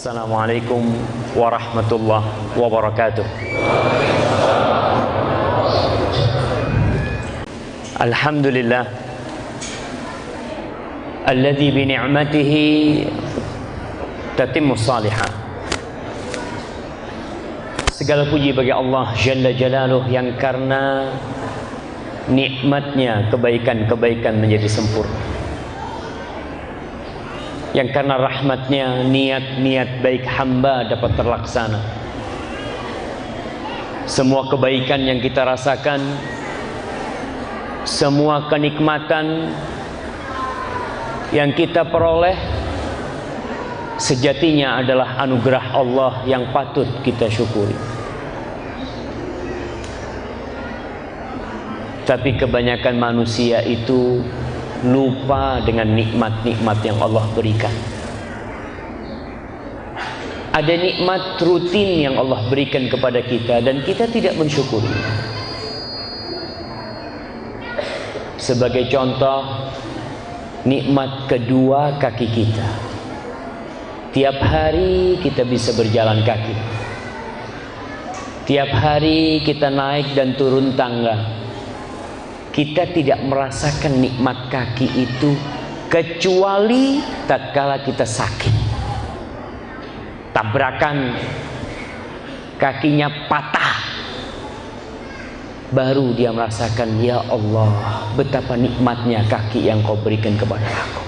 Assalamualaikum warahmatullahi wabarakatuh. Alhamdulillah alladzi bi ni'matihi tatimmu shalihat. Segala puji bagi Allah Jalla Jalaluh yang karena nikmatnya kebaikan-kebaikan menjadi sempurna, yang karena rahmatnya niat-niat baik hamba dapat terlaksana. Semua kebaikan yang kita rasakan, semua kenikmatan yang kita peroleh sejatinya adalah anugerah Allah yang patut kita syukuri. Tapi kebanyakan manusia itu lupa dengan nikmat-nikmat yang Allah berikan. Ada nikmat rutin yang Allah berikan kepada kita dan kita tidak mensyukuri. Sebagai contoh, nikmat kedua kaki kita. Tiap hari kita bisa berjalan kaki. Tiap hari kita naik dan turun tangga. Kita tidak merasakan nikmat kaki itu kecuali tatkala kita sakit, tabrakan, kakinya patah, baru dia merasakan, ya Allah, betapa nikmatnya kaki yang kau berikan kepada aku.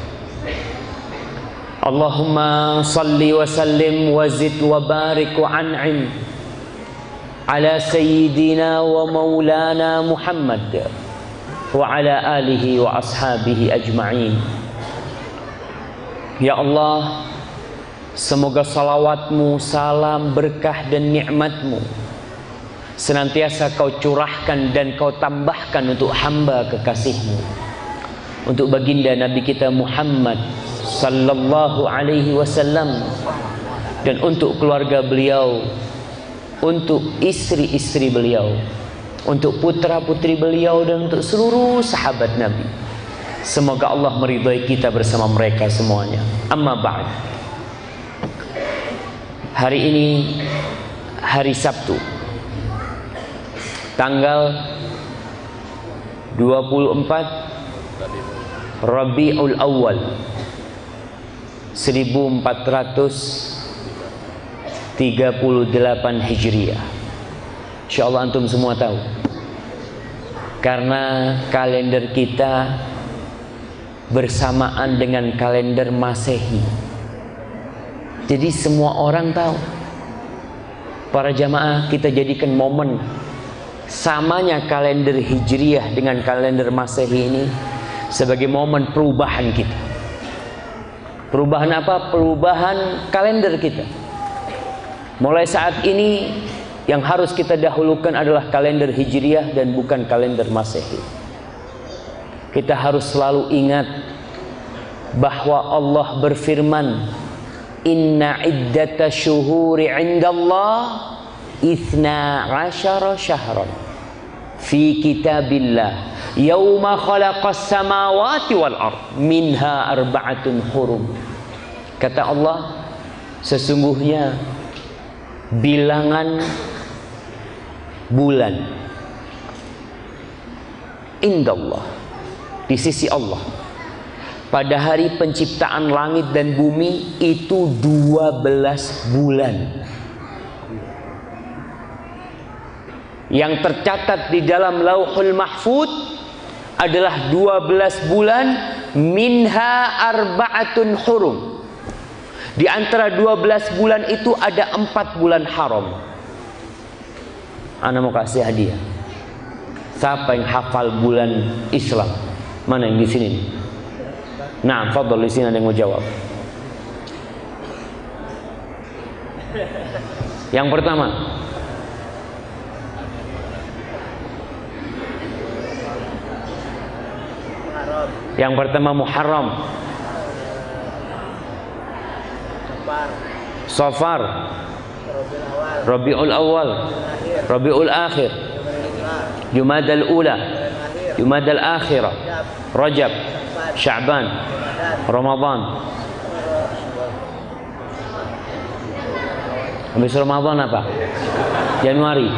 Allahumma salli wa sallim wa zid wa barik wa an'im ala sayyidina wa maulana Muhammad wa ala alihi wa ashabihi ajma'in. Ya Allah, semoga salawatmu, salam, berkah dan nikmatmu senantiasa kau curahkan dan kau tambahkan untuk hamba kekasihmu, untuk baginda Nabi kita Muhammad sallallahu alaihi wasallam, dan untuk keluarga beliau, untuk istri-istri beliau, untuk putra-putri beliau, dan untuk seluruh sahabat Nabi. Semoga Allah meridhai kita bersama mereka semuanya. Amma ba'd. Hari ini hari Sabtu, tanggal 24 Rabiul Awal 1438 Hijriah. Insyaallah antum semua tahu, karena kalender kita bersamaan dengan kalender Masehi. Jadi semua orang tahu. Para jamaah, kita jadikan momen samanya kalender Hijriah dengan kalender Masehi ini sebagai momen perubahan kita. Perubahan apa? Perubahan kalender kita. Mulai saat ini yang harus kita dahulukan adalah kalender Hijriah dan bukan kalender Masehi. Kita harus selalu ingat bahwa Allah berfirman, inna iddata syuhuri indallah ithna asyara syahran fi kitabillah yawma khalaqas samawati wal ard minha arba'atun hurum. Kata Allah, sesungguhnya bilangan bulan indallah, di sisi Allah, pada hari penciptaan langit dan bumi itu 12 bulan. Yang tercatat di dalam Lauhul Mahfud adalah 12 bulan, minha arba'atun hurum. Di antara 12 bulan itu ada 4 bulan haram. Ana mau kasih hadiah. Siapa yang hafal bulan Islam? Mana yang di sini? Nah, fadhal, di sini ada yang mau jawab. Yang pertama, Muharram, Safar, Rabiul Awal, Rabiul Akhir, Jumadal Ula, Jumadal Akhirah, Rajab, Sya'ban, Ramadan. Habis Ramadan apa? Januari.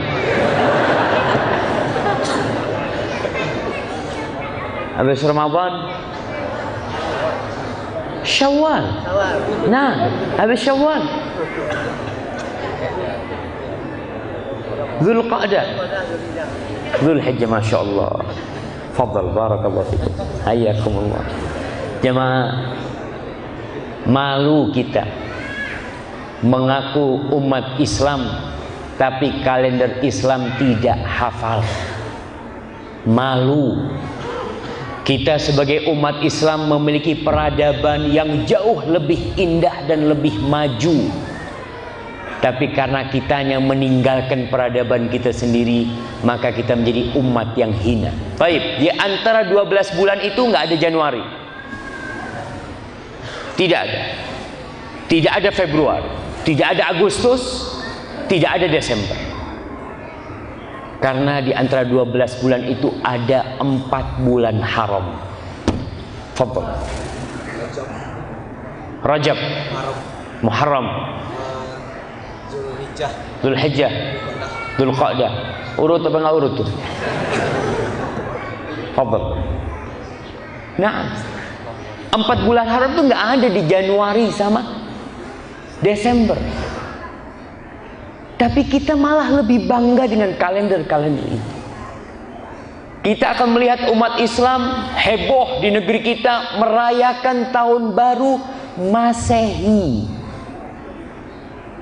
Habis Ramadan Syawal. Nah, habis Syawal Dzulqa'dah. Dzulhijjah, Masya Allah. Fadal, barakallahu fikum. Hayyakumullah. Jemaah, malu kita mengaku umat Islam tapi kalender Islam tidak hafal. Malu. Kita sebagai umat Islam memiliki peradaban yang jauh lebih indah dan lebih maju. Tapi karena kitanya meninggalkan peradaban kita sendiri, maka kita menjadi umat yang hina. Baik, di antara 12 bulan itu nggak ada Januari. Tidak ada. Tidak ada Februari. Tidak ada Agustus. Tidak ada Desember. Karena di antara 12 bulan itu ada 4 bulan haram. Fadhal. Rajab, Muharram, Dzulhijjah, Dzulqa'dah. Urut apa enggak urut tuh? Fadhal. Nah, 4 bulan haram tuh enggak ada di Januari sama Desember. Tapi kita malah lebih bangga dengan kalender-kalender itu. Kita akan melihat umat Islam heboh di negeri kita merayakan tahun baru Masehi,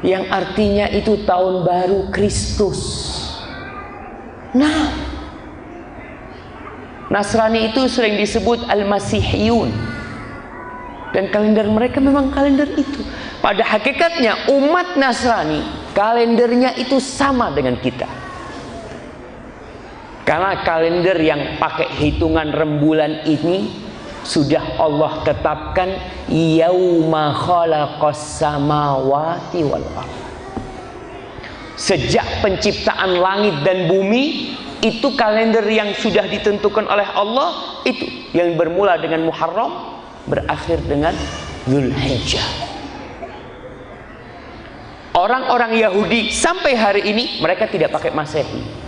yang artinya itu tahun baru Kristus. Nah, Nasrani itu sering disebut Al-Masihiyun, dan kalender mereka memang kalender itu. Pada hakikatnya umat Nasrani kalendernya itu sama dengan kita. Karena kalender yang pakai hitungan rembulan ini sudah Allah tetapkan yauma khalaqas samawati wal ardh. Sejak penciptaan langit dan bumi, itu kalender yang sudah ditentukan oleh Allah, itu yang bermula dengan Muharram berakhir dengan Dzulhijjah. Orang-orang Yahudi sampai hari ini mereka tidak pakai Masehi.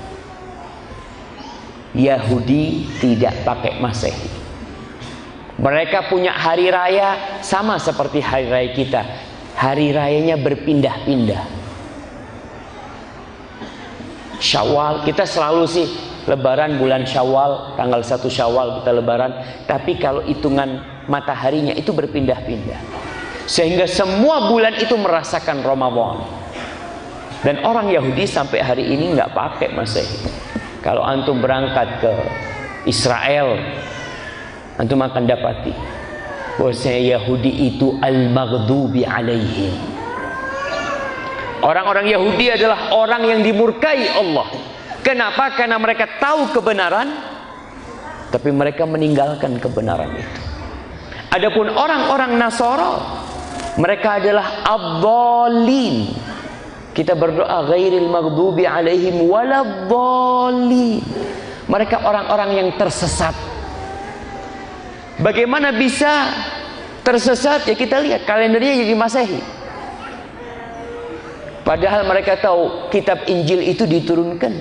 Yahudi tidak pakai Masehi. Mereka punya hari raya sama seperti hari raya kita. Hari rayanya berpindah-pindah. Syawal, kita selalu sih lebaran bulan Syawal, tanggal 1 Syawal kita lebaran. Tapi kalau hitungan mataharinya itu berpindah-pindah. Sehingga semua bulan itu merasakan Ramadan. Dan orang Yahudi sampai hari ini nggak pakai Masehi. Kalau antum berangkat ke Israel, antum akan dapati bahwasanya Yahudi itu al-maghdubi alaihim. Orang-orang Yahudi adalah orang yang dimurkai Allah. Kenapa? Karena mereka tahu kebenaran, tapi mereka meninggalkan kebenaran itu. Adapun orang-orang Nasara, mereka adalah ad-dallin. Kita berdoa ghairil maghdubi alaihim waladhdallin. Mereka orang-orang yang tersesat. Bagaimana bisa tersesat? Ya kita lihat kalendernya jadi Masehi. Padahal mereka tahu kitab Injil itu diturunkan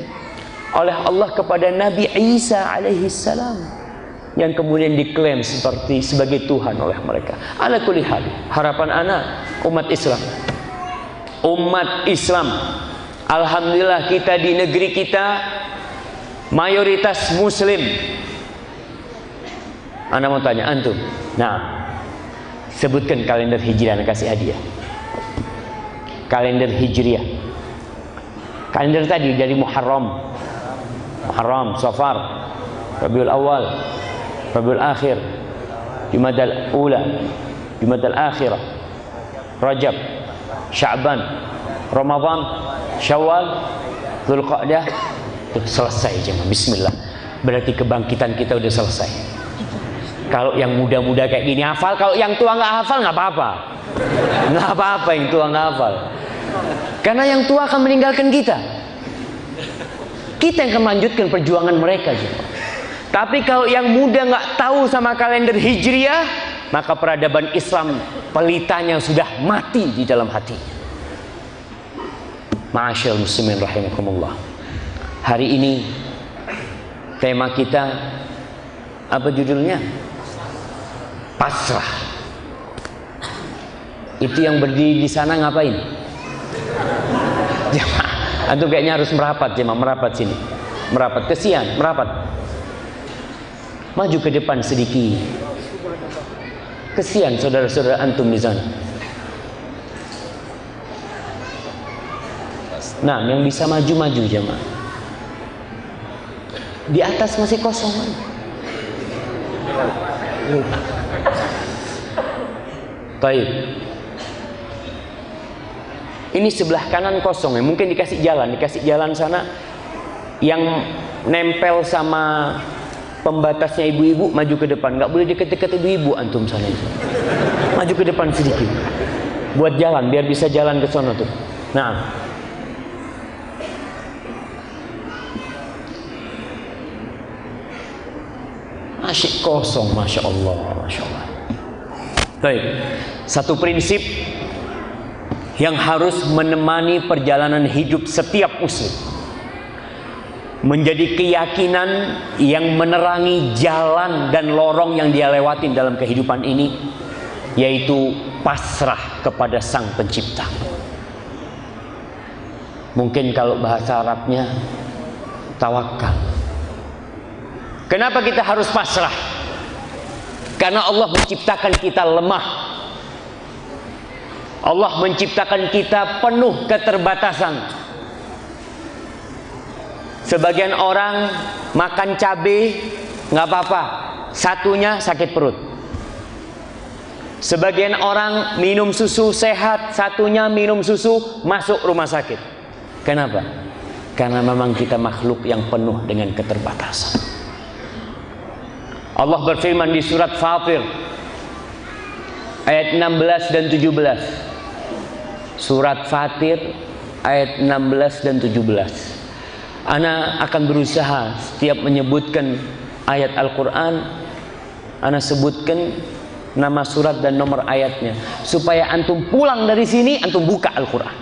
oleh Allah kepada Nabi Isa alaihi salam, yang kemudian diklaim sebagai Tuhan oleh mereka. Ala kulli hal, harapan anak umat Islam, alhamdulillah kita di negeri kita mayoritas muslim. Anda mau tanya antum, nah sebutkan kalender hijriah, kasih hadiah. Kalender hijriah, kalender tadi dari Muharram, Safar, Rabiul Awal, Rabiul Akhir, Jumadal Ula, Jumadal Akhirah, Rajab, Sya'ban, Ramadan, Syawal, Dzulqa'dah. Selesai jemaah. Bismillah. Berarti kebangkitan kita udah selesai. Kalau yang muda-muda kayak gini hafal, kalau yang tua nggak hafal nggak apa-apa. Nggak apa-apa yang tua nggak hafal. Karena yang tua akan meninggalkan kita. Kita yang akan melanjutkan perjuangan mereka jemaah. Tapi kalau yang muda nggak tahu sama kalender hijriah, maka peradaban Islam pelitanya sudah mati di dalam hatinya. Ma'asyiral muslimin rahimakumullah. Hari ini tema kita apa judulnya? Pasrah. Itu yang berdiri di sana ngapain? Jemaah, antum kayaknya harus merapat, jemaah, merapat sini. Merapat, kesian, merapat. Maju ke depan sedikit. Kesian saudara-saudara antum di sana. Nah, yang bisa maju-maju jemaah. Di atas masih kosong. Baik. Ini sebelah kanan kosong ya. Mungkin dikasih jalan sana. Yang nempel sama pembatasnya ibu-ibu maju ke depan. Nggak boleh deket-deket ibu-ibu antum sana. Maju ke depan sedikit. Buat jalan biar bisa jalan ke sana tuh. Nah. Asyik kosong, masya Allah, masya Allah. Baik, satu prinsip yang harus menemani perjalanan hidup setiap muslim, menjadi keyakinan yang menerangi jalan dan lorong yang dia lewatin dalam kehidupan ini, yaitu pasrah kepada Sang Pencipta. Mungkin kalau bahasa Arabnya tawakal. Kenapa kita harus pasrah? Karena Allah menciptakan kita lemah. Allah menciptakan kita penuh keterbatasan. Sebagian orang makan cabai nggak apa-apa, satunya sakit perut. Sebagian orang minum susu sehat, satunya minum susu masuk rumah sakit. Kenapa? Karena memang kita makhluk yang penuh dengan keterbatasan. Allah berfirman di surat Fatir ayat 16 dan 17. Surat Fatir ayat 16 dan 17. Ana akan berusaha setiap menyebutkan ayat Al-Quran, ana sebutkan nama surat dan nomor ayatnya, supaya antum pulang dari sini antum buka Al-Quran.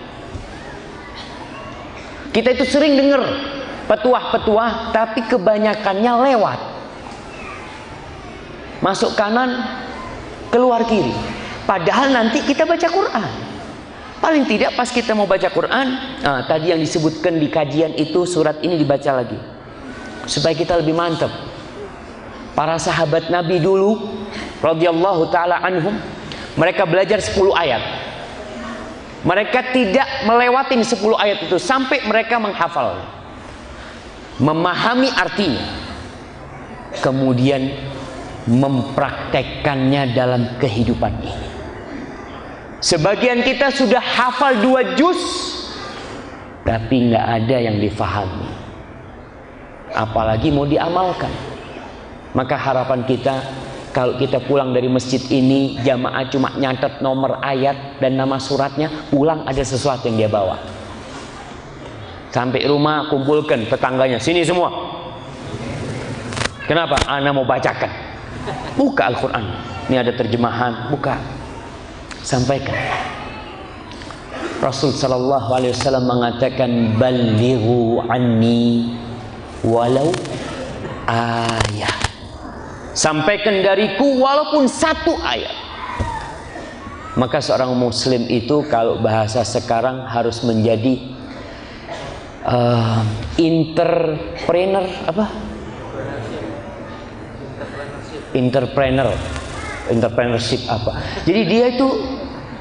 Kita itu sering dengar petuah-petuah, tapi kebanyakannya lewat. Masuk kanan, keluar kiri. Padahal nanti kita baca Quran. Paling tidak pas kita mau baca Quran, tadi yang disebutkan di kajian itu, surat ini dibaca lagi, supaya kita lebih mantap. Para sahabat Nabi dulu, radhiyallahu ta'ala anhum, mereka belajar 10 ayat. Mereka tidak melewatin 10 ayat itu sampai mereka menghafal, memahami artinya, kemudian mempraktekkannya dalam kehidupan ini. Sebagian kita sudah hafal 2 juz, tapi nggak ada yang difahami, apalagi mau diamalkan. Maka harapan kita, kalau kita pulang dari masjid ini, jamaah cuma nyatet nomor ayat dan nama suratnya, pulang ada sesuatu yang dia bawa. Sampai rumah kumpulkan tetangganya, sini semua. Kenapa? Ana mau bacakan. Buka Al-Quran, ini ada terjemahan, buka, sampaikan. Rasul sallallahu alaihi wasallam mengatakan, balighu anni walau ayat. Sampaikan dariku walaupun 1 ayat. Maka seorang muslim itu kalau bahasa sekarang harus menjadi entrepreneur, apa? Entrepreneurship apa? Jadi dia itu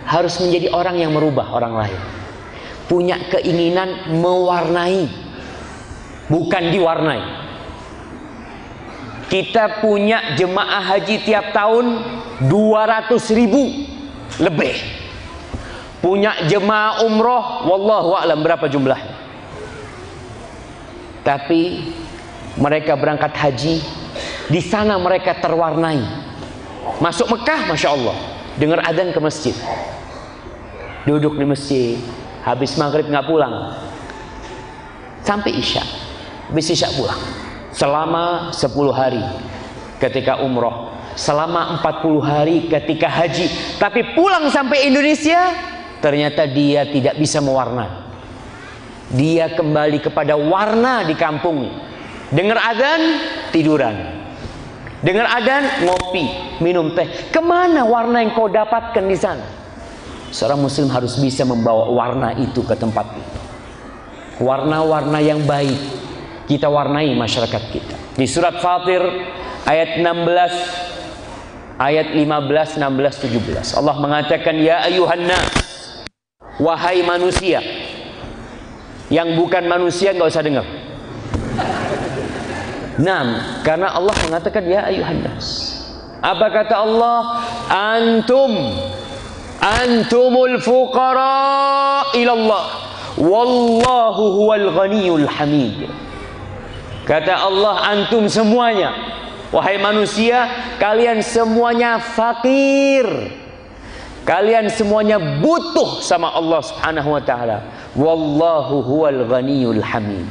harus menjadi orang yang merubah orang lain. Punya keinginan mewarnai, bukan diwarnai. Kita punya jemaah haji tiap tahun 200.000 lebih. Punya jemaah umroh, wallahu a'lam berapa jumlahnya. Tapi mereka berangkat haji, di sana mereka terwarnai. Masuk Mekah, masya Allah, dengar adzan ke masjid, duduk di masjid, habis maghrib nggak pulang, sampai isya, habis isya pulang. Selama 10 hari ketika umroh, selama 40 hari ketika haji, tapi pulang sampai Indonesia ternyata dia tidak bisa mewarnai. Dia kembali kepada warna di kampung. Dengar adzan, tiduran. Dengar adzan, ngopi, minum teh. Kemana warna yang kau dapatkan di sana? Seorang muslim harus bisa membawa warna itu ke tempat itu. Warna-warna yang baik kita warnai masyarakat kita. Di surat Fatir ayat 16, ayat 15, 16, 17 Allah mengatakan, ya ayuhan nas, wahai manusia. Yang bukan manusia nggak usah dengar. Nah, karena Allah mengatakan ya ayuhan nas. Apa kata Allah? Antumul fuqara ilallah wallahu huwal ghaniyul hamid. Kata Allah, antum semuanya, wahai manusia, kalian semuanya fakir. Kalian semuanya butuh sama Allah Subhanahu wa taala. Wallahu huwal ghaniyul hamid.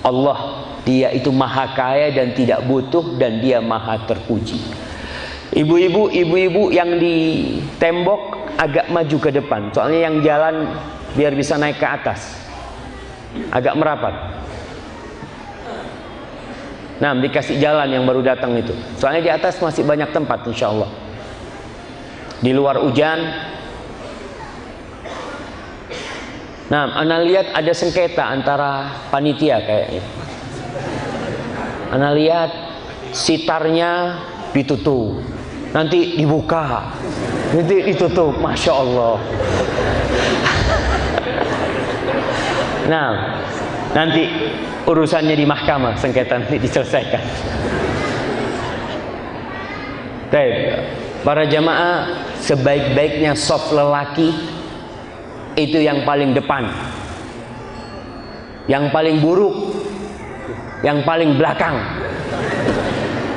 Allah, dia itu maha kaya dan tidak butuh, dan dia maha terpuji. Ibu-ibu yang di tembok agak maju ke depan, soalnya yang jalan biar bisa naik ke atas. Agak merapat. Nah, dikasih jalan yang baru datang itu. Soalnya di atas masih banyak tempat insya Allah. Di luar hujan. Nah, ana lihat ada sengketa antara panitia kayaknya. Ana lihat sitarnya ditutup, nanti dibuka, nanti ditutup. Masya Allah. Nah, nanti urusannya di mahkamah, sengketa nanti diselesaikan. Baik, para jamaah, sebaik-baiknya soft lelaki itu yang paling depan, yang paling buruk yang paling belakang.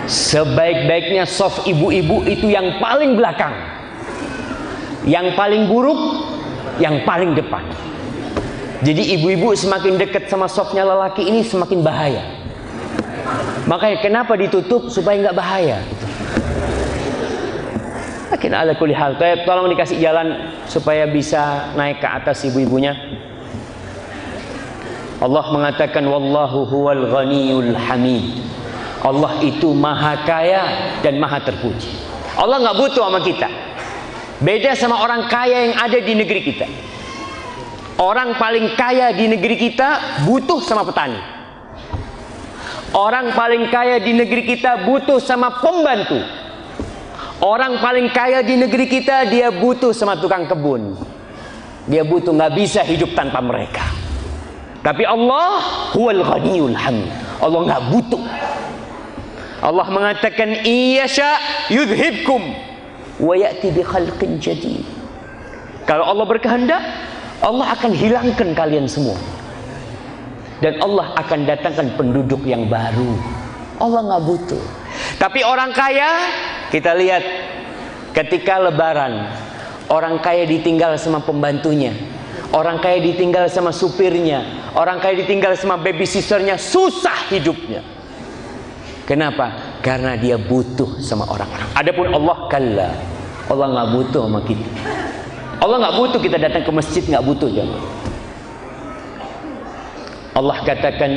Sebaik-baiknya soft ibu-ibu itu yang paling belakang, yang paling buruk yang paling depan. Jadi ibu-ibu semakin dekat sama softnya lelaki ini semakin bahaya. Makanya kenapa ditutup? Supaya nggak bahaya. Mungkin ala kulli hal. Tolong dikasih jalan supaya bisa naik ke atas ibu-ibunya. Allah mengatakan wallahu huwal ghaniyul hamid. Allah itu maha kaya dan maha terpuji. Allah nggak butuh sama kita. Beda sama orang kaya yang ada di negeri kita. Orang paling kaya di negeri kita butuh sama petani. Orang paling kaya di negeri kita butuh sama pembantu. Orang paling kaya di negeri kita dia butuh sama tukang kebun. Dia butuh, nggak bisa hidup tanpa mereka. Tapi Allah huwal ghaniyul hamid. Allah nggak butuh. Allah mengatakan iyasha yudhibkum wa ya'ti bi khalqin jadid. Kalau Allah berkehendak, Allah akan hilangkan kalian semua. Dan Allah akan datangkan penduduk yang baru. Allah nggak butuh. Tapi orang kaya, kita lihat ketika lebaran, orang kaya ditinggal sama pembantunya, orang kaya ditinggal sama supirnya, orang kaya ditinggal sama babysitternya, susah hidupnya. Kenapa? Karena dia butuh sama orang-orang. Adapun Allah kalla, Allah nggak butuh sama kita. Allah nggak butuh kita datang ke masjid, nggak butuh jangan. Allah katakan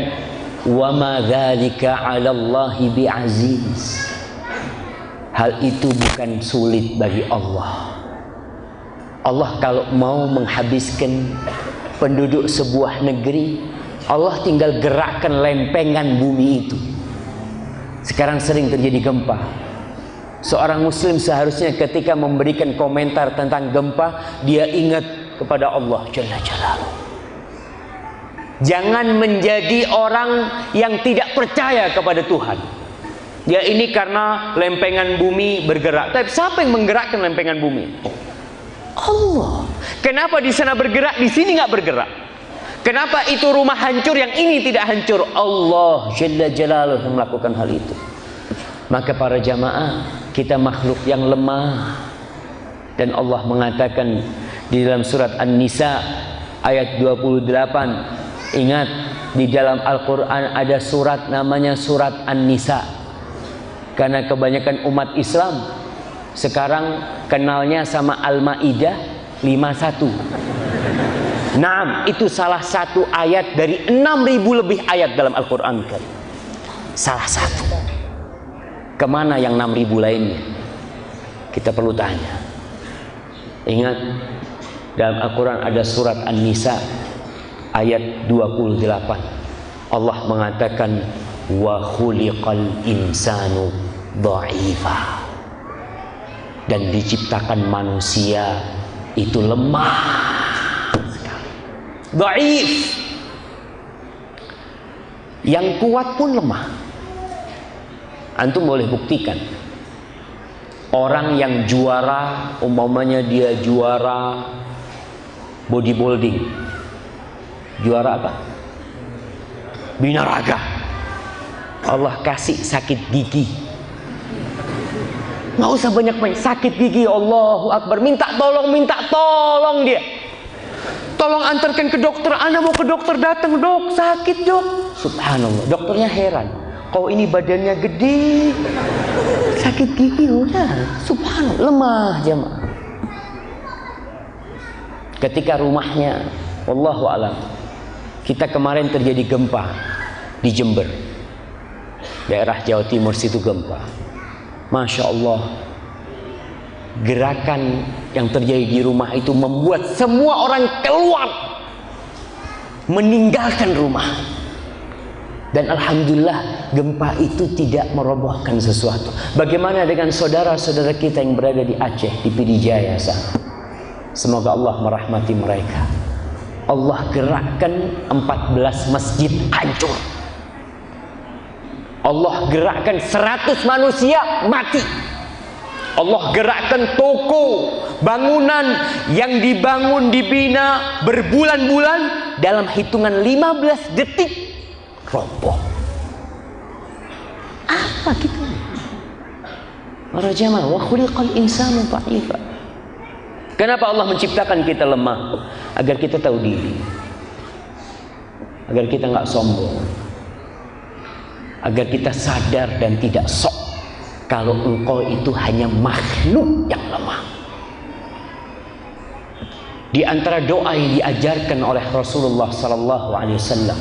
wa ma dzalika 'ala Allahi bi'aziz. Hal itu bukan sulit bagi Allah. Allah kalau mau menghabiskan penduduk sebuah negeri, Allah tinggal gerakkan lempengan bumi itu. Sekarang sering terjadi gempa. Seorang muslim seharusnya ketika memberikan komentar tentang gempa, dia ingat kepada Allah Jalla Jalaluhu. Jangan menjadi orang yang tidak percaya kepada Tuhan. Ya ini karena lempengan bumi bergerak. Tapi siapa yang menggerakkan lempengan bumi? Allah. Kenapa di sana bergerak, di sini nggak bergerak? Kenapa itu rumah hancur, yang ini tidak hancur? Allah Jalla Jalaluhu yang melakukan hal itu. Maka para jamaah, kita makhluk yang lemah. Dan Allah mengatakan di dalam surat An-Nisa ayat 28. Ingat, di dalam Al-Quran ada surat namanya surat An-Nisa. Karena kebanyakan umat Islam sekarang kenalnya sama Al-Ma'idah 51. Naam, itu salah satu ayat dari 6.000 lebih ayat dalam Al-Quran. Salah satu. Kemana yang 6.000 lainnya? Kita perlu tanya. Ingat, dalam Al-Quran ada surat An-Nisa ayat 28. Allah mengatakan wa khuliqal insanu dha'ifa, dan diciptakan manusia itu lemah sekali. Dhaif. Yang kuat pun lemah. Antum boleh buktikan. Orang yang juara, umpamanya dia juara bodybuilding. Juara apa? Binaraga. Allah kasih sakit gigi. Nggak usah banyak-banyak, sakit gigi, Allahu Akbar, minta tolong dia. Tolong antarkan ke dokter, Anda mau ke dokter, datang, dok, sakit dok. Subhanallah, dokternya heran. Kau ini badannya gede, sakit gigi udah, subhanallah, lemah jemaah. Ketika rumahnya, wallahu alam, kita kemarin terjadi gempa di Jember, daerah Jawa Timur situ gempa. Masya Allah, gerakan yang terjadi di rumah itu membuat semua orang keluar, meninggalkan rumah. Dan alhamdulillah gempa itu tidak merobohkan sesuatu. Bagaimana dengan saudara-saudara kita yang berada di Aceh, di Pidijaya sana? Semoga Allah merahmati mereka. Allah gerakkan 14 masjid hancur. Allah gerakkan 100 manusia mati. Allah gerakkan toko, bangunan yang dibangun, dibina berbulan-bulan, dalam hitungan 15 detik roboh. Apa kita? Para jamaah, wa khuliqal insanu dha'ifa. Kenapa Allah menciptakan kita lemah? Agar kita tahu diri, agar kita nggak sombong, agar kita sadar dan tidak sok kalau engkau itu hanya makhluk yang lemah. Di antara doa yang diajarkan oleh Rasulullah sallallahu alaihi wasallam,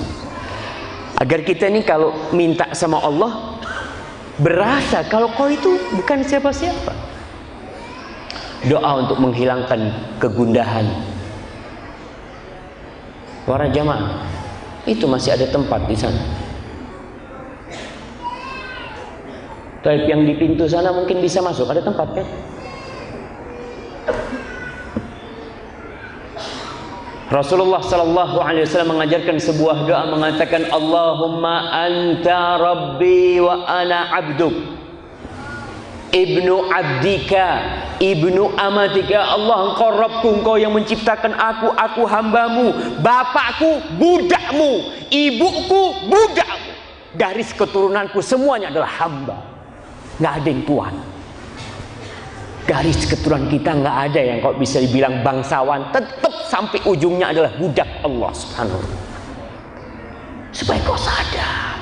agar kita ini kalau minta sama Allah berasa kalau kau itu bukan siapa-siapa. Doa untuk menghilangkan kegundahan. Para jamaah, itu masih ada tempat di sana. Tapi yang di pintu sana mungkin bisa masuk, ada tempat kan? Rasulullah sallallahu alaihi wasallam mengajarkan sebuah doa mengatakan, Allahumma anta rabbi wa ana abduk, ibnu abdika, ibnu amatika. Allah, engkau Rabbku, engkau yang menciptakan aku hambamu, bapakku budakmu, ibuku budakmu, garis keturunanku semuanya adalah hamba. Nggak ada yang tuan. Garis keturunan kita nggak ada yang kok bisa dibilang bangsawan, tetap sampai ujungnya adalah budak Allah subhanahu wa ta'ala. Supaya kau sadar.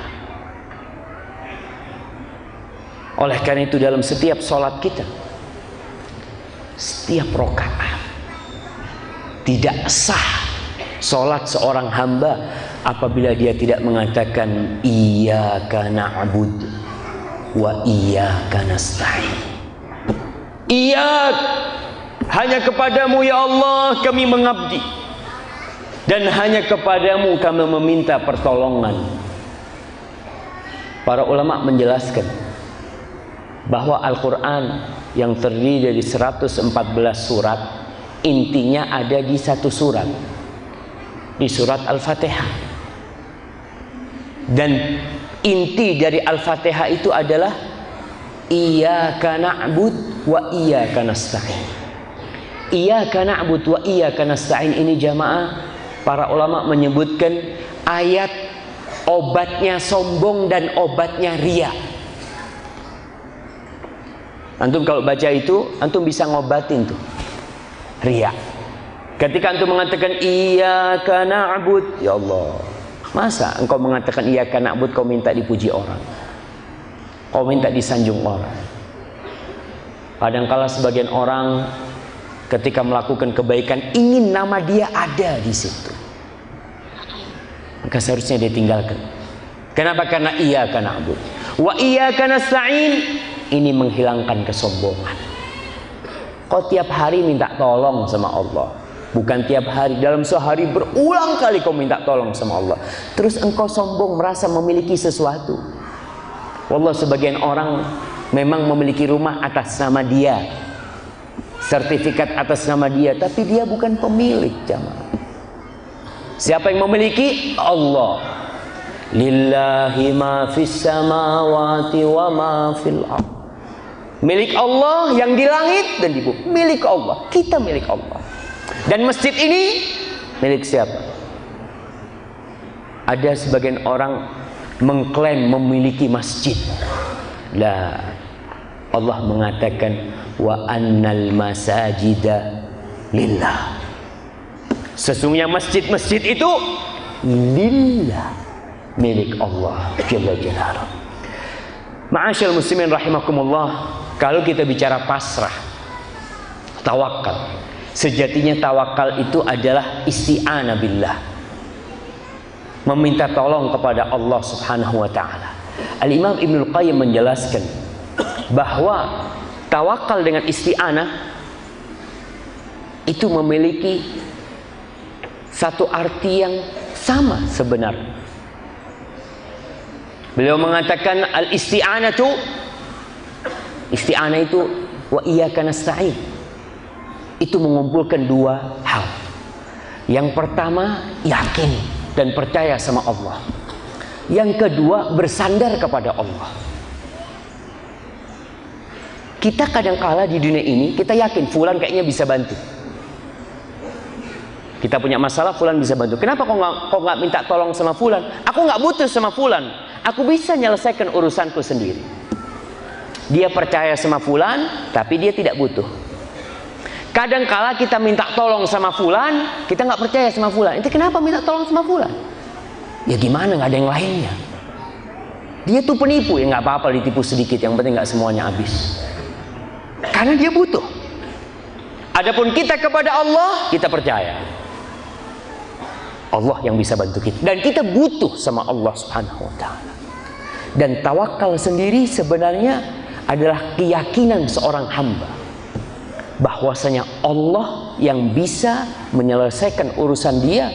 Oleh karena itu dalam setiap sholat kita, setiap rakaat, tidak sah sholat seorang hamba apabila dia tidak mengatakan iyyaka na'bud wa iyyaka nasta'in. Iya, hanya kepadamu ya Allah kami mengabdi, dan hanya kepadamu kami meminta pertolongan. Para ulama menjelaskan bahwa Al-Quran yang terdiri dari 114 surat, intinya ada di satu surat, di surat Al-Fatihah. Dan inti dari Al-Fatihah itu adalah iyyaka na'bud wa iyyaka nasta'in. Iyyaka na'bud wa iyyaka nasta'in ini jamaah, para ulama menyebutkan ayat obatnya sombong dan obatnya riya. Antum kalau baca itu, antum bisa ngobatin tuh riya. Ketika antum mengatakan iyyaka na'bud, ya Allah, masa engkau mengatakan iyyaka na'bud kau minta dipuji orang, kau minta disanjung orang. Kadangkala sebagian orang ketika melakukan kebaikan ingin nama dia ada di situ, maka seharusnya dia tinggalkan. Kenapa? Karena iyyaka na'budu wa iyyaka nasta'in, ini menghilangkan kesombongan. Kau tiap hari minta tolong sama Allah, bukan tiap hari, dalam sehari berulang kali kau minta tolong sama Allah, terus engkau sombong merasa memiliki sesuatu. Wallah, sebagian orang memang memiliki rumah atas nama dia, sertifikat atas nama dia, tapi dia bukan pemilik, jamaah. Siapa yang memiliki? Allah. Lillahi ma fis samawati wa ma fil ardh. Milik Allah yang di langit dan di bumi. Milik Allah. Kita milik Allah. Dan masjid ini milik siapa? Ada sebagian orang mengklaim memiliki masjid. La, Allah mengatakan wa annal masajida lillah. Sesungguhnya masjid-masjid itu lillah, milik Allah Jalla Jalaluh. Ma'asyal muslimin rahimakumullah, kalau kita bicara pasrah, tawakal, sejatinya tawakal itu adalah isti'anah billah, meminta tolong kepada Allah Subhanahu wa ta'ala. Al-Imam Ibnul Qayyim menjelaskan bahwa tawakal dengan isti'anah itu memiliki satu arti yang sama sebenarnya. Beliau mengatakan al-isti'anah itu wa iyyaka nasta'in, itu mengumpulkan dua hal. Yang pertama, yakin dan percaya sama Allah. Yang kedua, bersandar kepada Allah. Kita kadangkala di dunia ini kita yakin fulan kayaknya bisa bantu. Kita punya masalah, fulan bisa bantu. Kenapa kok nggak minta tolong sama fulan? Aku nggak butuh sama fulan. Aku bisa menyelesaikan urusanku sendiri. Dia percaya sama fulan, tapi dia tidak butuh. Kadangkala kita minta tolong sama fulan, kita nggak percaya sama fulan. Itu kenapa minta tolong sama fulan? Ya gimana, nggak ada yang lainnya. Dia tuh penipu, ya nggak apa-apa ditipu sedikit, yang penting nggak semuanya habis. Karena dia butuh. Adapun kita kepada Allah, kita percaya Allah yang bisa bantu kita, dan kita butuh sama Allah Subhanahu wa ta'ala. Dan tawakal sendiri sebenarnya adalah keyakinan seorang hamba bahwasanya Allah yang bisa menyelesaikan urusan dia,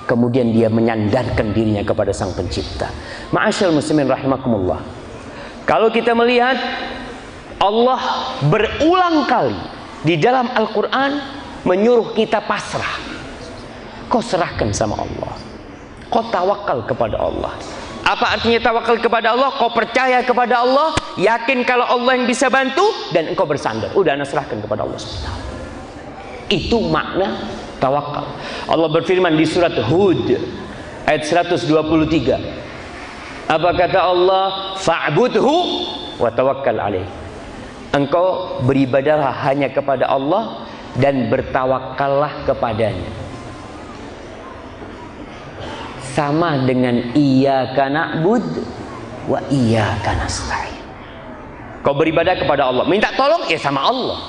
kemudian dia menyandarkan dirinya kepada Sang Pencipta. Ma'asyal muslimin rahimakumullah, kalau kita melihat Allah berulang kali di dalam Al-Quran menyuruh kita pasrah. Kau serahkan sama Allah, kau tawakal kepada Allah. Apa artinya tawakal kepada Allah? Kau percaya kepada Allah, yakin kalau Allah yang bisa bantu, dan engkau bersandar. Udah, anda serahkan kepada Allah SWT. Itu makna tawakal. Allah berfirman di surat Hud ayat 123. Apa kata Allah? Fa'budhu wa tawakkal alaih. Engkau beribadahlah hanya kepada Allah dan bertawakallah kepadanya. Sama dengan iyyaka na'budu wa iyyaka nasta'in. Kau beribadah kepada Allah, minta tolong ya sama Allah,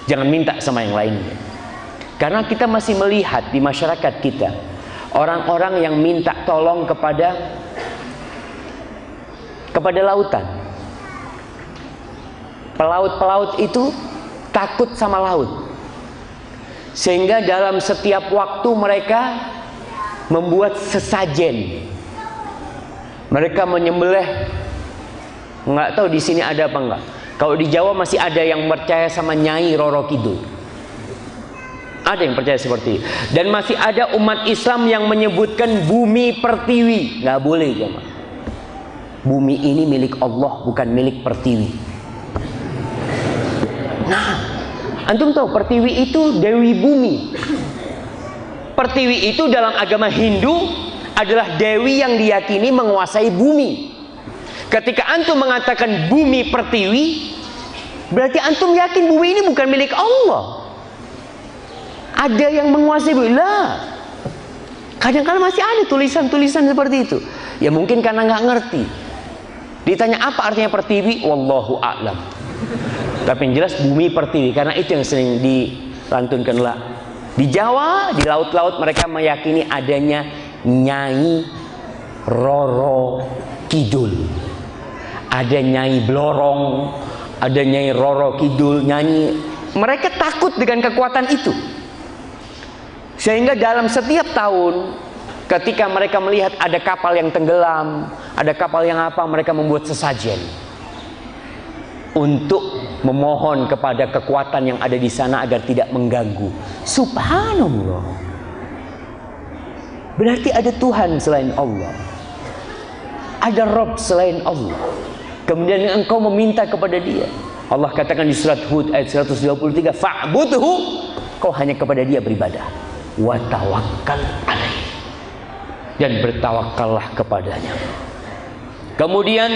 jangan minta sama yang lainnya. Karena kita masih melihat di masyarakat kita orang-orang yang minta tolong kepada lautan. Pelaut-pelaut itu takut sama laut, sehingga dalam setiap waktu mereka membuat sesajen. Mereka menyembelih, nggak tahu di sini ada apa enggak. Kalau di Jawa masih ada yang percaya sama Nyai Roro Kidul. Ada yang percaya seperti itu. Dan masih ada umat Islam yang menyebutkan bumi pertiwi. Nggak boleh, jemaah. Bumi ini milik Allah, bukan milik pertiwi. Nah, antum tahu pertiwi itu Dewi Bumi. Pertiwi itu dalam agama Hindu adalah dewi yang diyakini menguasai bumi. Ketika antum mengatakan bumi pertiwi, berarti antum yakin bumi ini bukan milik Allah. Ada yang menguasai bumi. Lah, kadang-kadang masih ada tulisan-tulisan seperti itu. Ya mungkin karena nggak ngerti. Ditanya apa artinya pertiwi, wallahu a'lam. Tapi yang jelas bumi pertiwi, karena itu yang sering lantunkanlah. Di Jawa, di laut-laut mereka meyakini adanya Nyai Roro Kidul. Ada Nyai Blorong, ada Nyai Roro Kidul, nyanyi. Mereka takut dengan kekuatan itu. Sehingga dalam setiap tahun ketika mereka melihat ada kapal yang tenggelam, ada kapal yang apa, mereka membuat sesajen untuk memohon kepada kekuatan yang ada di sana agar tidak mengganggu. Subhanallah. Berarti ada Tuhan selain Allah, ada Rabb selain Allah. Kemudian engkau meminta kepada Dia. Allah katakan di surat Hud ayat 123, fa'budhu, kau hanya kepada Dia beribadah, wa tawakkal alaih, dan bertawakallah kepadanya. Kemudian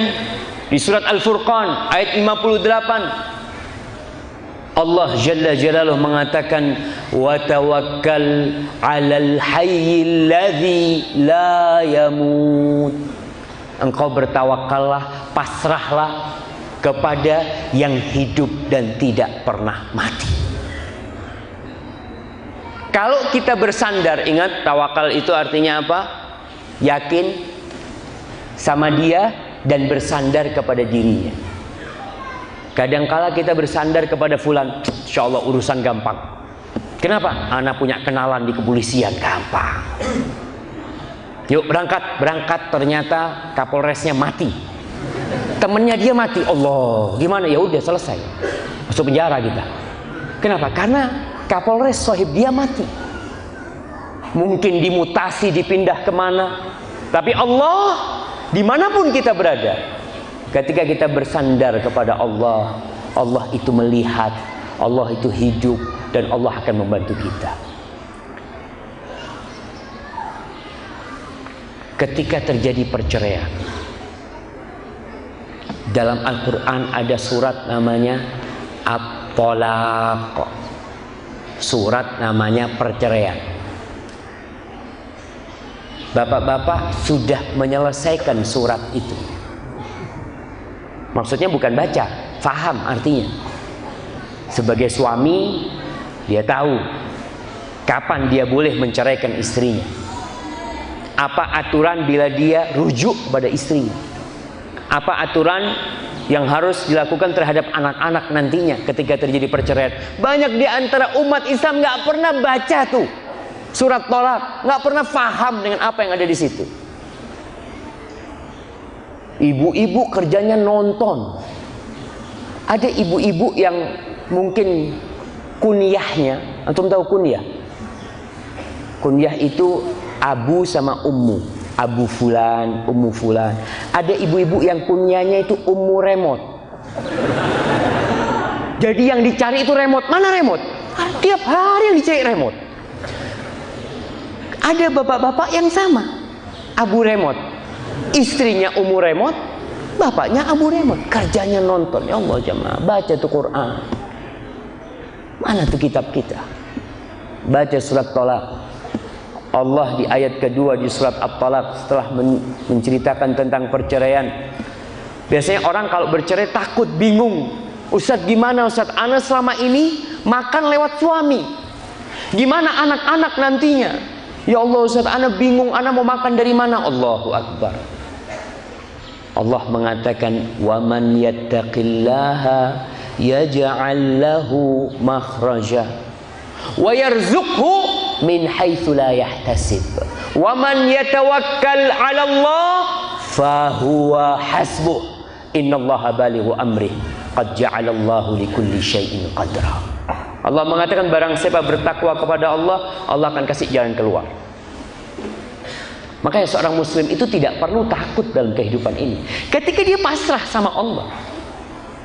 di surat Al-Furqan ayat 58, Allah Jalla Jalaluhu mengatakan, wa tawakkal 'alal hayyil ladzi la yamut. Engkau bertawakallah, pasrahlah kepada yang hidup dan tidak pernah mati. Kalau kita bersandar, ingat tawakal itu artinya apa? Yakin sama Dia dan bersandar kepada dirinya. Kadangkala kita bersandar kepada fulan, insya Allah urusan gampang. Kenapa? Anak punya kenalan di kepolisian, gampang. Yuk berangkat, ternyata Kapolresnya mati, temennya dia mati, Allah, gimana? Ya udah selesai, masuk penjara kita. Kenapa? Karena Kapolres sahib dia mati. Mungkin dimutasi, dipindah kemana. Tapi Allah, dimanapun kita berada, ketika kita bersandar kepada Allah, Allah itu melihat, Allah itu hidup, dan Allah akan membantu kita. Ketika terjadi perceraian, dalam Al-Quran ada surat namanya At-Tolaq, surat namanya perceraian. Bapak-bapak sudah menyelesaikan surat itu. Maksudnya bukan baca, faham artinya. Sebagai suami, dia tahu kapan dia boleh menceraikan istrinya. Apa aturan bila dia rujuk pada istrinya? Apa aturan yang harus dilakukan terhadap anak-anak nantinya ketika terjadi perceraian? Banyak di antara umat Islam nggak pernah baca tuh surat Tolak, nggak pernah paham dengan apa yang ada di situ. Ibu-ibu kerjanya nonton. Ada ibu-ibu yang mungkin kunyahnya, antum tahu kunyah? Kunyah itu abu sama ummu, abu fulan, ummu fulan. Ada ibu-ibu yang kunyahnya itu ummu remote. Jadi yang dicari itu remote. Mana remote? Tiap hari yang dicari remote. Ada bapak-bapak yang sama, abu remote. Istrinya ummu remote, bapaknya abu remote. Kerjanya nonton. Ya Allah jemaah, baca tuh Quran. Mana tuh kitab kita? Baca surat Tolak. Allah di ayat kedua di surat At-Talaq setelah menceritakan tentang perceraian. Biasanya orang kalau bercerai takut, bingung. Ustadz gimana Ustadz? Ana selama ini makan lewat suami. Gimana anak-anak nantinya? Ya Allah Ustadz, ana bingung, ana mau makan dari mana? Allahu Akbar. Allah mengatakan, wa man yattaqillaha yaj'al lahu makhraja wa yarzuqhu min haitsu la yahtasib wa man yatawakkal 'ala Allah fa huwa hasbuh innallaha balighu amri qad ja'ala Allahu likulli syai'in qadra. Allah mengatakan barang siapa bertakwa kepada Allah, Allah akan kasih jalan keluar. Makanya seorang muslim itu tidak perlu takut dalam kehidupan ini. Ketika dia pasrah sama Allah,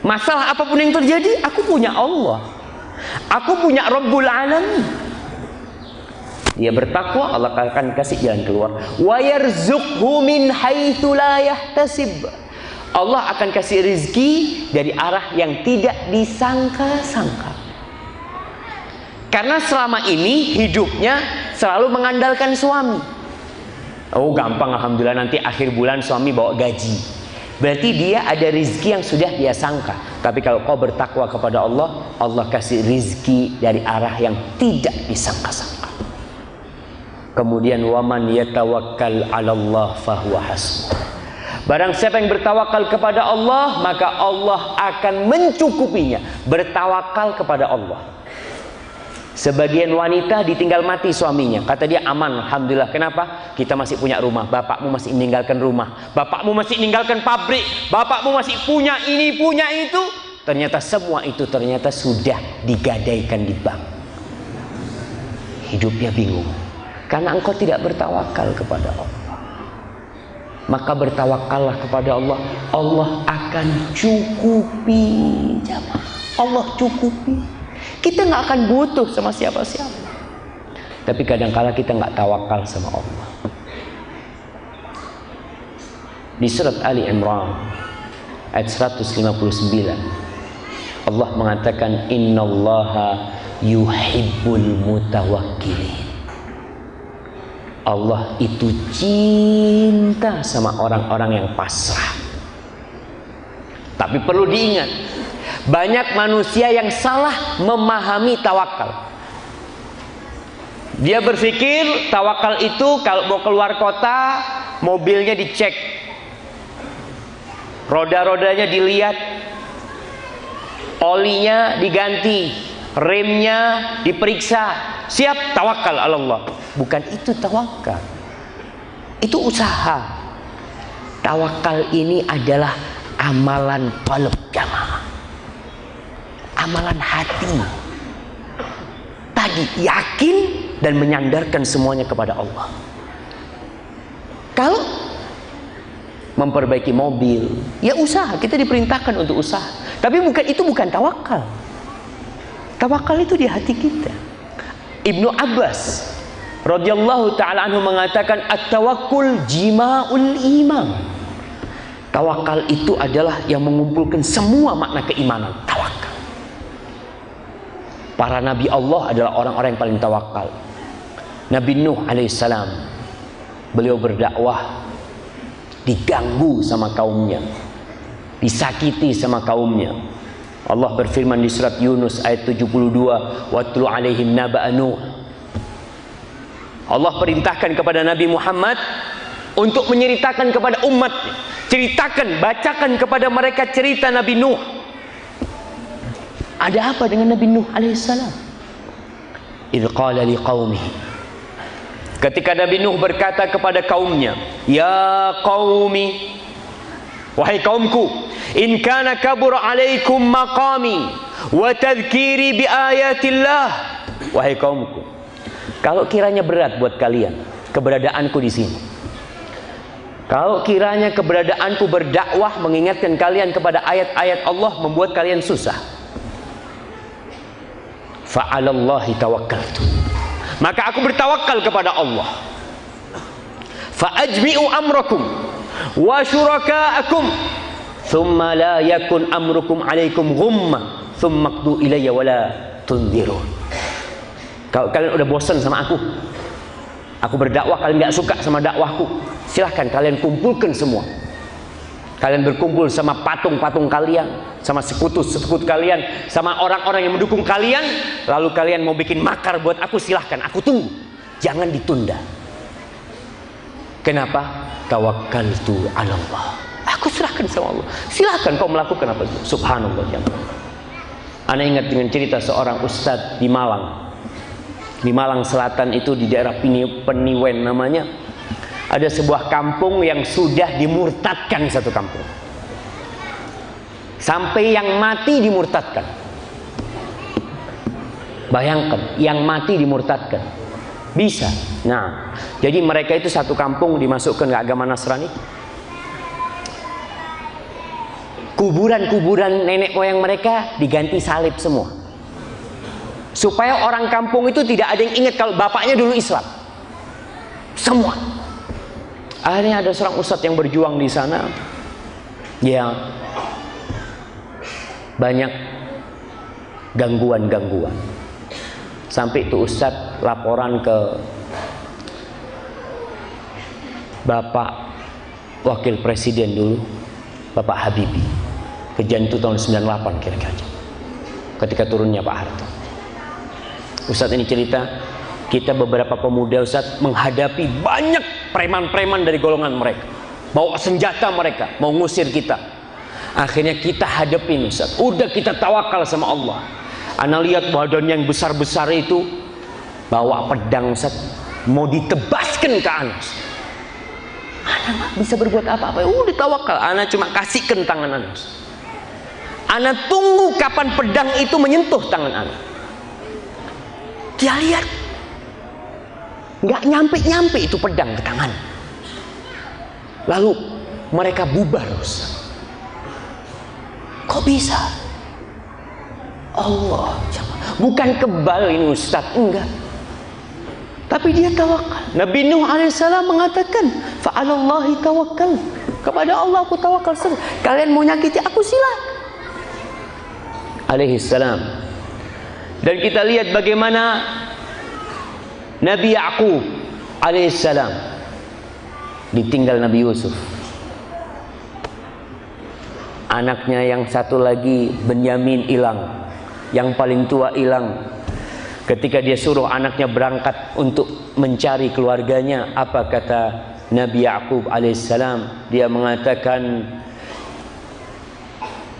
masalah apapun yang terjadi, aku punya Allah, aku punya Rabbul Alamin. Dia bertakwa, Allah akan kasih jalan keluar. Wa yarzuqhu min haitsu la yahtasib. Allah akan kasih rezeki dari arah yang tidak disangka-sangka. Karena selama ini hidupnya selalu mengandalkan suami. Oh gampang, alhamdulillah nanti akhir bulan suami bawa gaji. Berarti dia ada rezeki yang sudah dia sangka. Tapi kalau kau bertakwa kepada Allah, Allah kasih rizki dari arah yang tidak disangka-sangka. Kemudian waman yatawakkal 'alallah fahuwa hasbuh. Barang siapa yang bertawakal kepada Allah, maka Allah akan mencukupinya. Bertawakal kepada Allah. Sebagian wanita ditinggal mati suaminya, kata dia aman, alhamdulillah. Kenapa? Kita masih punya rumah, bapakmu masih meninggalkan rumah, bapakmu masih meninggalkan pabrik, bapakmu masih punya ini, punya itu. Ternyata semua itu ternyata sudah digadaikan di bank. Hidupnya bingung karena engkau tidak bertawakal kepada Allah. Maka bertawakallah kepada Allah, Allah akan cukupi. Jamaah, Allah cukupi. Kita nggak akan butuh sama siapa-siapa. Tapi kadang-kala kita nggak tawakal sama Allah. Di surat Ali Imran ayat 159, Allah mengatakan innallaha yuhibbul mutawakkilin. Allah itu cinta sama orang-orang yang pasrah. Tapi perlu diingat, banyak manusia yang salah memahami tawakal. Dia berpikir tawakal itu kalau mau keluar kota, mobilnya dicek, roda-rodanya dilihat, olinya diganti, remnya diperiksa, siap tawakal Allah. Bukan itu tawakal, itu usaha. Tawakal ini adalah amalan qalb, jamaah. Amalan hati. Tadi yakin dan menyandarkan semuanya kepada Allah. Kalau memperbaiki mobil, ya usaha, kita diperintahkan untuk usaha. Tapi itu bukan tawakal. Tawakal itu di hati kita. Ibnu Abbas radhiyallahu taala anhu mengatakan at-tawakkul jima'ul iman. Tawakal itu adalah yang mengumpulkan semua makna keimanan. Tawakal. Para nabi Allah adalah orang-orang yang paling tawakal. Nabi Nuh alaihissalam, beliau berdakwah, diganggu sama kaumnya, disakiti sama kaumnya. Allah berfirman di surat Yunus ayat 72, watlu alaihim naba'a Nuh. Allah perintahkan kepada Nabi Muhammad untuk menceritakan kepada umat, ceritakan, bacakan kepada mereka cerita Nabi Nuh. Ada apa dengan Nabi Nuh alaihissalam? Idh qala liqaumihi, ketika Nabi Nuh berkata kepada kaumnya, ya qaumi, wahai kaumku, in kana kabur alaikum maqami wa tadhkiri bi ayatillah. Wahai kaumku, kalau kiranya berat buat kalian keberadaanku di sini, kalau kiranya keberadaanku berdakwah mengingatkan kalian kepada ayat-ayat Allah membuat kalian susah, fa'alallahi tawakkaltu, maka aku bertawakal kepada Allah. Fa'ajmi'u amrakum wa syuraka'akum thumma la yakun amrukum alaikum ghumma thumma qdu ilayya wa la tunzirun. Kalau kalian udah bosan sama aku berdakwah, kalian nggak suka sama dakwahku, silahkan kalian kumpulkan semua. Kalian berkumpul sama patung-patung kalian, sama sekutu-sekutu kalian, sama orang-orang yang mendukung kalian, lalu kalian mau bikin makar buat aku, silahkan, aku tunggu, jangan ditunda. Kenapa? Tawakkaltu 'ala Allah, aku serahkan sama Allah, silahkan kau melakukan apa saja. Subhanallah, jemaah. Ana ingat dengan cerita seorang ustadz di Malang. Di Malang Selatan itu, di daerah Peniwen namanya, ada sebuah kampung yang sudah dimurtadkan, satu kampung. Sampai yang mati dimurtadkan. Bayangkan, yang mati dimurtadkan. Bisa. Nah, jadi mereka itu satu kampung dimasukkan ke agama Nasrani. Kuburan-kuburan nenek moyang mereka diganti salib semua. Supaya orang kampung itu tidak ada yang ingat kalau bapaknya dulu Islam. Semua. Akhirnya ada seorang ustadz yang berjuang di sana, yang banyak gangguan-gangguan. Sampai itu ustadz laporan ke Bapak Wakil Presiden dulu, Bapak Habibie. Kejadian itu tahun 98 kira-kira, ketika turunnya Pak Harto. Ustadz ini cerita, kita beberapa pemuda Ustadz menghadapi banyak preman-preman dari golongan mereka, bawa senjata mereka, mau ngusir kita. Akhirnya kita hadapin Ustadz, udah kita tawakal sama Allah. Ana lihat badan yang besar-besar itu bawa pedang Ustadz, mau ditebaskan ke Ana. Ana nggak bisa berbuat apa-apa, udah tawakal. Ana cuma kasihkan tangan Ana. Ana tunggu kapan pedang itu menyentuh tangan Ana. Dia lihat nggak nyampe-nyampe itu pedang ke tangan. Lalu mereka bubar Ustaz. Kok bisa? Allah, bukan kebal ini Ustaz, enggak. Tapi dia tawakal. Nabi Nuh alaihissalam mengatakan, fa'alallahi tawakkal. Kepada Allah aku tawakal. Kalian mau nyakiti aku silakan. Alaihissalam. Dan kita lihat bagaimana Nabi Ya'qub alaihissalam ditinggal Nabi Yusuf. Anaknya yang satu lagi Benyamin hilang, yang paling tua hilang. Ketika dia suruh anaknya berangkat untuk mencari keluarganya, apa kata Nabi Ya'qub alaihissalam? Dia mengatakan,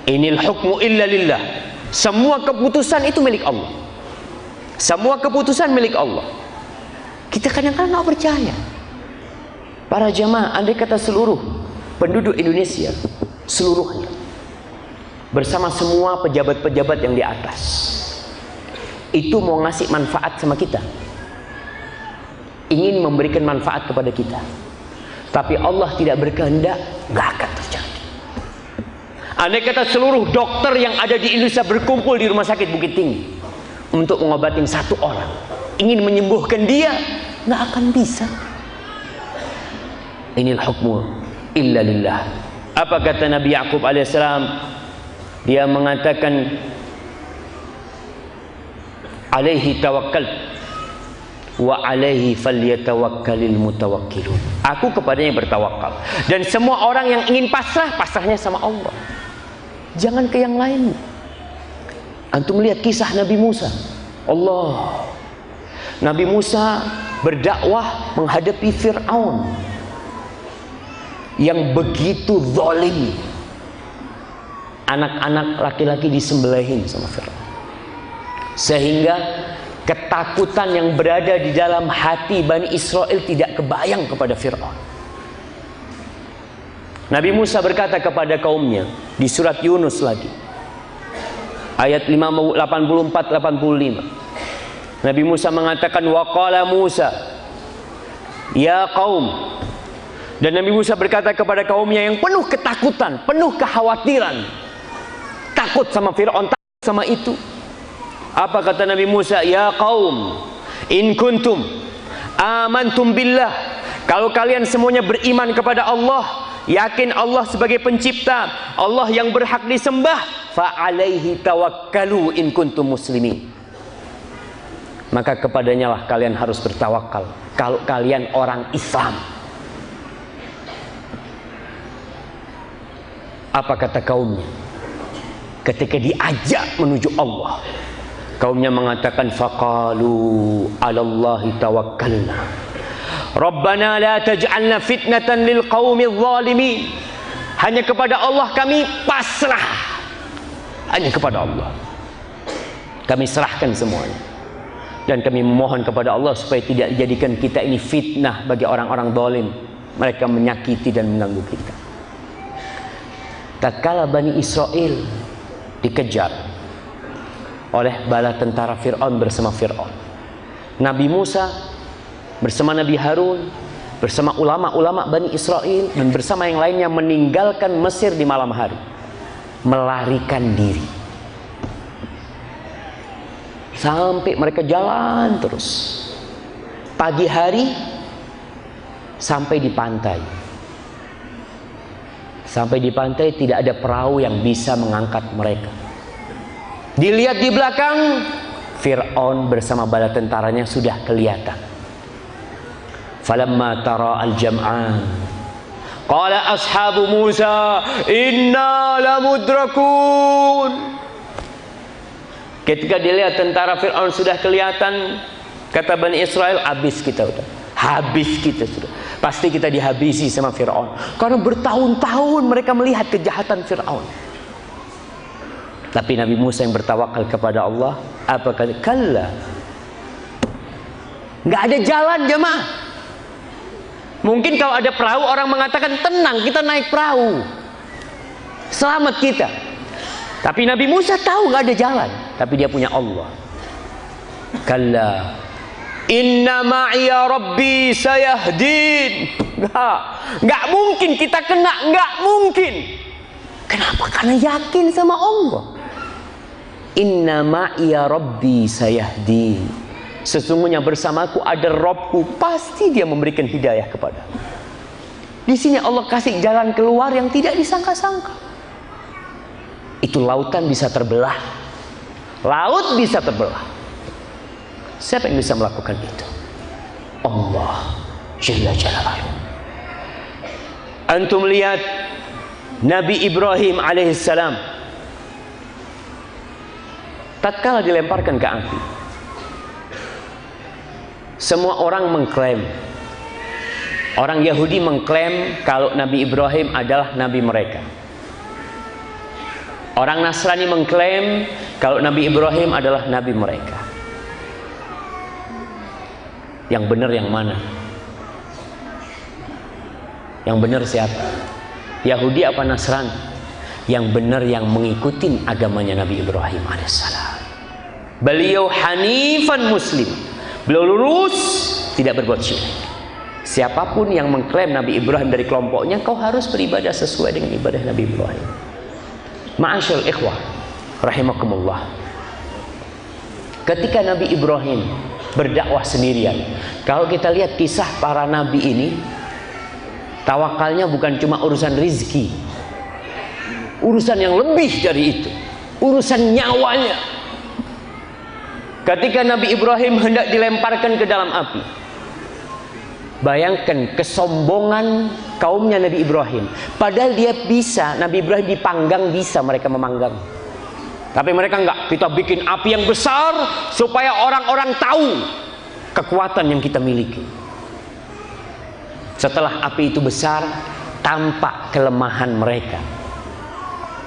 inil hukmu illa lillah. Semua keputusan itu milik Allah. Semua keputusan milik Allah. Kita kadang-kadang nggak percaya. Para jamaah, andai kata seluruh penduduk Indonesia seluruhnya bersama semua pejabat-pejabat yang di atas itu mau ngasih manfaat sama kita, ingin memberikan manfaat kepada kita, tapi Allah tidak berkehendak, nggak akan terjadi. Andai kata seluruh dokter yang ada di Indonesia berkumpul di Rumah Sakit Bukit Tinggi untuk mengobatin satu orang, ingin menyembuhkan dia, nggak akan bisa. Inil hukmu illa lillah. Apa kata Nabi Ya'qub alaihissalam? Dia mengatakan, alaihi tawakkal wa alaihi falyatawakkalil mutawakkilun. Aku kepadanya bertawakal, dan semua orang yang ingin pasrah, pasrahnya sama Allah, jangan ke yang lain. Antum lihat kisah Nabi Musa. Allah, Nabi Musa berdakwah menghadapi Fir'aun yang begitu zalim. Anak-anak laki-laki disembelihin sama Fir'aun, sehingga ketakutan yang berada di dalam hati Bani Israel tidak kebayang kepada Fir'aun. Nabi Musa berkata kepada kaumnya di surat Yunus lagi, ayat 84-85. Nabi Musa mengatakan, waqala Musa ya qaum. Dan Nabi Musa berkata kepada kaumnya yang penuh ketakutan, penuh kekhawatiran, takut sama Fir'aun, takut sama itu. Apa kata Nabi Musa? Ya qaum, in kuntum amantum billah. Kalau kalian semuanya beriman kepada Allah, yakin Allah sebagai pencipta, Allah yang berhak disembah, fa alaihi tawakkalu in kuntum muslimin. Maka kepadanya lah kalian harus bertawakal kalau kalian orang Islam. Apa kata kaumnya ketika diajak menuju Allah? Kaumnya mengatakan, faqalu 'alallahi tawakkalna rabbana la taj'alna fitnatan lil qaumidz zalimin. Hanya kepada Allah kami pasrah, hanya kepada Allah kami serahkan semuanya, dan kami memohon kepada Allah supaya tidak dijadikan kita ini fitnah bagi orang-orang zalim, mereka menyakiti dan mengganggu kita. Tatkala Bani Israel dikejar oleh bala tentara Fir'aun bersama Fir'aun, Nabi Musa bersama Nabi Harun bersama ulama-ulama Bani Israel dan bersama yang lainnya meninggalkan Mesir di malam hari, melarikan diri sampai mereka jalan terus. Pagi hari sampai di pantai. Sampai di pantai tidak ada perahu yang bisa mengangkat mereka. Dilihat di belakang, Fir'aun bersama bala tentaranya sudah kelihatan. Falamma tara al-jam'an Qala ashabu Musa inna lamudrakun. Ketika dilihat tentara Fir'aun sudah kelihatan, kata Bani Israel, habis kita sudah. Habis kita sudah. Pasti kita dihabisi sama Fir'aun. Karena bertahun-tahun mereka melihat kejahatan Fir'aun. Tapi Nabi Musa yang bertawakal kepada Allah, apa kata? Kalla. Nggak ada jalan jemaah. Mungkin kalau ada perahu orang mengatakan tenang, kita naik perahu, selamat kita. Tapi Nabi Musa tahu nggak ada jalan. Tapi dia punya Allah. Kalla. Inna ma'iya rabbi sayahdin. Nggak mungkin kita kena, nggak mungkin. Kenapa? Karena yakin sama Allah. Inna ma'iya rabbi sayahdin. Sesungguhnya bersamaku ada Robku, pasti dia memberikan hidayah kepada. Di sini Allah kasih jalan keluar yang tidak disangka-sangka. Itu lautan bisa terbelah, laut bisa terbelah. Siapa yang bisa melakukan itu? Allah Jalla Jalaluhu. Antum lihat Nabi Ibrahim alaihissalam tatkala dilemparkan ke api, semua orang mengklaim, orang Yahudi mengklaim kalau Nabi Ibrahim adalah nabi mereka. Orang Nasrani mengklaim kalau Nabi Ibrahim adalah nabi mereka. Yang benar yang mana? Yang benar siapa? Yahudi apa Nasrani? Yang benar yang mengikuti agamanya Nabi Ibrahim alaihissalam. Beliau hanifan muslim. Beliau lurus, tidak berbuat syirik. Siapapun yang mengklaim Nabi Ibrahim dari kelompoknya, kau harus beribadah sesuai dengan ibadah Nabi Ibrahim. Ma'asyal ikhwah rahimakumullah. Ketika Nabi Ibrahim berdakwah sendirian, kalau kita lihat kisah para nabi ini, tawakalnya bukan cuma urusan rizki, urusan yang lebih dari itu, urusan nyawanya. Ketika Nabi Ibrahim hendak dilemparkan ke dalam api, bayangkan kesombongan kaumnya Nabi Ibrahim. Padahal dia bisa, Nabi Ibrahim dipanggang, bisa mereka memanggang. Tapi mereka enggak, kita bikin api yang besar supaya orang-orang tahu kekuatan yang kita miliki. Setelah api itu besar, tampak kelemahan mereka.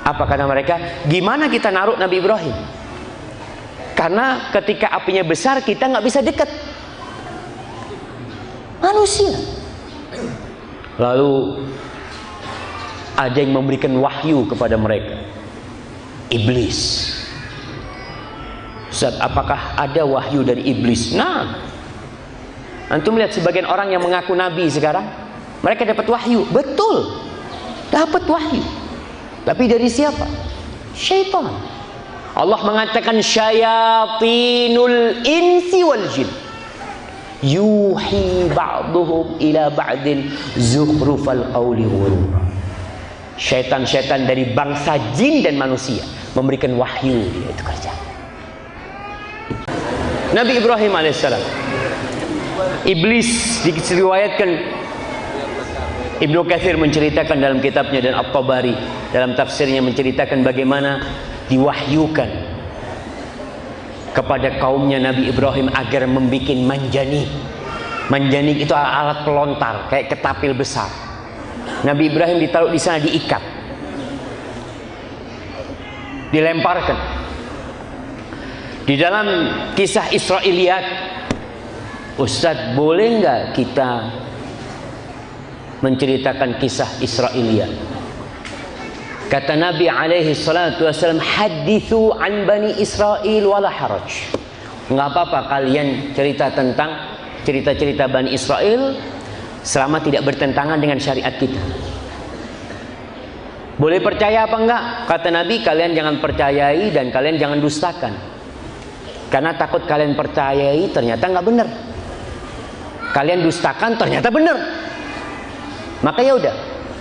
Apa kata mereka? Gimana kita naruh Nabi Ibrahim? Karena ketika apinya besar, kita nggak bisa dekat. Manusia. Lalu ada yang memberikan wahyu kepada mereka. Iblis. Ustaz, apakah ada wahyu dari iblis? Nah, antum lihat sebagian orang yang mengaku nabi sekarang, mereka dapat wahyu. Betul, dapat wahyu. Tapi dari siapa? Syaitan. Allah mengatakan syayatinul insi wal jin yuhi ba'duhum ila ba'din zukhrufal qawli ghurura. Syaitan-syaitan dari bangsa jin dan manusia memberikan wahyu, dia itu kerja. Nabi Ibrahim alaihissalam, iblis diriwayatkan, Ibnu Katsir menceritakan dalam kitabnya dan At-Tabari dalam tafsirnya menceritakan bagaimana diwahyukan kepada kaumnya Nabi Ibrahim agar membuat manjanik. Manjanik itu alat pelontar kayak ketapil besar. Nabi Ibrahim ditaruh di sana, diikat, dilemparkan. Di dalam kisah Israiliyat, Ustadz, boleh nggak kita menceritakan kisah Israiliyat? Kata Nabi alaihi salatu wasallam, hadithu an bani Israel wala haraj. Nggak apa-apa kalian cerita tentang cerita-cerita Bani Israel selama tidak bertentangan dengan syariat kita. Boleh percaya apa enggak? Kata Nabi, kalian jangan percayai dan kalian jangan dustakan. Karena takut kalian percayai ternyata nggak benar. Kalian dustakan ternyata benar. Maka ya udah,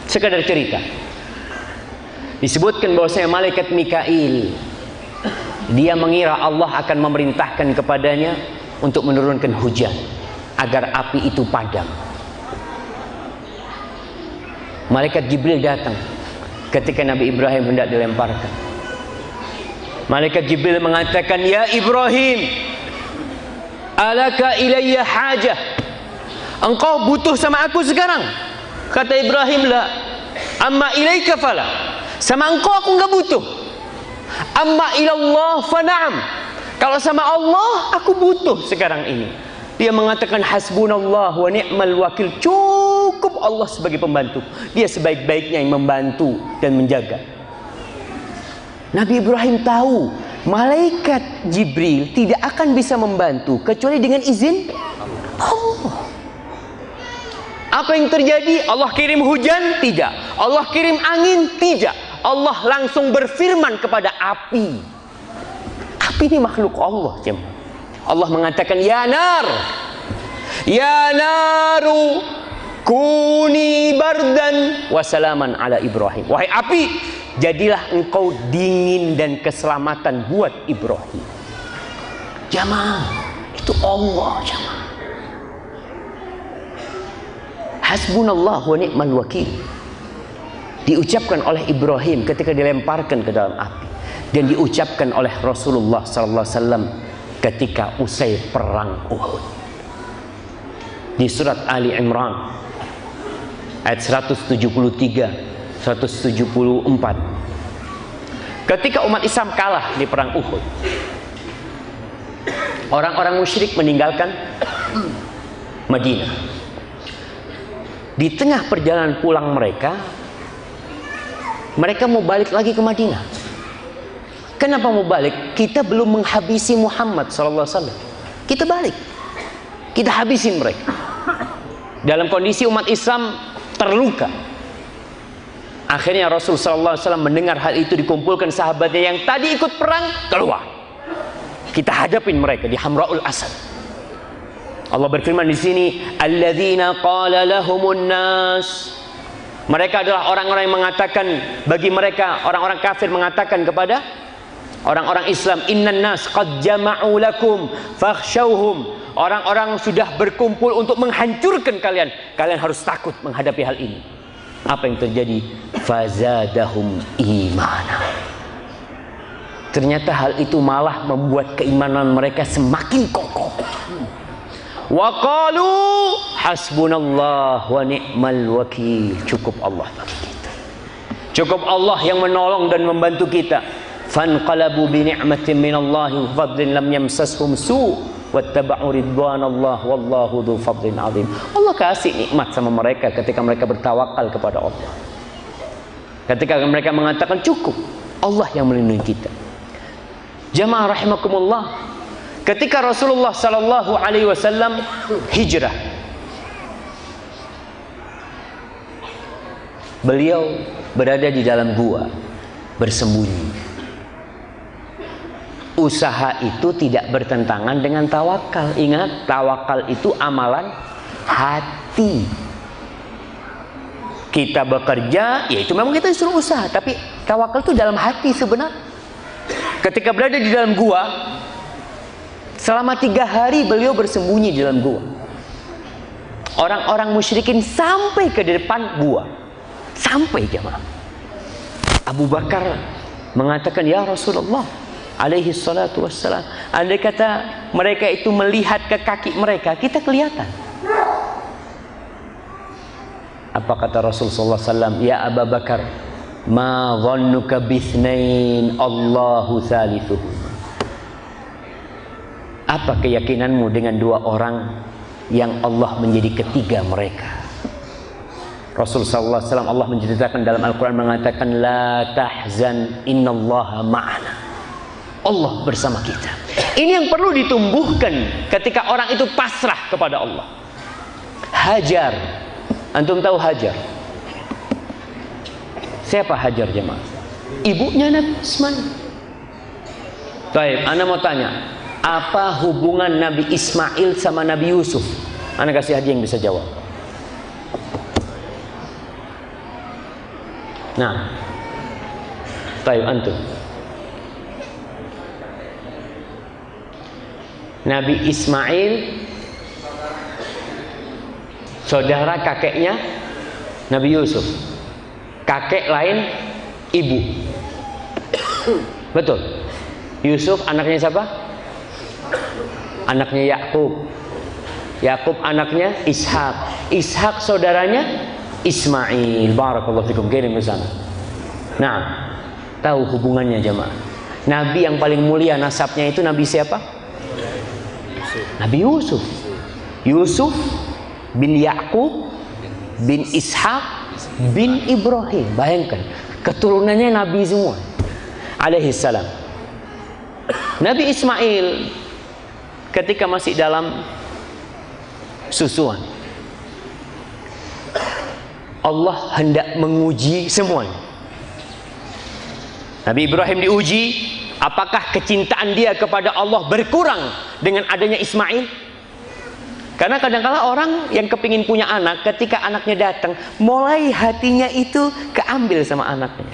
sekadar cerita. Disebutkan bahwasanya malaikat Mikail, dia mengira Allah akan memerintahkan kepadanya untuk menurunkan hujan agar api itu padam. Malaikat Jibril datang ketika Nabi Ibrahim hendak dilemparkan. Malaikat Jibril mengatakan, "Ya Ibrahim, alaka ilayya hajah? Engkau butuh sama aku sekarang?" Kata Ibrahim, "La. Amma ilaika fala." Sama engkau aku enggak butuh. Amma ilallah fa na'am. Kalau sama Allah aku butuh sekarang ini. Dia mengatakan, hasbunallah wa ni'mal wakil. Cukup Allah sebagai pembantu. Dia sebaik-baiknya yang membantu dan menjaga. Nabi Ibrahim tahu malaikat Jibril tidak akan bisa membantu kecuali dengan izin Allah. Apa yang terjadi? Allah kirim hujan? Tidak. Allah kirim angin? Tidak. Allah langsung berfirman kepada api. Api ini makhluk Allah, jemaah. Allah mengatakan, "Ya nar, ya naru, kuni bardan wa salaman ala Ibrahim." Wahai api, jadilah engkau dingin dan keselamatan buat Ibrahim. Jamaah, itu Allah, jamaah. Hasbunallah wa ni'mal wakil diucapkan oleh Ibrahim ketika dilemparkan ke dalam api, dan diucapkan oleh Rasulullah SAW ketika usai perang Uhud. Di surat Ali Imran ayat 173 174, ketika umat Islam kalah di perang Uhud, orang-orang musyrik meninggalkan Madinah. Di tengah perjalanan pulang mereka mau balik lagi ke Madinah. Kenapa mau balik? Kita belum menghabisi Muhammad SAW. Kita balik, kita habisin mereka. Dalam kondisi umat Islam terluka. Akhirnya Rasul SAW mendengar hal itu, dikumpulkan sahabatnya yang tadi ikut perang, keluar. Kita hadapin mereka di Hamra'ul Asad. Allah berfirman di sini, alladzina qala lahumun nas. Mereka adalah orang-orang yang mengatakan, bagi mereka orang-orang kafir mengatakan kepada orang-orang Islam, innan nas qad jama'u lakum fakhshawhum. Orang-orang sudah berkumpul untuk menghancurkan kalian. Kalian harus takut menghadapi hal ini. Apa yang terjadi? Fazadahum imana. Ternyata hal itu malah membuat keimanan mereka semakin kokoh. Wa qalu hasbunallah wa ni'mal wakil. Cukup Allah bagi kita. Cukup Allah yang menolong dan membantu kita. Fanqalabu bi ni'matin minallahi wa fadlin lam yamsashum su' wattaba'u ridwanallah wallahu dzu fadlin 'adzim. Allah kasih nikmat sama mereka ketika mereka bertawakal kepada Allah. Ketika mereka mengatakan cukup, Allah yang melindungi kita. Jamaah rahimakumullah, ketika Rasulullah sallallahu alaihi wasallam hijrah, beliau berada di dalam gua bersembunyi. Usaha itu tidak bertentangan dengan tawakal. Ingat, tawakal itu amalan hati. Kita bekerja, ya itu memang kita disuruh usaha, tapi tawakal itu dalam hati sebenarnya. Ketika berada di dalam gua, selama 3 hari beliau bersembunyi di dalam gua. Orang-orang musyrikin sampai ke depan gua, sampai jemaah. Abu Bakar mengatakan, ya Rasulullah alaihi salatu wassalam, andai kata mereka itu melihat ke kaki mereka, kita kelihatan. Apa kata Rasulullah SAW? Ya Abu Bakar, ma dhannuka bithnain Allahu thalithuhum. Apa keyakinanmu dengan 2 orang yang Allah menjadi ketiga mereka? Rasulullah SAW, Allah menceritakan dalam Al-Quran, mengatakan, la tahzan innallaha ma'ana. Allah bersama kita. Ini yang perlu ditumbuhkan ketika orang itu pasrah kepada Allah. Hajar, antum tahu Hajar? Siapa Hajar jemaah? Ibunya Nabi Ismail. Baik, ana mau tanya, apa hubungan Nabi Ismail sama Nabi Yusuf? Ana kasih hadiah yang bisa jawab. Nah, baik, antum. Nabi Ismail saudara kakeknya Nabi Yusuf. kakek lain ibu. Betul. Yusuf anaknya siapa? Anaknya Yakub. Yakub anaknya Ishak. Ishak saudaranya Ismail. Barakallahu fikum. Kirim ke sana. Nah, tahu hubungannya jemaah. Nabi yang paling mulia nasabnya itu Nabi siapa? Nabi Yusuf. Yusuf bin Yakub bin Ishak bin Ibrahim. Bayangkan, keturunannya Nabi semua alaihi salam. Nabi Ismail ketika masih dalam susuan, Allah hendak menguji semuanya. Nabi Ibrahim diuji, apakah kecintaan dia kepada Allah berkurang dengan adanya Ismail? Karena kadang-kala orang yang kepingin punya anak, ketika anaknya datang, mulai hatinya itu keambil sama anaknya.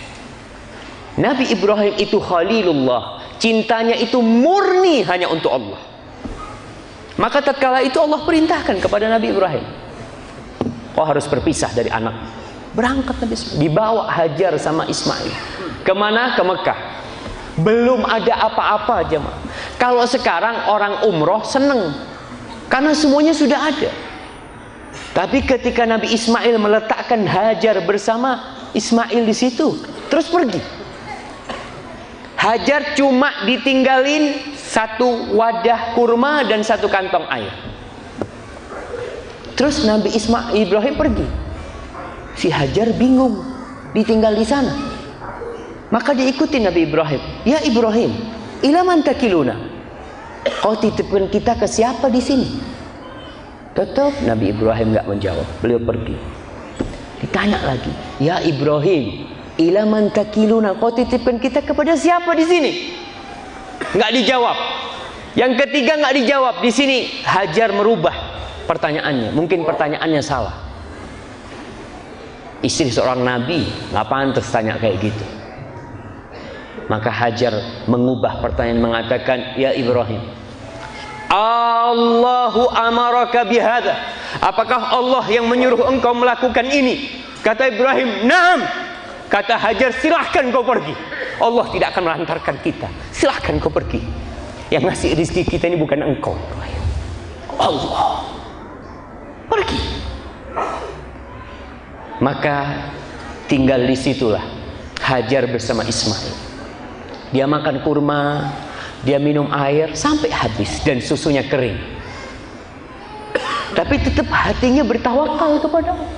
Nabi Ibrahim itu Khalilullah, cintanya itu murni hanya untuk Allah. Maka tatkala itu Allah perintahkan kepada Nabi Ibrahim, kau harus berpisah dari anak. Berangkat Nabi Ismail, dibawa Hajar sama Ismail. Kemana? Ke Mekah. Belum ada apa-apa jemaah. Kalau sekarang orang umroh seneng, karena semuanya sudah ada. Tapi ketika Nabi Ismail meletakkan Hajar bersama Ismail di situ, terus pergi. Hajar cuma ditinggalin satu wadah kurma dan satu kantong air. Terus Nabi Ibrahim pergi. Si Hajar bingung, ditinggal di sana. Maka diikuti Nabi Ibrahim. Ya Ibrahim, ila man takiluna? Kau titipkan kita ke siapa di sini? Tetap Nabi Ibrahim nggak menjawab. Beliau pergi. Ditanya lagi, ya Ibrahim, ila man takiluna? Kau titipkan kita kepada siapa di sini? Nggak dijawab. Yang ketiga nggak dijawab. Di sini Hajar merubah pertanyaannya. Mungkin pertanyaannya salah. Istri seorang nabi nggak pantas tanya kayak gitu. Maka Hajar mengubah pertanyaan, mengatakan, ya Ibrahim, Allahu amaraka bihada. Apakah Allah yang menyuruh engkau melakukan ini? Kata Ibrahim, naam. Kata Hajar, silahkan kau pergi. Allah tidak akan melantarkan kita. Silahkan kau pergi. Yang ngasih rezeki kita ini bukan engkau, Ibrahim. Allah. Pergi. Maka tinggal di situlah Hajar bersama Ismail. Dia makan kurma, dia minum air sampai habis dan susunya kering. Tapi tetap hatinya bertawakal kepada Allah.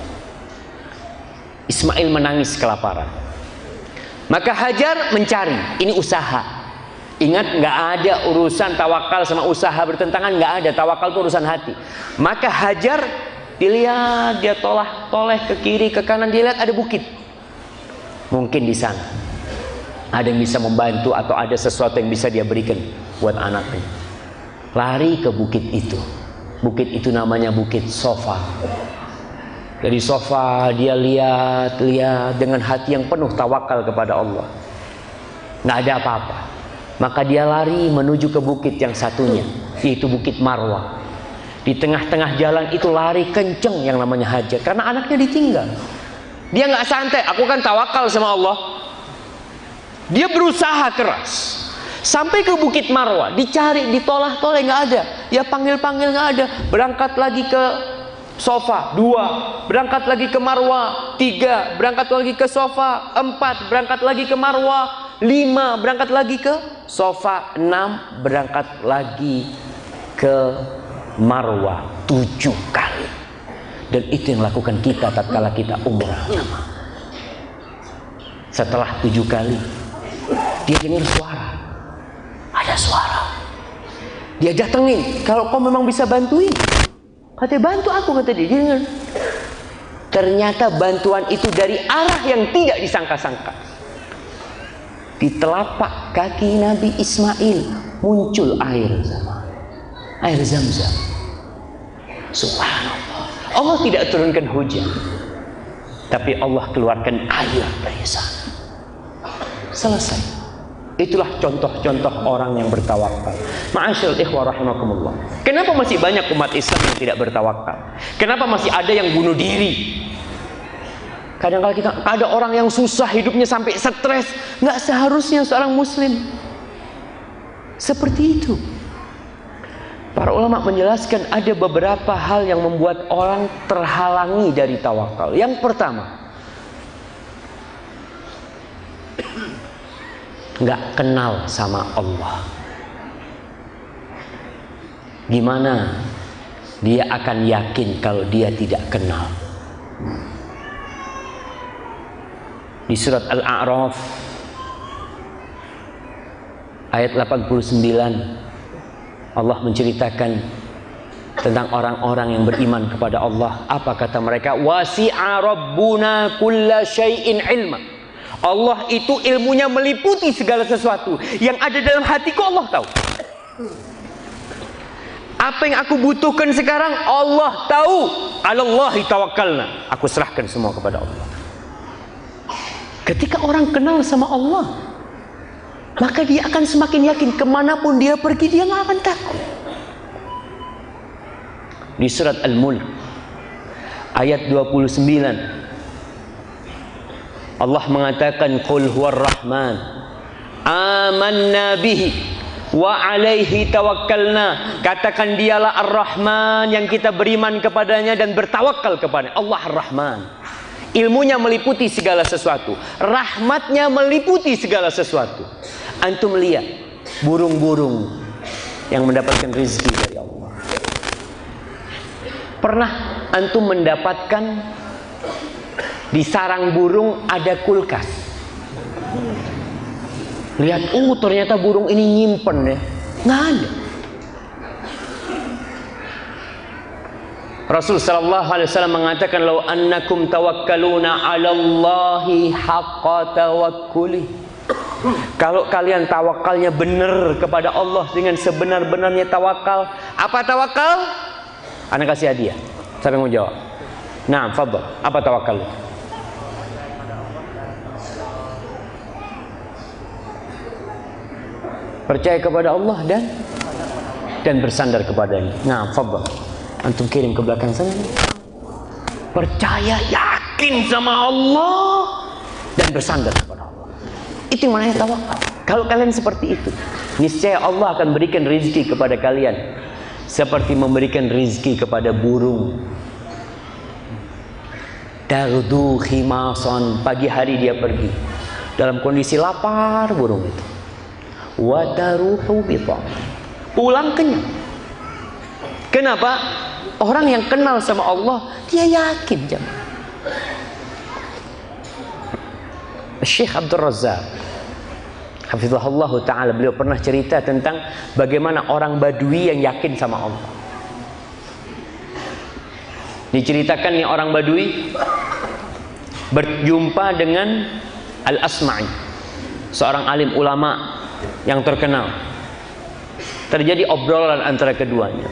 Ismail menangis kelaparan. Maka Hajar mencari, ini usaha. Ingat, nggak ada urusan tawakal sama usaha bertentangan, nggak ada. Tawakal itu urusan hati. Maka Hajar dilihat, dia toleh ke kiri, ke kanan, dia lihat ada bukit. Mungkin di sana ada yang bisa membantu atau ada sesuatu yang bisa dia berikan buat anaknya. Lari ke bukit itu. Bukit itu namanya Bukit Sofa. Dari Sofa dia lihat dengan hati yang penuh tawakal kepada Allah. Nggak ada apa-apa. Maka dia lari menuju ke bukit yang satunya, yaitu Bukit Marwah. Di tengah-tengah jalan itu lari kenceng yang namanya Hajar, karena anaknya ditinggal. Dia nggak santai, aku kan tawakal sama Allah. Dia berusaha keras sampai ke Bukit Marwah, dicari, ditolah-toleh, nggak ada. Ya panggil-panggil nggak ada. Berangkat lagi ke Sofa 2, berangkat lagi ke Marwah 3, berangkat lagi ke Sofa 4, berangkat lagi ke Marwah 5, berangkat lagi ke Sofa 6, berangkat lagi ke Marwah 7 kali. Dan itu yang lakukan kita tatkala kita umrah. Setelah 7 kali dia dengar suara, ada suara. Dia datengin, kalau kau memang bisa bantuin, katanya bantu aku, kata dia. Dengar. Ternyata bantuan itu dari arah yang tidak disangka-sangka. Di telapak kaki Nabi Ismail muncul air Zam-Zam. Subhanallah. Allah tidak turunkan hujan, tapi Allah keluarkan air dari sana. Selesai. Itulah contoh-contoh orang yang bertawakal. Ma'asyiral ikhwah rahimakumullah. Kenapa masih banyak umat Islam yang tidak bertawakal? Kenapa masih ada yang bunuh diri? Kadang-kadang kita ada orang yang susah hidupnya sampai stres, nggak seharusnya seorang muslim seperti itu. Para ulama menjelaskan ada beberapa hal yang membuat orang terhalangi dari tawakal. Yang pertama, nggak kenal sama Allah. Gimana dia akan yakin kalau dia tidak kenal? Di surat Al-A'raf ayat 89 Allah menceritakan tentang orang-orang yang beriman kepada Allah. Apa kata mereka? Wasi'a rabbuna kulla syai'in ilma. Allah itu ilmunya meliputi segala sesuatu. Yang ada dalam hatiku Allah tahu. Apa yang aku butuhkan sekarang Allah tahu. 'Alallahi tawakkalna. Aku serahkan semua kepada Allah. Ketika orang kenal sama Allah, maka dia akan semakin yakin kemanapun dia pergi, dia nggak akan takut. Di surat Al-Mulk ayat 29 Allah mengatakan, Qul huwar rahman amanna bihi wa alaihi tawakkalna. Katakan dialah Ar-Rahman yang kita beriman kepadanya dan bertawakal kepadanya. Allah Ar-Rahman, ilmunya meliputi segala sesuatu, rahmatnya meliputi segala sesuatu. Antum lihat burung-burung yang mendapatkan rezeki dari Allah. Pernah antum mendapatkan di sarang burung ada kulkas? Lihat, ternyata burung ini nyimpen ya. Nggak ada. Rasul sallallahu alaihi wasallam mengatakan, "Lau annakum tawakkaluna 'ala Allahi haqqa tawakkuli." Kalau kalian tawakalnya benar kepada Allah dengan sebenar-benarnya tawakal. Apa tawakal? Ana kasih hadiah. Siapa yang mau jawab? Nah, fadhal. Apa tawakal? Percaya kepada Allah dan bersandar kepadanya. Nah, fadhal. Antum kirim ke belakang sana. Percaya, yakin sama Allah dan bersandar kepada Allah. Itu yang namanya tawakal. Kalau kalian seperti itu, niscaya Allah akan berikan rezeki kepada kalian seperti memberikan rezeki kepada burung. Taghdu khimasan, pagi hari dia pergi dalam kondisi lapar burung itu. Wa taruhu bitan, pulang kenyang. Kenapa? Orang yang kenal sama Allah, dia yakin jemaah. Syekh Abdul Razak hafizahullah ta'ala, beliau pernah cerita tentang bagaimana orang Badui yang yakin sama Allah. Diceritakan nih, orang Badui berjumpa dengan Al-Asma'i, seorang alim ulama yang terkenal. Terjadi obrolan antara keduanya.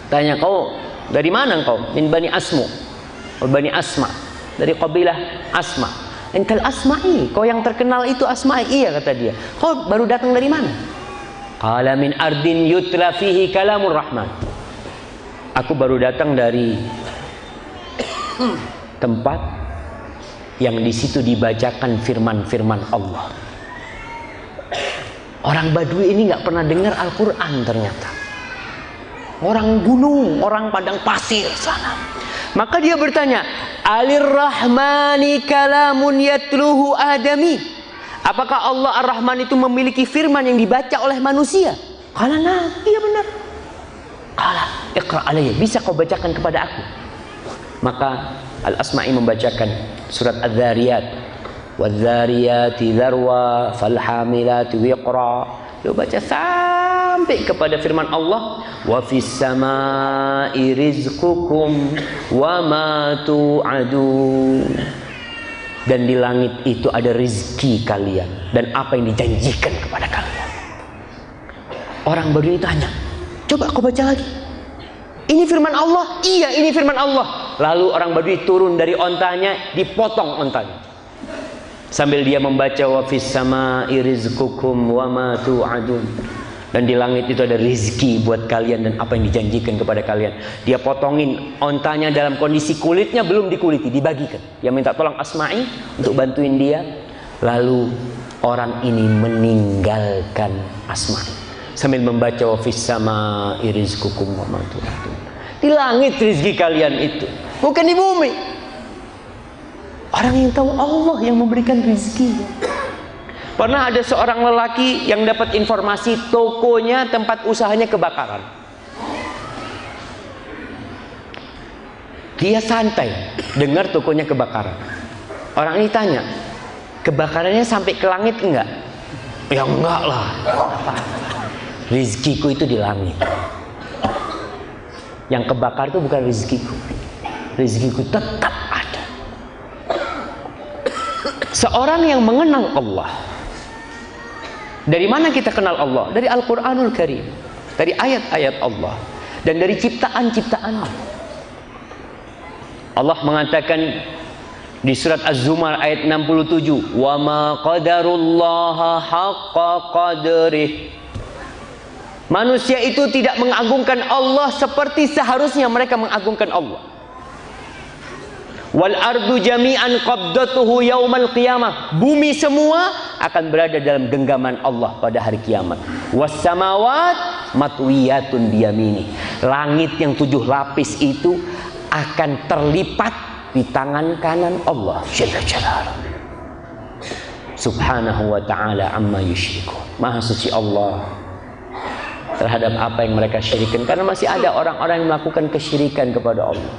Tanya, kau dari mana engkau? Min Bani Asmu, Bani Asma, dari kabilah Asma. Ental Asma'i, kau yang terkenal itu Asma'i. Iya, kata dia. Kau baru datang dari mana? Qala min ardin yutla fihi kalamur rahman. Aku baru datang dari tempat yang di situ dibacakan firman-firman Allah. Orang Badui ini nggak pernah dengar Al-Quran ternyata. Orang gunung, orang padang pasir sana. Maka dia bertanya, Alir Rahmani kalamun yatluhu adami. Apakah Allah Ar-Rahman itu memiliki firman yang dibaca oleh manusia? Kala nah, iya benar. Kala, iqra alayya, bisa kau bacakan kepada aku? Maka Al-Asma'i membacakan surat Adz-Dzariyat. Wadz-Dzariyati dzarwa falhamilati wiqra. Dia baca sampai kepada firman Allah, wa fis samai rizqukum wa ma tu'adun. Dan di langit itu ada rezeki kalian dan apa yang dijanjikan kepada kalian. Orang Badui tanya, coba kau baca lagi. Ini firman Allah? Iya, ini firman Allah. Lalu orang Badui turun dari ontanya, dipotong ontanya. Sambil dia membaca wa fis samai rizqukum wa ma tu'adun. Dan di langit itu ada rizki buat kalian dan apa yang dijanjikan kepada kalian. Dia potongin ontanya dalam kondisi kulitnya belum dikuliti, dibagikan. Dia minta tolong Asma'i untuk bantuin dia. Lalu orang ini meninggalkan Asma'i sambil membaca wa fis sama'i rizqukum wa ma tu'adun. Di langit rizki kalian itu, bukan di bumi. Orang yang tahu Allah yang memberikan rizki. Pernah ada seorang lelaki yang dapat informasi tokonya, tempat usahanya kebakaran. Dia santai dengar tokonya kebakaran. Orang ini tanya, kebakarannya sampai ke langit enggak? Ya enggak lah. Rizkiku itu di langit. Yang kebakar itu bukan rizkiku. Rizkiku tetap ada. Seorang yang mengenal Allah. Dari mana kita kenal Allah? Dari Al-Quranul Karim, dari ayat-ayat Allah, dan dari ciptaan-ciptaan. Allah mengatakan di surat Az-Zumar ayat 67, wa ma qadarullaha haqqa qadrih. Manusia itu tidak mengagungkan Allah seperti seharusnya mereka mengagungkan Allah. Wal ardu jami'an qabdatuhu yaumal qiyamah. Bumi semua akan berada dalam genggaman Allah pada hari kiamat. Was samawat matwiyatun biyamini. Langit yang 7 lapis itu akan terlipat di tangan kanan Allah Jalla Jalaluhu. Subhanahu wa ta'ala amma yusyrikun. Maha suci Allah terhadap apa yang mereka syirikan. Karena masih ada orang-orang yang melakukan kesyirikan kepada Allah,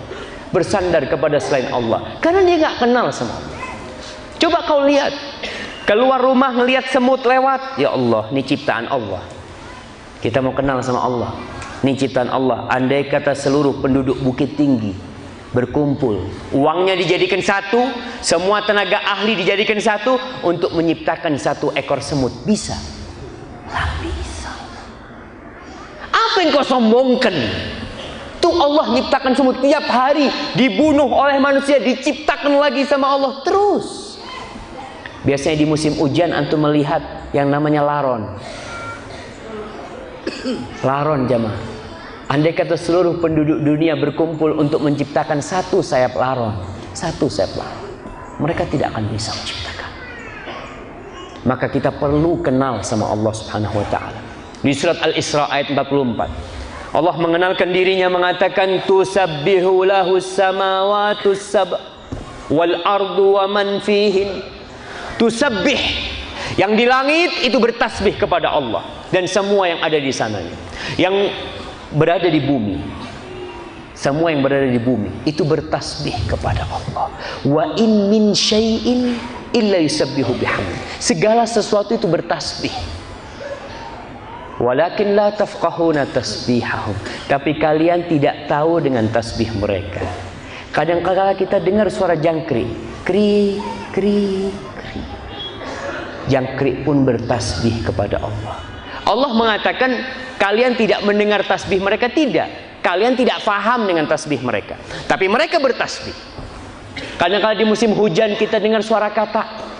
bersandar kepada selain Allah, karena dia nggak kenal sama Allah. Coba kau lihat, keluar rumah ngelihat semut lewat, ya Allah, ini ciptaan Allah. Kita mau kenal sama Allah, ini ciptaan Allah. Andai kata seluruh penduduk Bukit Tinggi berkumpul, uangnya dijadikan satu, semua tenaga ahli dijadikan satu untuk menciptakan satu ekor semut, bisa? Tak bisa. Apa yang kau sombongkan? Tuh Allah nyiptakan semut tiap hari, dibunuh oleh manusia, diciptakan lagi sama Allah terus. Biasanya di musim hujan antum melihat yang namanya laron. Laron jamaah. Andai kata seluruh penduduk dunia berkumpul untuk menciptakan satu sayap laron, mereka tidak akan bisa menciptakan. Maka kita perlu kenal sama Allah Subhanahu wa ta'ala. Di surat Al-Isra ayat 44, Allah mengenalkan dirinya mengatakan tusabbihu lahus samawati sab' wal ardu wa man fihin. Tusabbih, yang di langit itu bertasbih kepada Allah dan semua yang ada di sananya. Yang berada di bumi, semua yang berada di bumi itu bertasbih kepada Allah. Wa in min syai'in illa yusabbihu bihamdi. Segala sesuatu itu bertasbih. Walakin la tafqahuna tasbihahum. Tapi kalian tidak tahu dengan tasbih mereka. Kadang-kadang kita dengar suara jangkrik, kri, kri, kri. Jangkrik pun bertasbih kepada Allah. Allah mengatakan kalian tidak mendengar tasbih mereka, tidak. Kalian tidak faham dengan tasbih mereka. Tapi mereka bertasbih. Kadang-kadang di musim hujan kita dengar suara katak.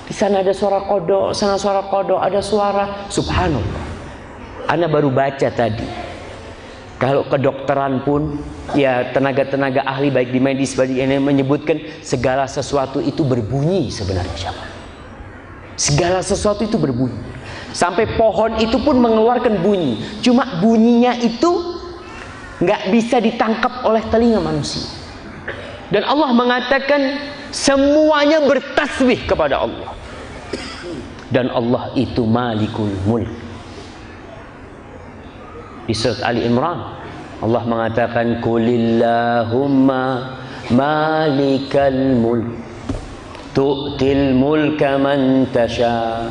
Di sana ada suara kodok, sana suara kodok, ada suara subhanallah. Ana baru baca tadi. Kalau kedokteran pun, ya tenaga-tenaga ahli baik di medis baik ini menyebutkan segala sesuatu itu berbunyi sebenarnya. Segala sesuatu itu berbunyi. Sampai pohon itu pun mengeluarkan bunyi. Cuma bunyinya itu nggak bisa ditangkap oleh telinga manusia. Dan Allah mengatakan semuanya bertasbih kepada Allah. Dan Allah itu Malikul Mulk. Di surat Ali Imran Allah mengatakan Qulillahumma Malikal Mulk tu'til mulka man tasha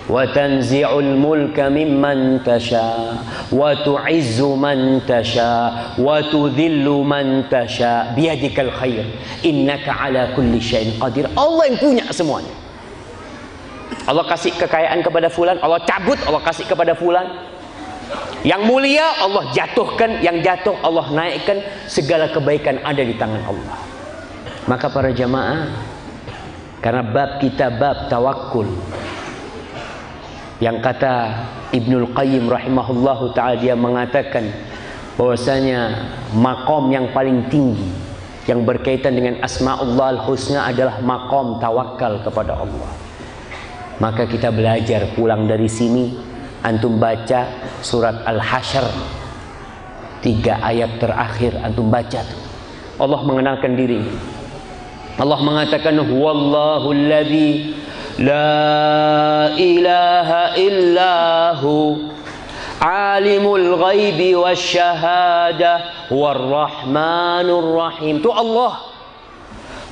wa tanzi'ul mulka mimman tasha wa tu'izzu man tasha wa tudhillu man tasha biyadikal khair innaka ala kulli syai'in qadir. Allah yang punya semuanya. Allah kasih kekayaan kepada fulan, Allah cabut, Allah kasih kepada fulan. Yang mulia Allah jatuhkan, yang jatuh Allah naikkan. Segala kebaikan ada di tangan Allah. Maka para jamaah, karena bab kita bab tawakul, Yang kata Ibnul Qayyim rahimahullahu ta'ala, dia mengatakan bahwasanya makom yang paling tinggi yang berkaitan dengan Asma'ullah al-Husna adalah makom tawakal kepada Allah. Maka kita belajar pulang dari sini, antum baca surat Al-Hasyr 3 ayat terakhir, antum baca tuh. Allah mengenalkan diri. Allah mengatakan huwallahu alladzi la ilaha illahu alimul ghaibi wasyahadah warrahmanur rahim. Itu Allah.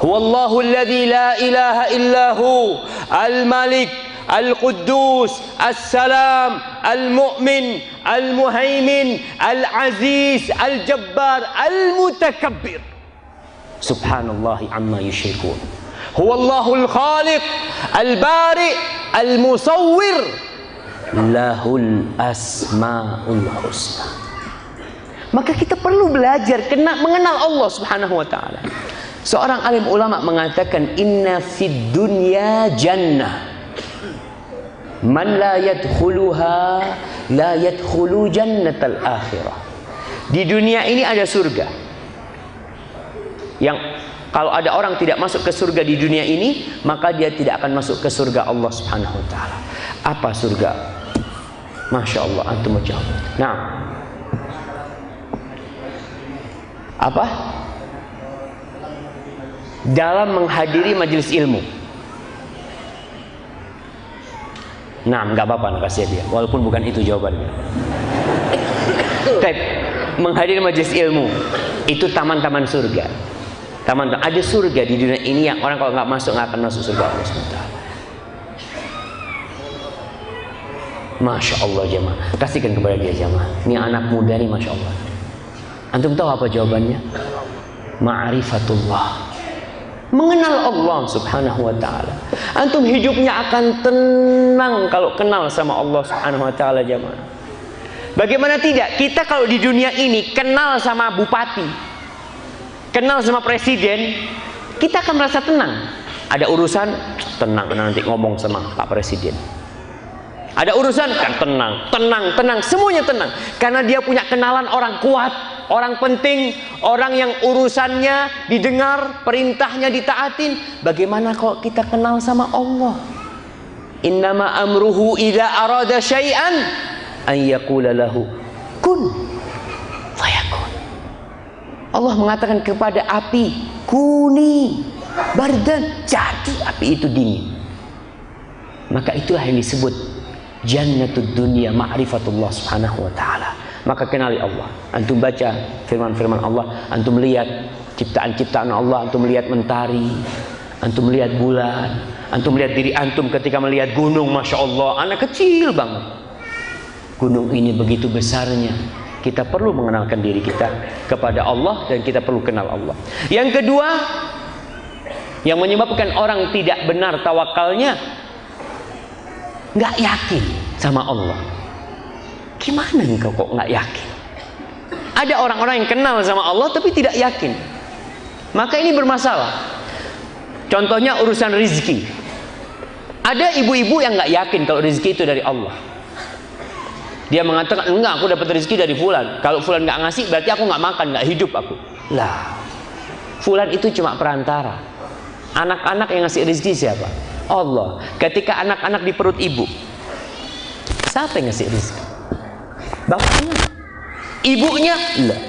Huwallahu alladzi la ilaha illahu al-malik al-quddus as-salam al-mu'min al-muhaimin al-aziz al-jabbar al-mutakabbir. Subhanallahi amma yusyrikun. Huwallahul khaliq al-bari al-musawwir lahul asmaul husna. Maka kita perlu belajar mengenal Allah Subhanahu wa taala. Seorang alim ulama mengatakan inna fid dunya jannah man la yadkhuluha la yadkhulu jannatal akhirah. Di dunia ini ada surga yang kalau ada orang tidak masuk ke surga di dunia ini, maka dia tidak akan masuk ke surga Allah Subhanahu wa taala. Apa surga? Masya Allah, antum jawab. Nah, apa? Dalam menghadiri majelis ilmu. Nah, nggak apa-apa, kasih dia, walaupun bukan itu jawabannya. Menghadiri majelis ilmu itu taman-taman surga. Ada surga di dunia ini yang orang kalau nggak masuk nggak akan masuk surga Allah SWT. Masya Allah jemaah, kasihkan kepada dia jemaah. Ini anak muda nih, masya Allah. Antum tahu apa jawabannya? Ma'rifatullah, mengenal Allah Subhanahu wa taala. Antum hidupnya akan tenang kalau kenal sama Allah Subhanahu wa taala jemaah. Bagaimana tidak? Kita kalau di dunia ini kenal sama bupati, kenal sama presiden, kita akan merasa tenang. Ada urusan, tenang, nanti ngomong sama Pak Presiden. Ada urusan, kan tenang, semuanya tenang. Karena dia punya kenalan orang kuat, orang penting, orang yang urusannya didengar, perintahnya ditaatin. Bagaimana kalau kita kenal sama Allah? Innama amruhu idza arada syai'an an yaqula lahu kun fayakun. Allah mengatakan kepada api, kuni bardan, jadi api itu dingin. Maka itulah yang disebut jannatud dunya ma'rifatullah Subhanahu wa taala. Maka kenali Allah. Antum baca firman-firman Allah, antum lihat ciptaan-ciptaan Allah, antum lihat mentari, antum lihat bulan, antum lihat diri antum ketika melihat gunung, masya Allah, anak kecil banget. Gunung ini begitu besarnya. Kita perlu mengenalkan diri kita kepada Allah dan kita perlu kenal Allah. Yang kedua, yang menyebabkan orang tidak benar tawakalnya, nggak yakin sama Allah. Gimana engkau kok nggak yakin? Ada orang-orang yang kenal sama Allah tapi tidak yakin. Maka ini bermasalah. Contohnya urusan rezeki. Ada ibu-ibu yang nggak yakin kalau rezeki itu dari Allah. Dia mengatakan, enggak, aku dapat rezeki dari fulan. Kalau fulan nggak ngasih, berarti aku nggak makan, nggak hidup aku. Lah, fulan itu cuma perantara. Anak-anak yang ngasih rezeki siapa? Allah. Ketika anak-anak di perut ibu, siapa yang ngasih rezeki? Bapaknya, ibunya? Lah,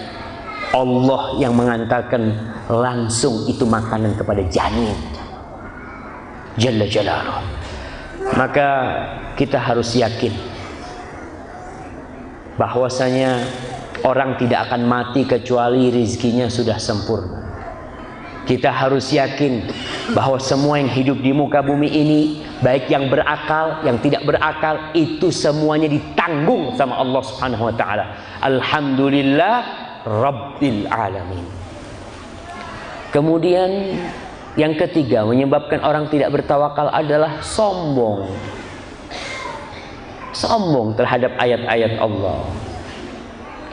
Allah yang mengantarkan langsung itu makanan kepada janin. Jalla Jalaluh. Maka kita harus yakin bahwasanya orang tidak akan mati kecuali rezekinya sudah sempurna. Kita harus yakin bahwa semua yang hidup di muka bumi ini, baik yang berakal, yang tidak berakal, itu semuanya ditanggung sama Allah Subhanahu wa taala. Alhamdulillah Rabbil alamin. Kemudian yang ketiga menyebabkan orang tidak bertawakal adalah sombong. Sombong terhadap ayat-ayat Allah.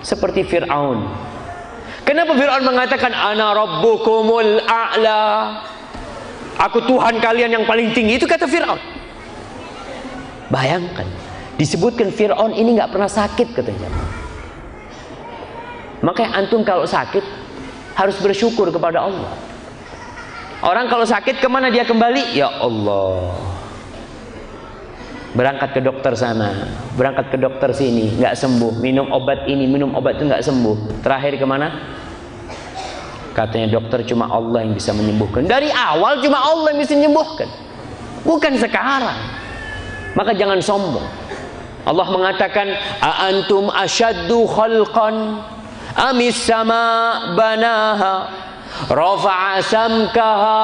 Seperti Fir'aun. Kenapa Fir'aun mengatakan ana rabbukumul a'la? Aku Tuhan kalian yang paling tinggi. Itu kata Fir'aun. Bayangkan, Disebutkan Fir'aun ini nggak pernah sakit katanya. Makanya antum kalau sakit harus bersyukur kepada Allah. Orang kalau sakit kemana dia kembali? Ya Allah. Berangkat ke dokter sana, berangkat ke dokter sini, nggak sembuh. Minum obat ini, minum obat itu nggak sembuh. Terakhir kemana? Katanya dokter cuma Allah yang bisa menyembuhkan. Dari awal cuma Allah yang bisa menyembuhkan, bukan sekarang. Maka jangan sombong. Allah mengatakan, "Aantum asyaddu khalqan amis sama banaha rafa'a samkaha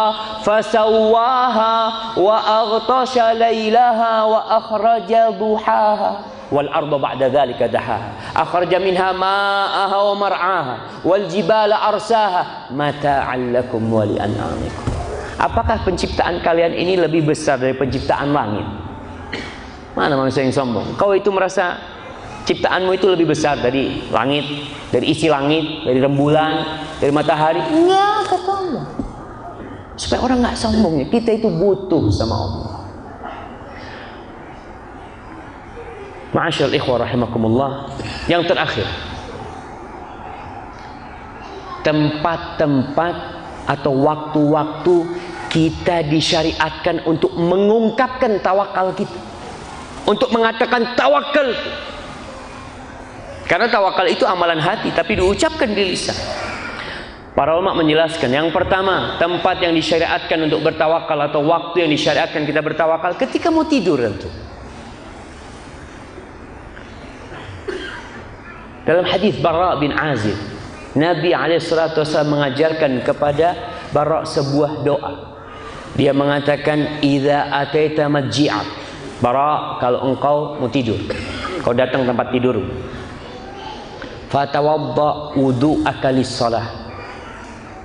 fasawwaha wa aghtasha laylaha wa akhraja duhaha wal arda ba'da dhalika dahaha akhraja minha ma'aha wa mar'aha wal jibala arsaha mata'an lakum wa li an'amikum." Apakah penciptaan kalian ini lebih besar dari penciptaan langit? Mana manusia yang sombong? Kau itu merasa ciptaanmu itu lebih besar dari langit, dari isi langit, dari rembulan, dari matahari? Enggak, kata Allah. Supaya orang nggak sombongnya, kita itu butuh sama Allah. Ma'asyiral ikhwah rahimakumullah. Yang terakhir, tempat-tempat atau waktu-waktu kita disyariatkan untuk mengungkapkan tawakal kita, untuk mengatakan tawakal. Karena tawakal itu amalan hati, tapi diucapkan di lisan. Para ulama menjelaskan, yang pertama, tempat yang disyariatkan untuk bertawakal atau waktu yang disyariatkan kita bertawakal ketika mau tidur tentu. Dalam hadis Bara bin Azib, Nabi SAW mengajarkan kepada Bara sebuah doa. Dia mengatakan, "Idza ataita majji'ak." Bara, kalau engkau mau tidur, kau datang tempat tidur, fatawadda wudu'aka lis-shalah.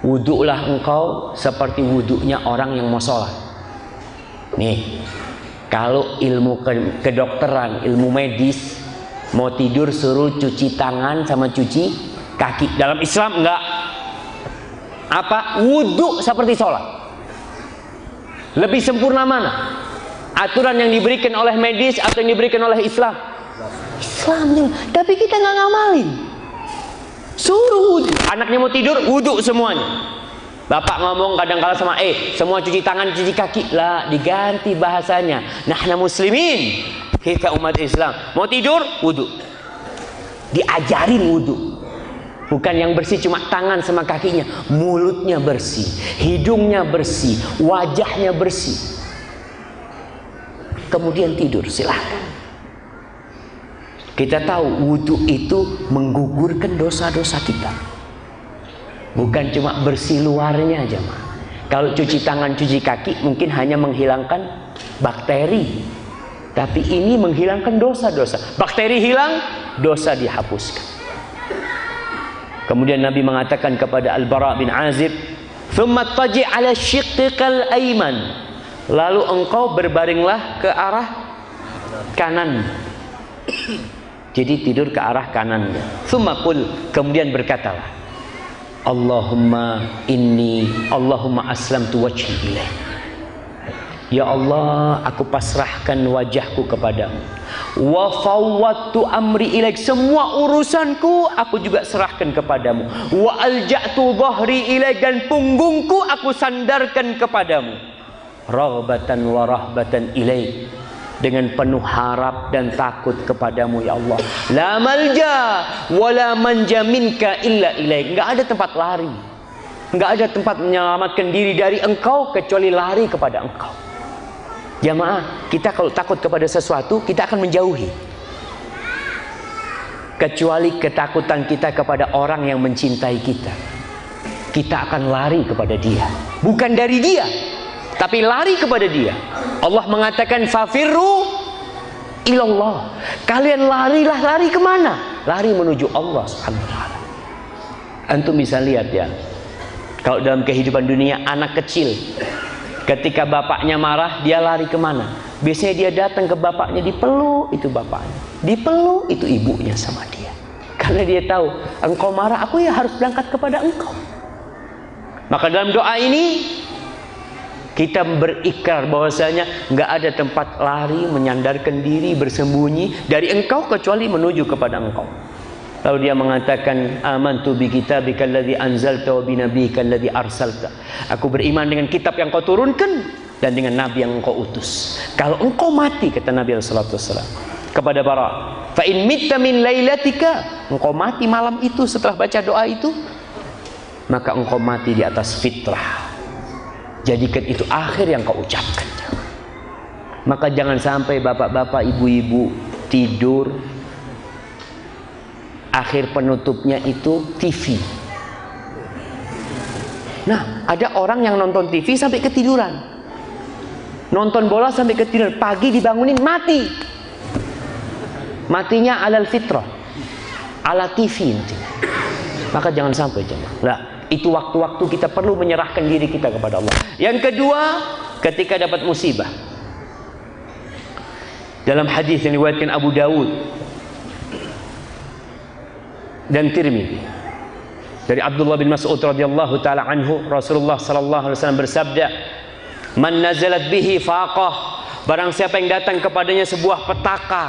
Wudu'lah engkau seperti wudu'nya orang yang mau sholat. Nih, kalau ilmu kedokteran, ilmu medis, mau tidur suruh cuci tangan sama cuci kaki. Dalam Islam enggak. Apa? Wudu seperti sholat. Lebih sempurna mana? Aturan yang diberikan oleh medis atau yang diberikan oleh Islam? Islam. Tapi kita nggak ngamalin. Suruh wudu. Anaknya mau tidur, wudu semuanya. Bapak ngomong kadang-kala sama semua cuci tangan, cuci kaki. Lah, diganti bahasanya. Nahna muslimin. Kita umat Islam. Mau tidur, wudu. Diajarin wudu. Bukan yang bersih cuma tangan sama kakinya. Mulutnya bersih, hidungnya bersih, wajahnya bersih. Kemudian tidur, silahkan. Kita tahu wudu itu menggugurkan dosa-dosa kita. Bukan cuma bersih luarnya aja, mah. Kalau cuci tangan, cuci kaki mungkin hanya menghilangkan bakteri. Tapi ini menghilangkan dosa-dosa. Bakteri hilang, dosa dihapuskan. Kemudian Nabi mengatakan kepada Al-Bara bin Azib, "Tsumma taji' 'ala syiqqikal ayman." Lalu engkau berbaringlah ke arah kanan. Jadi tidur ke arah kanannya. Tsumma qul, kemudian berkatalah, Allahumma aslamtu wajhi ilaik. Ya Allah, aku pasrahkan wajahku kepadamu. Wa fawwadtu amri ilaik, semua urusanku aku juga serahkan kepadamu. Wa alja'tu dhahri ilaik, dan punggungku aku sandarkan kepadamu. Raghbatan wa rahbatan ilaik, dengan penuh harap dan takut kepadamu ya Allah. La malja wa la manja minka illa ilaik. Enggak ada tempat lari, enggak ada tempat menyelamatkan diri dari engkau kecuali lari kepada engkau. Jamaah, kita kalau takut kepada sesuatu, kita akan menjauhi. Kecuali ketakutan kita kepada orang yang mencintai kita, kita akan lari kepada dia. Bukan dari dia, tapi lari kepada dia. Allah mengatakan, fafirru ilallah. Kalian larilah, lari kemana? Lari menuju Allah subhanahu wa ta'ala. Antum bisa lihat ya, kalau dalam kehidupan dunia, anak kecil ketika bapaknya marah, dia lari kemana? Biasanya dia datang ke bapaknya, dipeluk itu bapaknya, dipeluk itu ibunya sama dia. Karena dia tahu, engkau marah, aku ya harus berangkat kepada engkau. Maka dalam doa ini, Kita berikrar bahwasanya nggak ada tempat lari, menyandarkan diri, bersembunyi dari Engkau kecuali menuju kepada Engkau. Lalu dia mengatakan, amantu bi kitabika alladzi anzalta wa bi nabiyyika alladzi arsalta. Aku beriman dengan kitab yang kau turunkan dan dengan nabi yang engkau utus. Kalau engkau mati, kata Nabi sallallahu alaihi wasallam kepada Bara, fa in mitta min lailatika, engkau mati malam itu setelah baca doa itu, maka engkau mati di atas fitrah. Jadikan itu akhir yang kau ucapkan. Maka jangan sampai bapak-bapak, ibu-ibu tidur, akhir penutupnya itu TV. Nah, ada orang yang nonton TV sampai ketiduran, nonton bola sampai ketiduran, pagi dibangunin mati. Matinya alal fitrah, ala TV nanti. Maka jangan sampai jemaah. Nah, itu waktu-waktu kita perlu menyerahkan diri kita kepada Allah. Yang kedua, ketika dapat musibah. Dalam hadis yang diriwayatkan Abu Dawud dan Tirmidzi dari Abdullah bin Mas'ud radhiyallahu taala anhu, Rasulullah sallallahu alaihi wasallam bersabda, "Man nazalat bihi faqah," barang siapa yang datang kepadanya sebuah petaka,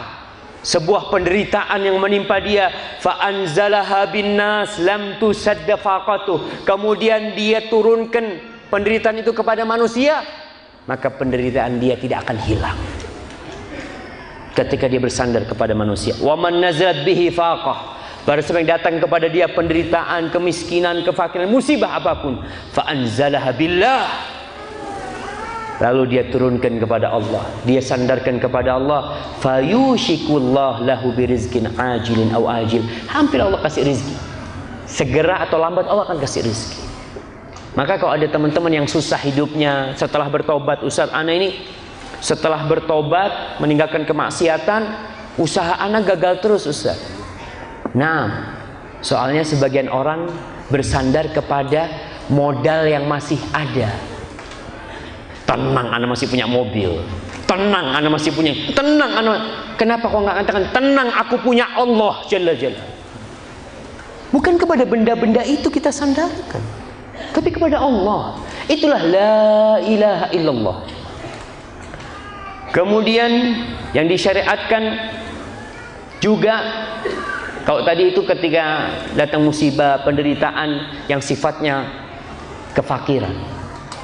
sebuah penderitaan yang menimpa dia, fa anzalaha bin nas lam tusadda faqatuh, kemudian dia turunkan penderitaan itu kepada manusia, maka penderitaan dia tidak akan hilang ketika dia bersandar kepada manusia. Wa man nazalat bihi faqah, barang siapa yang datang kepada dia penderitaan, kemiskinan, kefakiran, musibah apapun, fa anzalaha billah, lalu dia turunkan kepada Allah, dia sandarkan kepada Allah, fayushikullah lahu birizkin ajilin aw ajil, hampir Allah kasih rezeki, segera atau lambat Allah akan kasih rezeki. Maka kalau ada teman-teman yang susah hidupnya setelah bertobat, Ustaz, ana ini setelah bertobat meninggalkan kemaksiatan, usaha ana gagal terus, Ustaz. Nah, soalnya sebagian orang bersandar kepada modal yang masih ada. Tenang, ana masih punya mobil. Tenang, ana masih punya. Tenang, ana. Kenapa kau nggak katakan tenang? Aku punya Allah Jalla Jalla. Bukan kepada benda-benda itu kita sandarkan, tapi kepada Allah. Itulah la ilaha illallah. Kemudian yang disyariatkan juga, kalau tadi itu ketika datang musibah, penderitaan yang sifatnya kefakiran,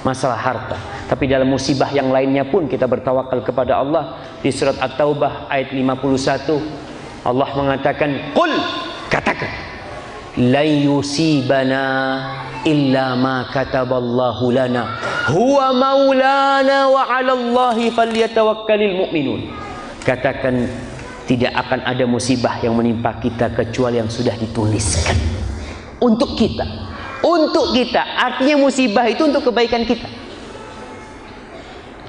masalah harta. Tapi dalam musibah yang lainnya pun kita bertawakal kepada Allah. Di surat At-Taubah ayat 51, Allah mengatakan, qul, katakan, la yusibana illa ma kataballahu lana huwa maulana wa 'alallahi falyatawakkalul mu'minun. Katakan, tidak akan ada musibah yang menimpa kita kecuali yang sudah dituliskan untuk kita. Untuk kita, artinya musibah itu untuk kebaikan kita.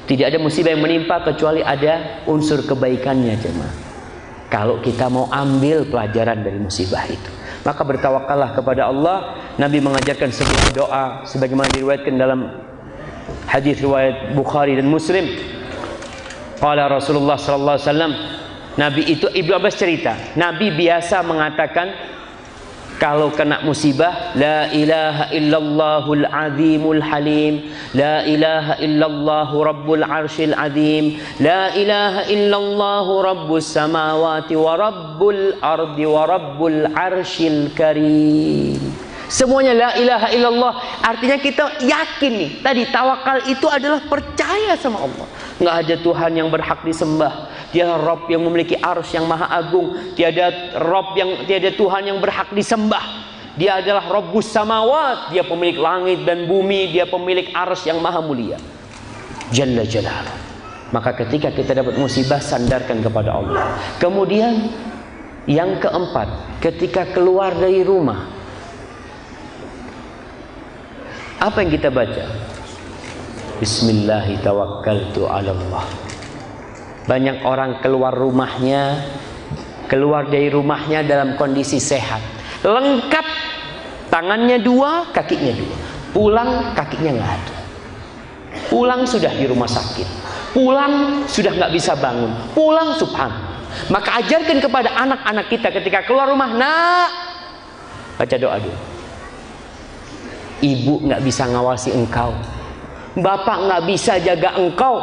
Tidak ada musibah yang menimpa kecuali ada unsur kebaikannya, jemaah. Kalau kita mau ambil pelajaran dari musibah itu, maka bertawakallah kepada Allah. Nabi mengajarkan sebuah doa sebagaimana diriwayatkan dalam hadis riwayat Bukhari dan Muslim. Qala Rasulullah sallallahu alaihi wasallam, Nabi itu, Ibnu Abbas cerita, Nabi biasa mengatakan kalau kena musibah, la ilaha illallahul azimul halim, la ilaha illallahu rabbul arsyil azim, la ilaha illallahu rabbus samawati wa rabbul ardi wa rabbul arsyil karim. Semuanya la ilaha illallah, artinya kita yakin nih, tadi tawakal itu adalah percaya sama Allah. Nggak ada Tuhan yang berhak disembah, Dia Rabb yang memiliki arsy yang maha agung. Tiada Tuhan yang berhak disembah. Dia adalah Rabbus samawat, Dia pemilik langit dan bumi, Dia pemilik arsy yang maha mulia, Jalla Jalaluh. Maka ketika kita dapat musibah, sandarkan kepada Allah. Kemudian yang keempat, ketika keluar dari rumah, apa yang kita baca? Bismillahi tawakkaltu 'alallah. Banyak orang keluar dari rumahnya dalam kondisi sehat, lengkap, tangannya dua, kakinya dua. Pulang kakinya nggak ada. Pulang sudah di rumah sakit. Pulang sudah nggak bisa bangun. Pulang subhanallah. Maka ajarkan kepada anak-anak kita ketika keluar rumah, nak, baca doa dulu. Ibu nggak bisa ngawasi engkau, Bapak nggak bisa jaga engkau,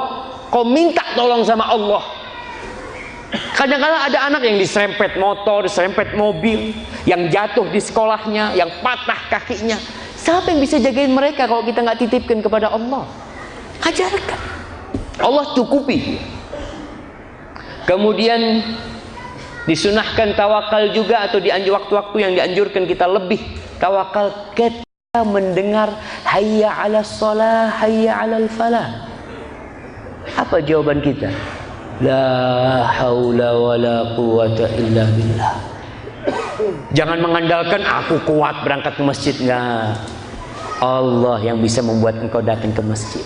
kau minta tolong sama Allah. Kadang-kadang ada anak yang diserempet motor, diserempet mobil, yang jatuh di sekolahnya, yang patah kakinya. Siapa yang bisa jagain mereka kalau kita nggak titipkan kepada Allah? Ajarkan. Allah cukupi. Kemudian disunahkan tawakal juga, atau di waktu-waktu yang dianjurkan kita lebih tawakal ketika mendengar hayya 'alas shalah, hayya 'alal falah. Apa jawaban kita? La haula wala quwata illa billah. Jangan mengandalkan aku kuat berangkat ke masjid, enggak. Allah yang bisa membuat engkau datang ke masjid.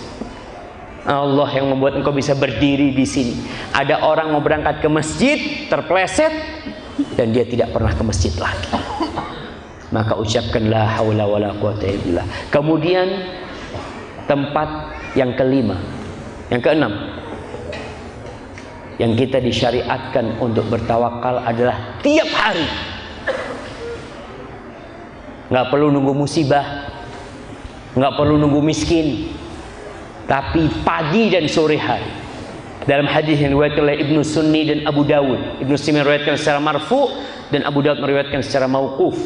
Allah yang membuat engkau bisa berdiri di sini. Ada orang mau berangkat ke masjid, terpleset dan dia tidak pernah ke masjid lagi. Maka ucapkan la haula wala quwata illa billah. Kemudian tempat yang kelima, yang keenam, yang kita disyariatkan untuk bertawakal adalah tiap hari. Nggak perlu nunggu musibah, nggak perlu nunggu miskin, tapi pagi dan sore hari. Dalam hadis yang diriwayatkan oleh Ibnu Sunni dan Abu Dawud, Ibnu Sunni meriwayatkan secara marfu dan Abu Dawud meriwayatkan secara mauquf,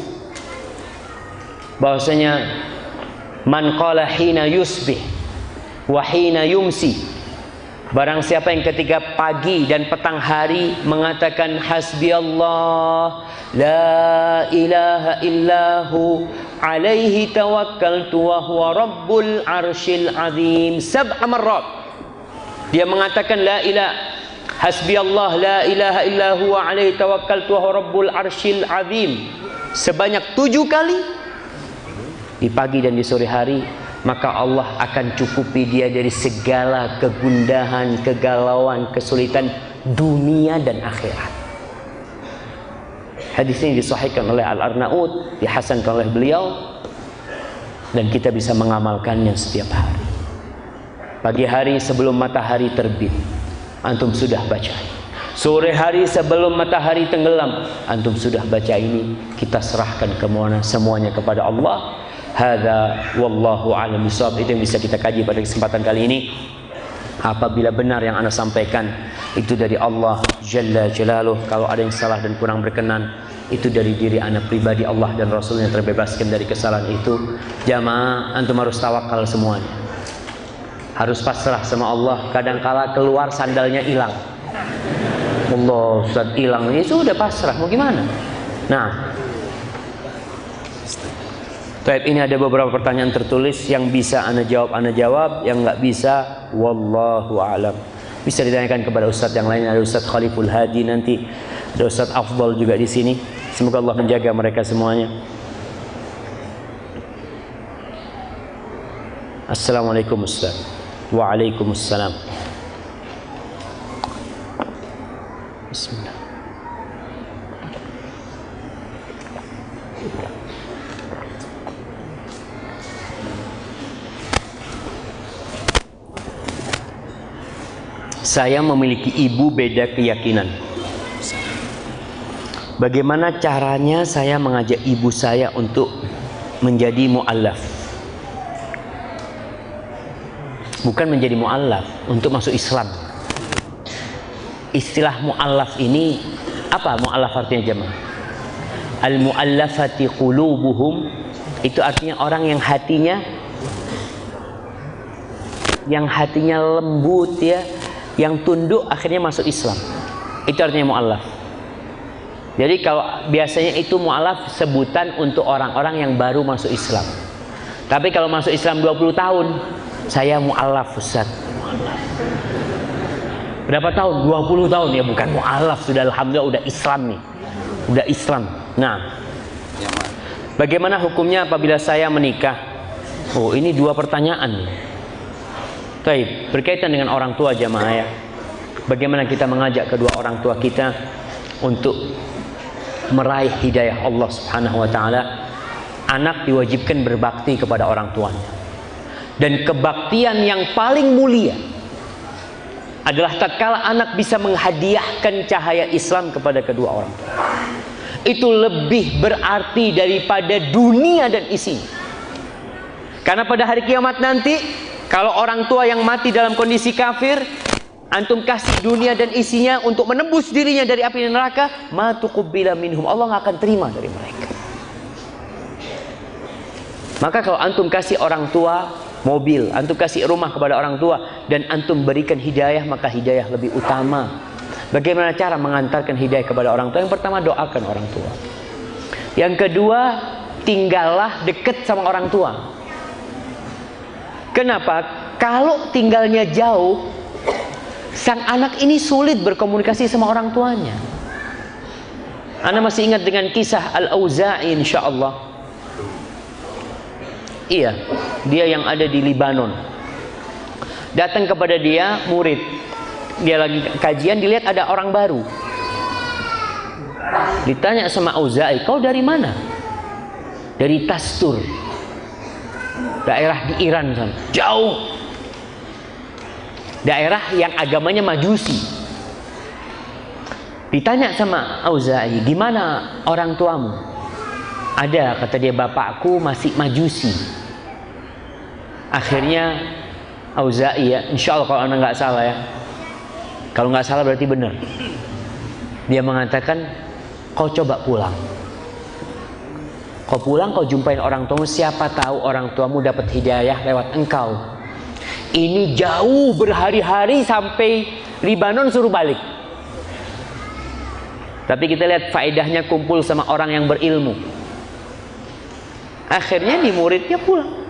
bahwasanya man qala hina yusbih wa hina yumsi, barang siapa yang ketika pagi dan petang hari mengatakan hasbi Allah la ilaha illahu alaihi tawakkaltu wa huwa rabbul arsyil azim sab'a marrat. Dia mengatakan la ilaha hasbi Allah la ilaha illahu alaihi tawakkaltu wa huwa rabbul arsyil azim sebanyak 7 kali di pagi dan di sore hari, maka Allah akan cukupi dia dari segala kegundahan, kegalauan, kesulitan dunia dan akhirat. Hadis ini disahihkan oleh Al-Arnaud, dihasankan oleh beliau, dan kita bisa mengamalkannya setiap hari. Pagi hari sebelum matahari terbit, antum sudah baca. Sore hari sebelum matahari tenggelam, antum sudah baca ini. Kita serahkan semuanya kepada Allah. Hadza wallahu a'lam bishawab. Itu yang bisa kita kaji pada kesempatan kali ini. Apabila benar yang ana sampaikan itu dari Allah Jalla Jalaluh, kalau ada yang salah dan kurang berkenan, itu dari diri ana pribadi. Allah dan Rasulnya terbebaskan dari kesalahan itu. Jamaah, antum harus tawakal semuanya, harus pasrah sama Allah. Kadangkala keluar sandalnya hilang, Allah Ustaz hilang, ya sudah pasrah, mau gimana? Nah, ini ada beberapa pertanyaan tertulis, yang bisa ana jawab, yang nggak bisa wallahu a'lam. Bisa ditanyakan kepada ustadz yang lain. Ada Ustadz Khaliful Hadi, nanti ada Ustadz Afdal juga di sini. Semoga Allah menjaga mereka semuanya. Assalamualaikum Ustaz. Waalaikumsalam. Bismillah. Saya memiliki ibu beda keyakinan. Bagaimana caranya saya mengajak ibu saya untuk menjadi mu'allaf? Bukan menjadi mu'allaf, untuk masuk Islam. Istilah mu'allaf ini apa? Mu'allaf artinya jemaah? Al-mu'allafati qulubuhum, itu artinya orang yang hatinya lembut ya, yang tunduk akhirnya masuk Islam. Itu artinya mu'allaf. Jadi kalau biasanya itu mu'allaf sebutan untuk orang-orang yang baru masuk Islam. Tapi kalau masuk Islam 20 tahun, saya mu'allaf Ustaz. Berapa tahun? 20 tahun ya, bukan mu'allaf, sudah alhamdulillah udah Islam nih. Udah Islam. Nah, bagaimana hukumnya apabila saya menikah? Oh, ini 2 pertanyaan. Baik, berkaitan dengan orang tua jamaah ya. Bagaimana kita mengajak kedua orang tua kita untuk meraih hidayah Allah Subhanahu wa taala? Anak diwajibkan berbakti kepada orang tuanya. Dan kebaktian yang paling mulia adalah tatkala anak bisa menghadiahkan cahaya Islam kepada kedua orang tua. Itu lebih berarti daripada dunia dan isinya. Karena pada hari kiamat nanti Kalau orang tua yang mati dalam kondisi kafir, antum kasih dunia dan isinya untuk menembus dirinya dari api neraka, ma tuqbila minhum, Allah nggak akan terima dari mereka. Maka kalau antum kasih orang tua mobil, antum kasih rumah kepada orang tua, dan antum berikan hidayah, maka hidayah lebih utama. Bagaimana cara mengantarkan hidayah kepada orang tua? Yang pertama, doakan orang tua. Yang kedua, tinggallah dekat sama orang tua. Kenapa? Kalau tinggalnya jauh, sang anak ini sulit berkomunikasi sama orang tuanya. Anda masih ingat dengan kisah Al-Auza'i, insyaallah. Iya, dia yang ada di Libanon. Datang kepada dia murid. Dia lagi kajian, dilihat ada orang baru. Ditanya sama Auza'i, kau dari mana? Dari Tastur, daerah di Iran sana, jauh. Daerah yang agamanya Majusi. Ditanya sama Auza'i, gimana orang tuamu? Ada, kata dia, bapakku masih Majusi. Akhirnya Auza'i, ya, insya Allah kalau anda nggak salah ya, kalau nggak salah berarti benar, dia mengatakan, kau coba pulang. Kau pulang, kau jumpain orang tuamu, siapa tahu orang tuamu dapat hidayah lewat engkau. Ini jauh berhari-hari sampai Libanon suruh balik. Tapi kita lihat faedahnya kumpul sama orang yang berilmu. Akhirnya di muridnya pulang.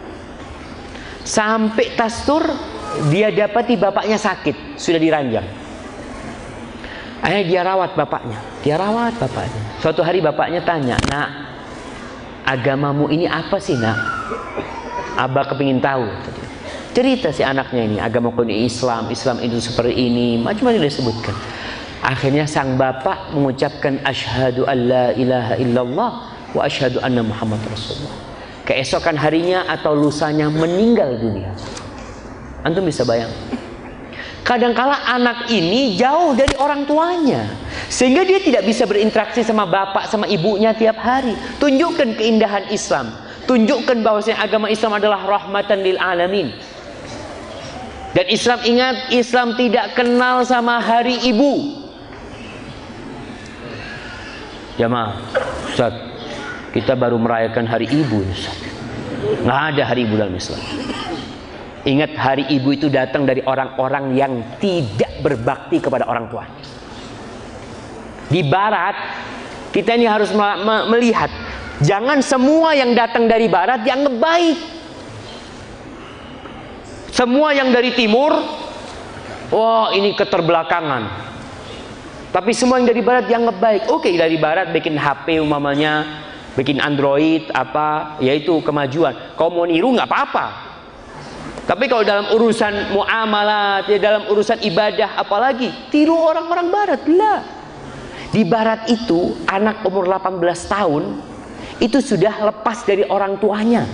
Sampai Tastur, dia dapati bapaknya sakit, sudah diranjang. Akhirnya dia rawat bapaknya. Suatu hari bapaknya tanya, nak, agamamu ini apa sih, nak? Abah kepingin tahu. Cerita si anaknya ini, agamaku ini Islam itu seperti ini, macam-macam dia sebutkan. Akhirnya sang bapak mengucapkan asyhadu an la ilaha illallah wa asyhadu anna Muhammad Rasulullah. Keesokan harinya atau lusanya meninggal dunia. Antum bisa bayang. Kadangkala anak ini jauh dari orang tuanya, sehingga dia tidak bisa berinteraksi sama bapak sama ibunya tiap hari. Tunjukkan keindahan Islam, tunjukkan bahwasanya agama Islam adalah rahmatan lil alamin. Dan Islam, ingat, Islam tidak kenal sama hari ibu. Jamaah, Ustaz, kita baru merayakan hari ibu, Ustaz. Nggak ada hari ibu dalam Islam. Ingat, hari ibu itu datang dari orang-orang yang tidak berbakti kepada orang tua. Di barat, kita ini harus melihat, jangan semua yang datang dari barat dianggap baik. Semua yang dari timur, wah ini keterbelakangan. Tapi semua yang dari barat dianggap baik. Oke, dari barat bikin HP umpamanya, bikin Android apa, yaitu kemajuan. Kau mau niru nggak apa-apa. Tapi kalau dalam urusan muamalat, ya dalam urusan ibadah, apalagi tiru orang-orang barat lah. Di barat itu anak umur 18 tahun itu sudah lepas dari orang tuanya.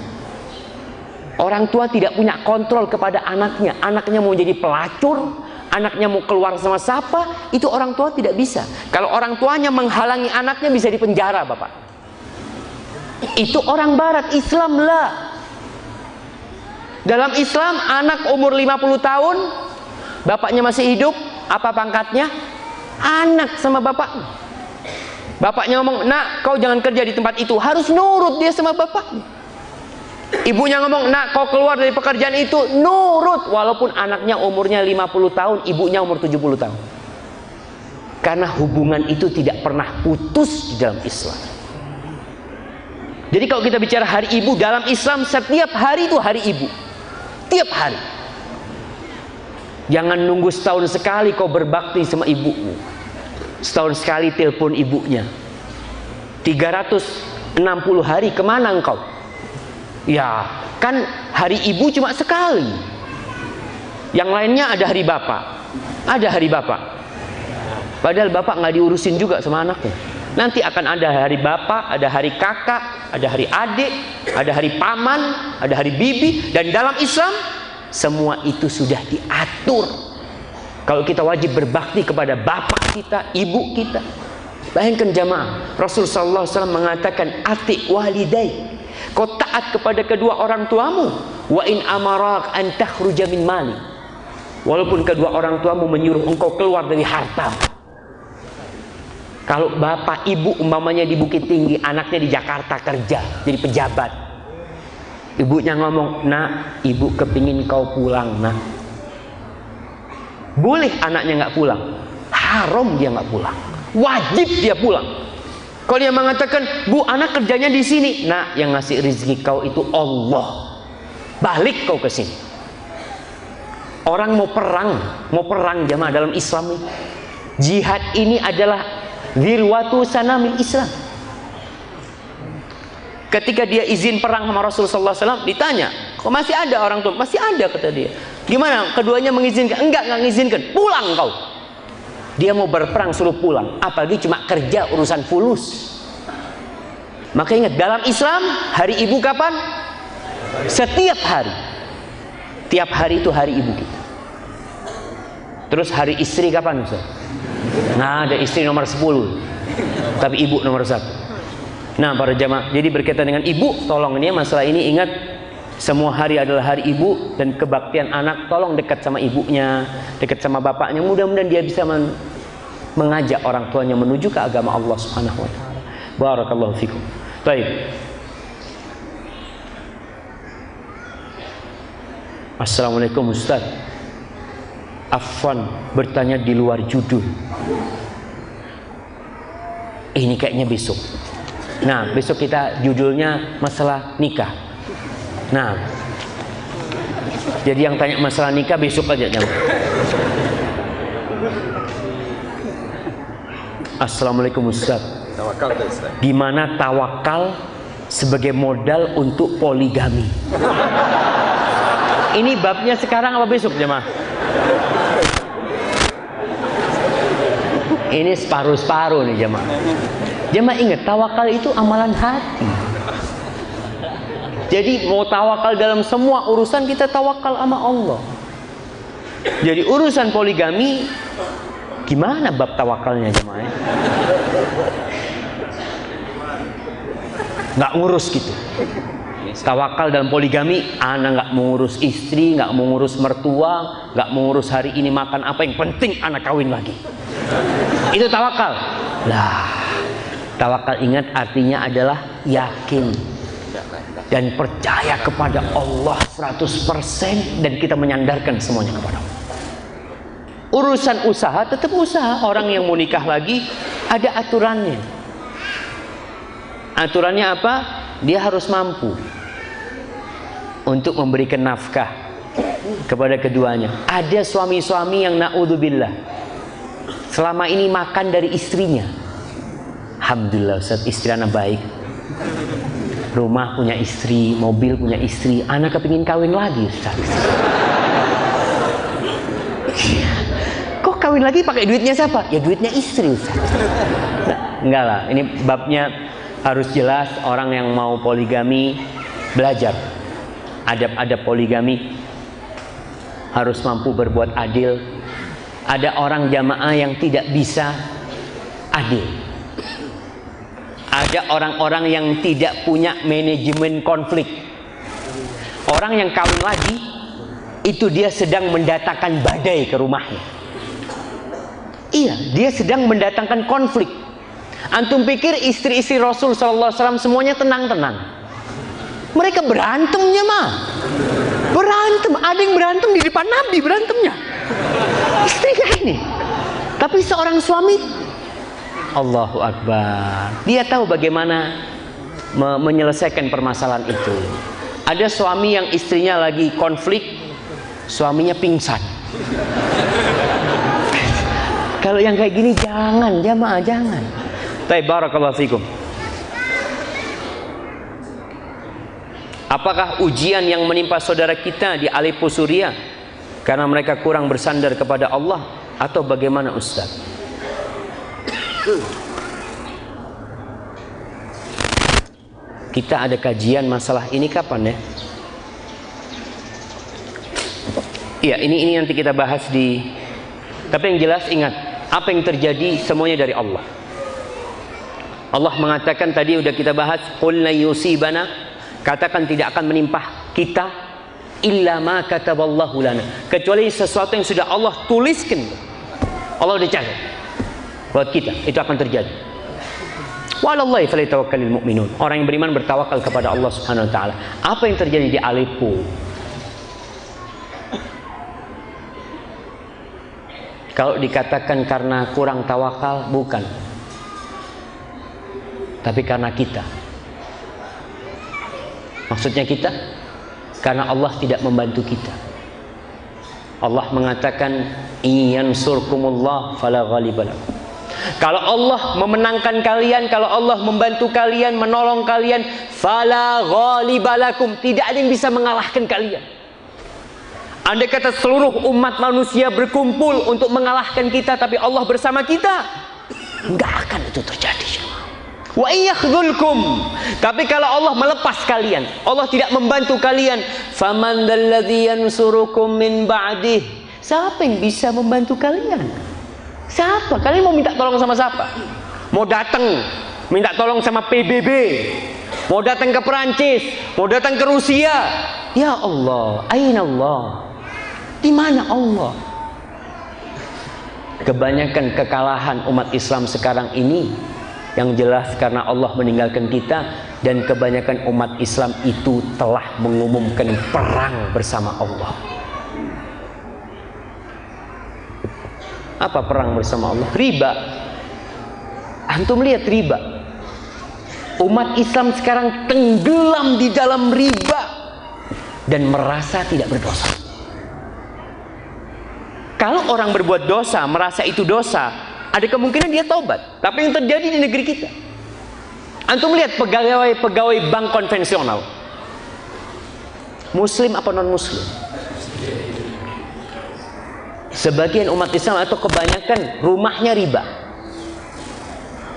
Orang tua tidak punya kontrol kepada anaknya. Anaknya mau jadi pelacur, anaknya mau keluar sama siapa, itu orang tua tidak bisa. Kalau orang tuanya menghalangi anaknya, bisa dipenjara, Bapak. Itu orang barat. Islam lah. Dalam Islam, anak umur 50 tahun, bapaknya masih hidup, apa pangkatnya? Anak sama bapaknya. Bapaknya ngomong, nak, kau jangan kerja di tempat itu, harus nurut dia sama bapaknya. Ibunya ngomong, nak, kau keluar dari pekerjaan itu, nurut, walaupun anaknya umurnya 50 tahun, ibunya umur 70 tahun. Karena hubungan itu tidak pernah putus di dalam Islam. Jadi kalau kita bicara hari ibu, dalam Islam setiap hari itu hari ibu. Tiap hari. Jangan nunggu setahun sekali kau berbakti sama ibumu. Setahun sekali telepon ibunya. 360 hari kemana engkau? Ya, kan hari ibu cuma sekali. Yang lainnya ada hari bapak. Ada hari bapak. Padahal bapak nggak diurusin juga sama anaknya. Nanti akan ada hari bapak, ada hari kakak, ada hari adik, ada hari paman, ada hari bibi. Dan dalam Islam, semua itu sudah diatur. Kalau kita wajib berbakti kepada bapak kita, ibu kita. Bayangkan jamaah, Rasulullah SAW mengatakan, atik walidai. kau taat kepada kedua orang tuamu. Wa in amarak an takhruja min mali, walaupun kedua orang tuamu menyuruh engkau keluar dari harta. Kalau bapak ibu umpamanya di Bukit Tinggi, anaknya di Jakarta kerja jadi pejabat, ibunya ngomong, nak, ibu kepingin kau pulang, nak. Boleh anaknya nggak pulang, haram dia nggak pulang, wajib dia pulang. Kalau dia mengatakan, bu, anak kerjanya di sini, nak, yang ngasih rezeki kau itu Allah, balik kau ke sini. Orang mau perang jamaah dalam Islam ini. Jihad ini adalah zirwatu sanamil Islam. Ketika dia izin perang sama Rasulullah SAW, ditanya, kok masih ada orang tua? Masih ada, kata dia. Gimana? Keduanya mengizinkan? Enggak mengizinkan. Pulang kau. Dia mau berperang, suruh pulang. Apalagi cuma kerja urusan fulus. Maka ingat, dalam Islam hari ibu kapan? Setiap hari. Tiap hari itu hari ibu kita. Terus hari istri kapan, Ustaz? Nah, ada istri nomor 10, tapi ibu nomor 1. Nah, para jamaah, jadi berkaitan dengan ibu, tolong ini masalah ini ingat, semua hari adalah hari ibu, dan kebaktian anak, tolong dekat sama ibunya, dekat sama bapaknya, mudah-mudahan dia bisa mengajak orang tuanya menuju ke agama Allah Subhanahu wa taala. Barakallahu fikum. Baik. Assalamualaikum Ustaz. Afwan bertanya di luar judul. Ini kayaknya besok. Nah, besok kita judulnya masalah nikah. Nah, jadi yang tanya masalah nikah besok aja. Assalamualaikum Ustaz. Gimana tawakal sebagai modal untuk poligami? Ini babnya sekarang apa besok jemaah? Ini separuh-separuh nih jemaah. Jemaah ingat, tawakal itu amalan hati. Jadi mau tawakal dalam semua urusan, kita tawakal sama Allah. Jadi urusan poligami, gimana bab tawakalnya jemaah? Nggak ngurus gitu. Tawakal dalam poligami, anak nggak mengurus istri, nggak mengurus mertua, nggak mengurus hari ini makan apa, yang penting anak kawin lagi. Itu tawakal. Lah, tawakal ingat artinya adalah yakin dan percaya kepada Allah 100%, dan kita menyandarkan semuanya kepada Allah. Urusan usaha tetap usaha. Orang yang mau nikah lagi ada aturannya. Aturannya apa? Dia harus mampu untuk memberikan nafkah kepada keduanya. Ada suami-suami yang naudzubillah selama ini makan dari istrinya. Alhamdulillah Ustaz, istri anak baik, rumah punya istri, mobil punya istri, anak kepingin kawin lagi Ustaz. Kok kawin lagi pakai duitnya siapa? Ya duitnya istri Ustaz. Nah, enggak lah, ini babnya harus jelas. Orang yang mau poligami belajar adab-adab poligami, harus mampu berbuat adil. Ada orang jamaah yang tidak bisa adil. Ada orang-orang yang tidak punya manajemen konflik. Orang yang kawin lagi itu dia sedang mendatangkan badai ke rumahnya. Iya, dia sedang mendatangkan konflik. Antum pikir istri-istri Rasul sallallahu alaihi wasallam semuanya tenang-tenang? Mereka berantem jemaah. Berantem, ada yang berantem di depan Nabi berantemnya. Istri kayak ini. Tapi seorang suami, Allahu Akbar, dia tahu bagaimana menyelesaikan permasalahan itu. Ada suami yang istrinya lagi konflik, suaminya pingsan. Kalau yang kayak gini jangan jamaah, jangan. Baik, barakallahu fikum. Apakah ujian yang menimpa saudara kita di Aleppo Suriah karena mereka kurang bersandar kepada Allah, atau bagaimana Ustaz? Kita ada kajian masalah ini kapan ya? Iya, ini nanti kita bahas di. Tapi yang jelas ingat, apa yang terjadi semuanya dari Allah. Allah mengatakan tadi udah kita bahas, qul la yusibana, Katakan tidak akan menimpa kita illa ma kataballahu lana, kecuali sesuatu yang sudah Allah tuliskan. Allah udah catat buat kita, itu akan terjadi. Wa 'alallahi falyatawakkalul mu'minun. Orang yang beriman bertawakal kepada Allah Subhanahu wa taala. Apa yang terjadi di Aleppo? Kalau dikatakan karena kurang tawakal, bukan. Tapi karena kita. Maksudnya kita? Karena Allah tidak membantu kita. Allah mengatakan, "Iyansurkumullah fala ghaliballakum." Kalau Allah memenangkan kalian, kalau Allah membantu kalian, menolong kalian, fala ghaliballakum, tidak ada yang bisa mengalahkan kalian. Andai kata seluruh umat manusia berkumpul untuk mengalahkan kita, tapi Allah bersama kita, enggak akan itu terjadi. Wa yakhdhulkum, tapi kalau Allah melepas kalian, Allah tidak membantu kalian, faman dzalladzi yansurukum min ba'dih, siapa yang bisa membantu kalian? Siapa? Kalian mau minta tolong sama siapa? Mau datang minta tolong sama PBB, mau datang ke Perancis, mau datang ke Rusia. Ya Allah, aina Allah? Di mana Allah? Kebanyakan kekalahan umat Islam sekarang ini yang jelas karena Allah meninggalkan kita, dan kebanyakan umat Islam itu telah mengumumkan perang bersama Allah. Apa perang bersama Allah? Riba. Antum lihat riba. Umat Islam sekarang tenggelam di dalam riba dan merasa tidak berdosa. Kalau orang berbuat dosa, merasa itu dosa, ada kemungkinan dia taubat. Tapi yang terjadi di negeri kita, antum lihat pegawai bank konvensional, muslim apa non muslim? Sebagian umat Islam atau kebanyakan rumahnya riba,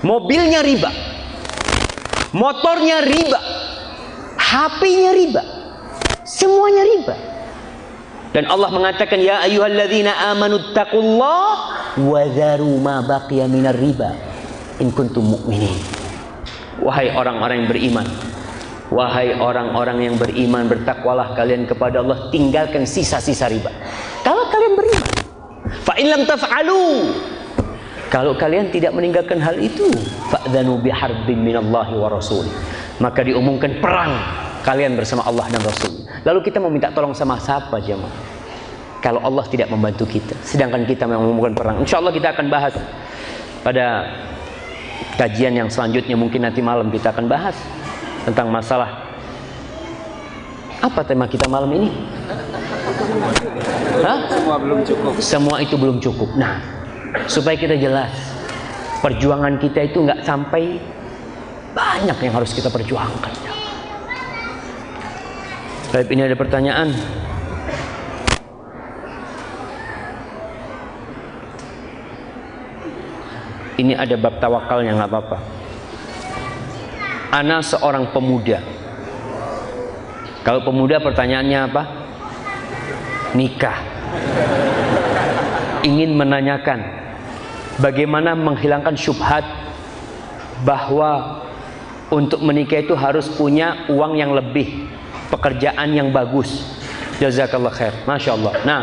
mobilnya riba, motornya riba, HP-nya riba, semuanya riba. Dan Allah mengatakan, ya ayyuhalladzina amanu taqullaha wa dharu ma baqiya minar riba in kuntum mu'minin. Wahai orang-orang yang beriman, wahai orang-orang yang beriman, bertakwalah kalian kepada Allah, tinggalkan sisa-sisa riba. Kalau kalian beriman, fa in lam taf'alu, kalau kalian tidak meninggalkan hal itu, fa'dzanu biharbin minallahi wa rasulih, maka diumumkan perang kalian bersama Allah dan Rasul. Lalu kita mau minta tolong sama siapa, jemaah? Kalau Allah tidak membantu kita, sedangkan kita mengumumkan perang. Insya Allah kita akan bahas pada kajian yang selanjutnya, mungkin nanti malam kita akan bahas tentang masalah apa tema kita malam ini? Hah? Semua belum cukup. Semua itu belum cukup. Nah, supaya kita jelas, perjuangan kita itu nggak sampai banyak yang harus kita perjuangkan. Baik, ini ada pertanyaan. Ini ada bab tawakalnya, nggak apa-apa. Ana seorang pemuda. Kalau pemuda pertanyaannya apa? Nikah. Ingin menanyakan bagaimana menghilangkan syubhat bahwa untuk menikah itu harus punya uang yang lebih, pekerjaan yang bagus. Jazakallah khair. Masya Allah. Nah,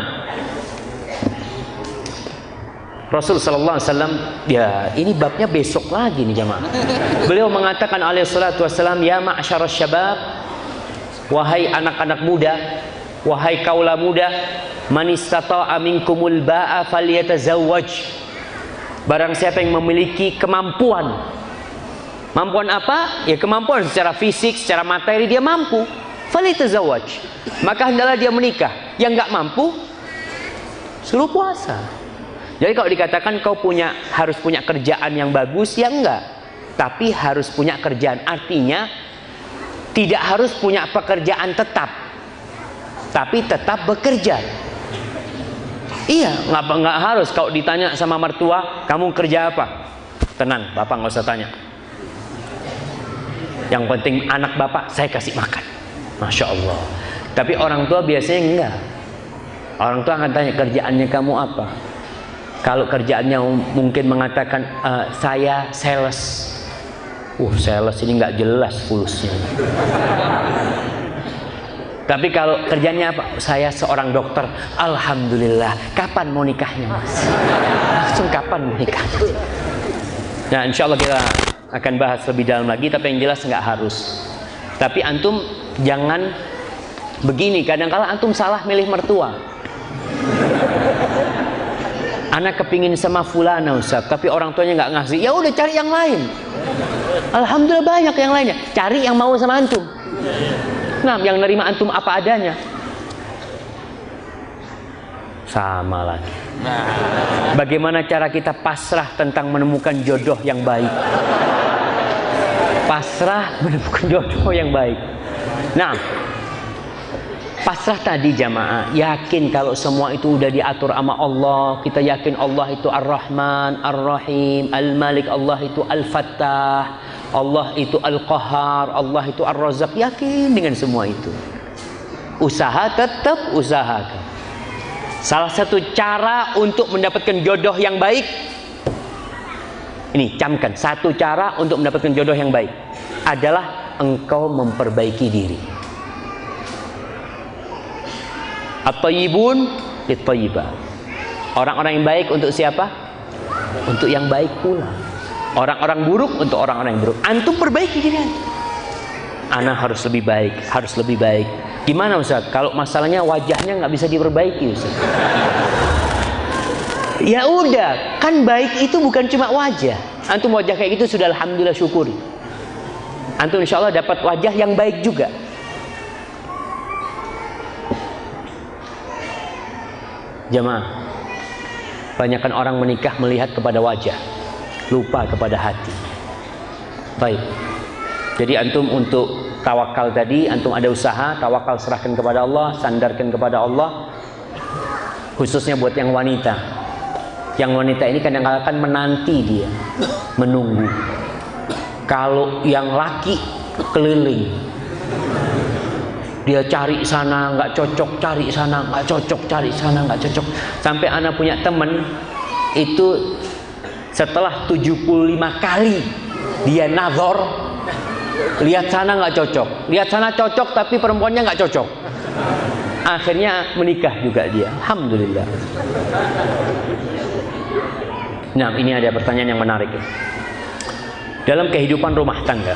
Rasul sallallahu alaihi wasallam, ya ini babnya besok lagi nih jemaah. Beliau mengatakan alaihi salatu wasallam, ya ma'syarasy syabab, wahai anak-anak muda, wahai kaula muda, man istata'a minkumul ba'a falyatazawwaj. Barang siapa yang memiliki kemampuan. Mampuan apa? Ya kemampuan secara fisik, secara materi dia mampu. Falyatazawwaj, maka hendaklah dia menikah. Yang enggak mampu suruh puasa. Jadi kalau dikatakan kau harus punya kerjaan yang bagus, ya enggak. Tapi harus punya kerjaan, artinya tidak harus punya pekerjaan tetap, tapi tetap bekerja. Iya, nggak harus. Kalau ditanya sama mertua, kamu kerja apa? Tenang, bapak nggak usah tanya. Yang penting anak bapak saya kasih makan. Masya Allah. Tapi orang tua biasanya enggak. Orang tua akan tanya, kerjaannya kamu apa? Kalau kerjaannya mungkin mengatakan saya sales. Sales ini nggak jelas fulusnya. Tapi kalau kerjanya apa? Saya seorang dokter. Alhamdulillah. Kapan mau nikahnya, Mas? Langsung kapan mau nikahnya? Nah, insya Allah kita akan bahas lebih dalam lagi. Tapi yang jelas nggak harus. Tapi antum jangan begini. Kadang-kala antum salah milih mertua. Anak kepingin sama fulana, Ustaz, tapi orang tuanya nggak ngasih. Ya udah cari yang lain. Alhamdulillah banyak yang lainnya. Cari yang mau sama antum. Nah, yang nerima antum apa adanya. Sama lagi. Bagaimana cara kita pasrah tentang menemukan jodoh yang baik? Pasrah menemukan jodoh yang baik. Nah, pasrah tadi jamaah, yakin kalau semua itu udah diatur sama Allah. Kita yakin Allah itu Ar-Rahman, Ar-Rahim, Al-Malik, Allah itu Al-Fattah, Allah itu Al-Qahar, Allah itu Ar-Razzaq. Yakin dengan semua itu. Usaha, tetap usahakan. Salah satu cara untuk mendapatkan jodoh yang baik, ini camkan, satu cara untuk mendapatkan jodoh yang baik adalah engkau memperbaiki diri. At-Thayyibun lit-Thayyibat. Orang-orang yang baik untuk siapa? Untuk yang baik pula. Orang-orang buruk untuk orang-orang yang buruk. Antum perbaiki diri antum. Ana harus lebih baik, harus lebih baik. Gimana Ustaz? Kalau masalahnya wajahnya nggak bisa diperbaiki, Ustaz. Ya udah, kan baik itu bukan cuma wajah. Antum wajah kayak gitu sudah alhamdulillah syukuri. Antum insya Allah dapat wajah yang baik juga. Jamaah, banyakkan orang menikah melihat kepada wajah, lupa kepada hati. Baik. Jadi antum untuk tawakal tadi, antum ada usaha, tawakal serahkan kepada Allah, sandarkan kepada Allah. Khususnya buat yang wanita. Yang wanita ini kadang-kadang kan menanti dia, menunggu. Kalau yang laki keliling, dia cari sana nggak cocok, cari sana nggak cocok, cari sana nggak cocok. Sampai anak punya temen itu setelah 75 kali dia nazar, lihat sana nggak cocok, lihat sana cocok tapi perempuannya nggak cocok. Akhirnya menikah juga dia. Alhamdulillah. Nah, ini ada pertanyaan yang menarik. Dalam kehidupan rumah tangga,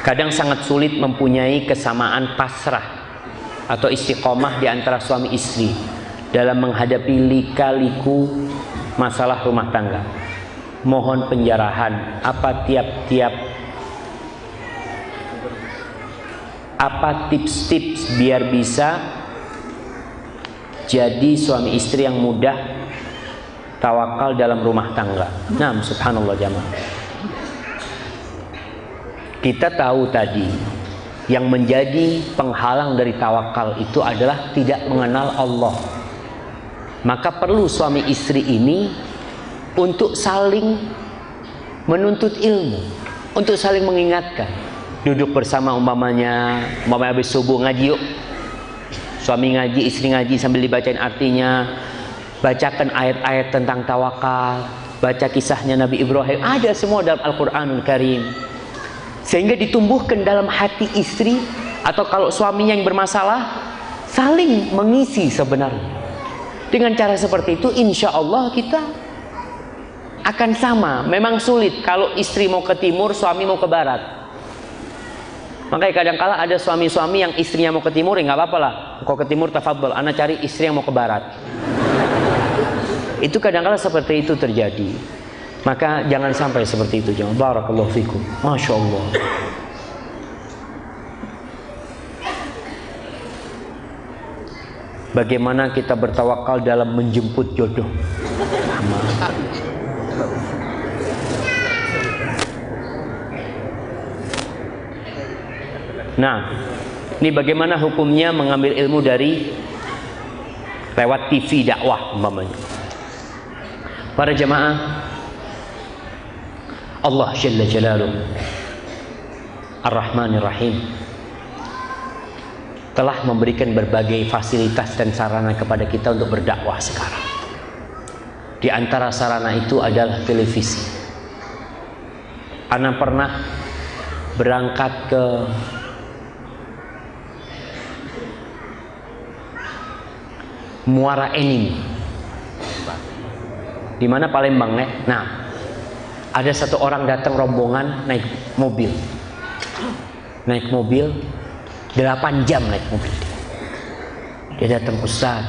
kadang sangat sulit mempunyai kesamaan pasrah atau istiqomah di antara suami istri dalam menghadapi lika-liku masalah rumah tangga. Mohon penjarahan, apa tips-tips biar bisa jadi suami istri yang mudah tawakal dalam rumah tangga. Nah, subhanallah jamaah. Kita tahu tadi yang menjadi penghalang dari tawakal itu adalah tidak mengenal Allah. Maka perlu suami istri ini untuk saling menuntut ilmu, untuk saling mengingatkan. Duduk bersama umpamanya habis subuh ngaji yuk. Suami ngaji, istri ngaji sambil dibacain artinya. Bacakan ayat-ayat tentang tawakal, baca kisahnya Nabi Ibrahim, ada semua dalam Al-Quranul Karim. Sehingga ditumbuhkan dalam hati istri, atau kalau suaminya yang bermasalah, saling mengisi sebenarnya. Dengan cara seperti itu, insya Allah kita akan sama. Memang sulit kalau istri mau ke timur, suami mau ke barat. Makanya kadang-kala ada suami-suami yang istrinya mau ke timur, ya nggak apa-apa lah. Kau ke timur, tafadhol, ana cari istri yang mau ke barat. Itu kadang-kadang seperti itu terjadi. Maka jangan sampai seperti itu. Jangan. Barakallahu fikum. Masya Allah. Bagaimana kita bertawakal dalam menjemput jodoh? Nah, ini bagaimana hukumnya mengambil ilmu dari lewat TV dakwah umpamanya. Para jemaah, Allah Jalla Jalaluhu Ar-Rahmanir Rahim telah memberikan berbagai fasilitas dan sarana kepada kita untuk berdakwah sekarang. Di antara sarana itu adalah televisi. Ana pernah berangkat ke Muara Enim, di mana Palembang nih. Nah, ada satu orang datang rombongan naik mobil 8 jam naik mobil. Dia datang, Ustaz,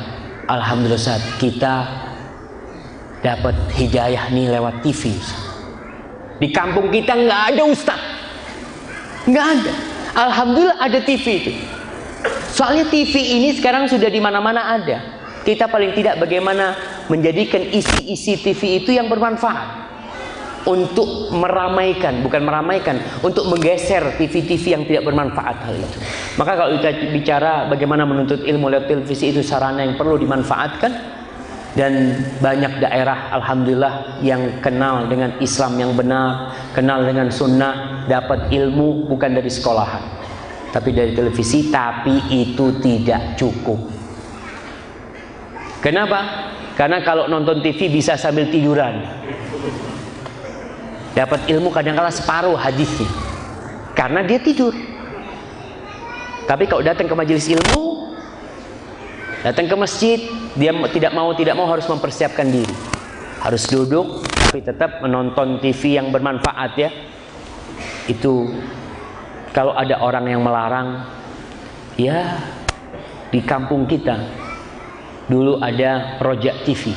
alhamdulillah Ustaz, kita dapat hidayah nih lewat TV. Di kampung kita nggak ada Ustaz, nggak ada. Alhamdulillah ada TV itu. Soalnya TV ini sekarang sudah di mana-mana ada. Kita paling tidak bagaimana menjadikan isi-isi TV itu yang bermanfaat untuk meramaikan, bukan meramaikan, untuk menggeser TV-TV yang tidak bermanfaat hal itu. Maka kalau kita bicara bagaimana menuntut ilmu lewat televisi, itu sarana yang perlu dimanfaatkan, dan banyak daerah alhamdulillah yang kenal dengan Islam yang benar, kenal dengan sunnah, dapat ilmu bukan dari sekolahan tapi dari televisi. Tapi itu tidak cukup. Kenapa? Karena kalau nonton TV bisa sambil tiduran, dapat ilmu kadang-kala separuh hadisnya karena dia tidur. Tapi kalau datang ke majelis ilmu, datang ke masjid, dia tidak mau harus mempersiapkan diri, harus duduk tapi tetap menonton TV yang bermanfaat ya. Itu kalau ada orang yang melarang, ya di kampung kita dulu ada Rojak TV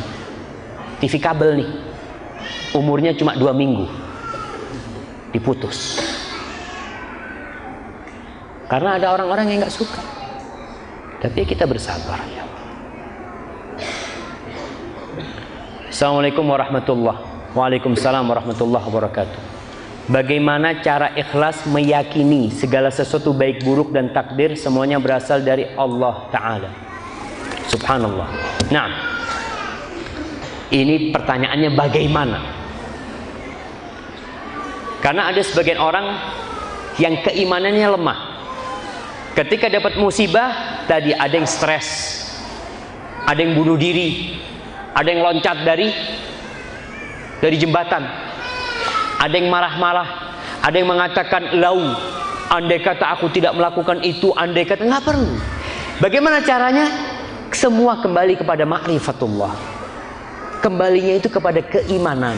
kabel nih, umurnya cuma 2 minggu diputus karena ada orang-orang yang nggak suka. Tapi kita bersabar ya. Assalamualaikum warahmatullahi wabarakatuh. Waalaikumsalam warahmatullahi wabarakatuh. Bagaimana cara ikhlas meyakini segala sesuatu baik buruk dan takdir semuanya berasal dari Allah Ta'ala? Subhanallah. Nah, ini pertanyaannya bagaimana? Karena ada sebagian orang yang keimanannya lemah. Ketika dapat musibah, tadi ada yang stres, ada yang bunuh diri, ada yang loncat dari jembatan, ada yang marah-marah, ada yang mengatakan lau, andai kata aku tidak melakukan itu, andai kata, nggak perlu. Bagaimana caranya? Semua kembali kepada ma'rifatullah, kembalinya itu kepada keimanan.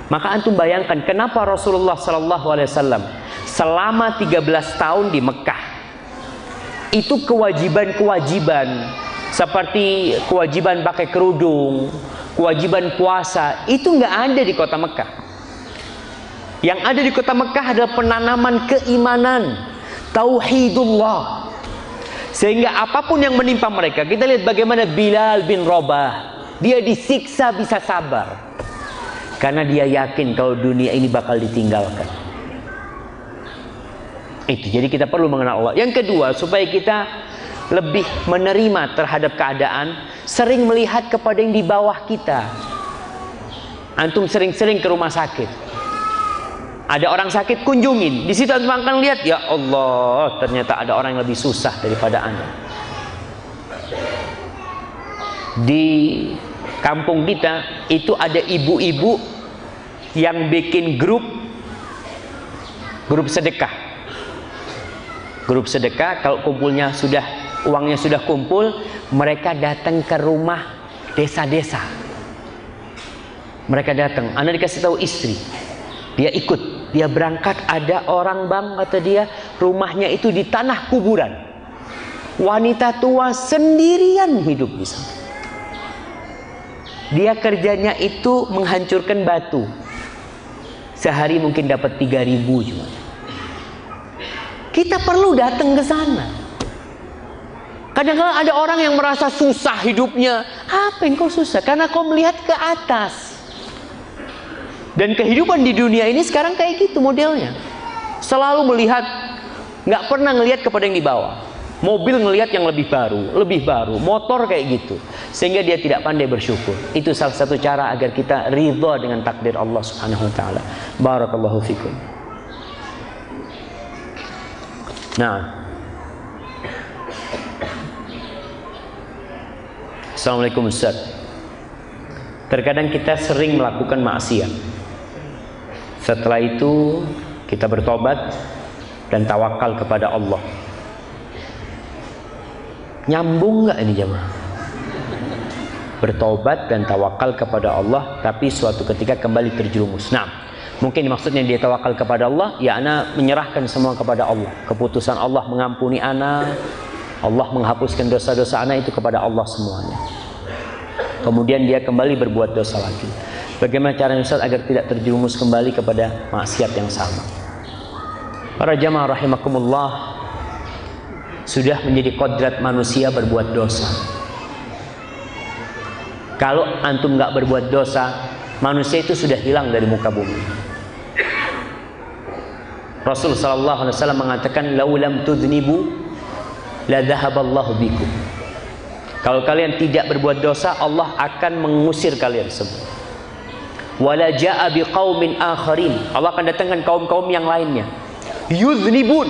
Maka antum bayangkan kenapa Rasulullah SAW selama 13 tahun di Mekah itu kewajiban-kewajiban seperti kewajiban pakai kerudung, kewajiban puasa, itu nggak ada di kota Mekah. Yang ada di kota Mekah adalah penanaman keimanan, tauhidullah. Sehingga apapun yang menimpa mereka, kita lihat bagaimana Bilal bin Rabah, dia disiksa bisa sabar karena dia yakin kalau dunia ini bakal ditinggalkan. Itu, jadi kita perlu mengenal Allah. Yang kedua, supaya kita lebih menerima terhadap keadaan, sering melihat kepada yang di bawah kita. Antum sering-sering ke rumah sakit, ada orang sakit, kunjungin. Di situ antum akan lihat, ya Allah, ternyata ada orang yang lebih susah daripada Anda. Di kampung kita itu ada ibu-ibu yang bikin grup sedekah. Grup sedekah, kalau kumpulnya uangnya sudah kumpul, mereka datang ke rumah desa-desa. Mereka datang, Anda dikasih tahu istri, dia ikut, dia berangkat. Ada orang, bang, kata dia, rumahnya itu di tanah kuburan. Wanita tua sendirian hidup di sana. Dia kerjanya itu menghancurkan batu. Sehari mungkin dapat 3.000 cuma. Kita perlu datang ke sana. Kadang-kadang ada orang yang merasa susah hidupnya. Apa yang kau susah? Karena kau melihat ke atas. Dan kehidupan di dunia ini sekarang kayak gitu modelnya. Selalu melihat, nggak pernah ngelihat kepada yang di bawah. Mobil ngelihat yang lebih baru, motor kayak gitu. Sehingga dia tidak pandai bersyukur. Itu salah satu cara agar kita ridha dengan takdir Allah Subhanahu wa taala. Barakallahu fikum. Nah, Assalamualaikum Ustaz. Terkadang kita sering melakukan maksiat. Setelah itu kita bertobat dan tawakal kepada Allah. Nyambung nggak ini jemaah? bertobat dan tawakal kepada Allah, tapi suatu ketika kembali terjerumus. Nah, mungkin maksudnya dia tawakal kepada Allah, ya ana menyerahkan semua kepada Allah. Keputusan Allah mengampuni ana, Allah menghapuskan dosa-dosa ana itu kepada Allah semuanya. Kemudian dia kembali berbuat dosa lagi. Bagaimana caranya Ustaz agar tidak terjerumus kembali kepada maksiat yang sama? Para jamaah rahimakumullah, sudah menjadi kodrat manusia berbuat dosa. Kalau antum nggak berbuat dosa, manusia itu sudah hilang dari muka bumi. Rasul sallallahu alaihi wasallam mengatakan, "Laulam tudnibu la dhahaballahu bikum." Kalau kalian tidak berbuat dosa, Allah akan mengusir kalian semua. Wala jaa biqaumin akharin. Allah akan datangkan kaum-kaum yang lainnya. Yudhnibun.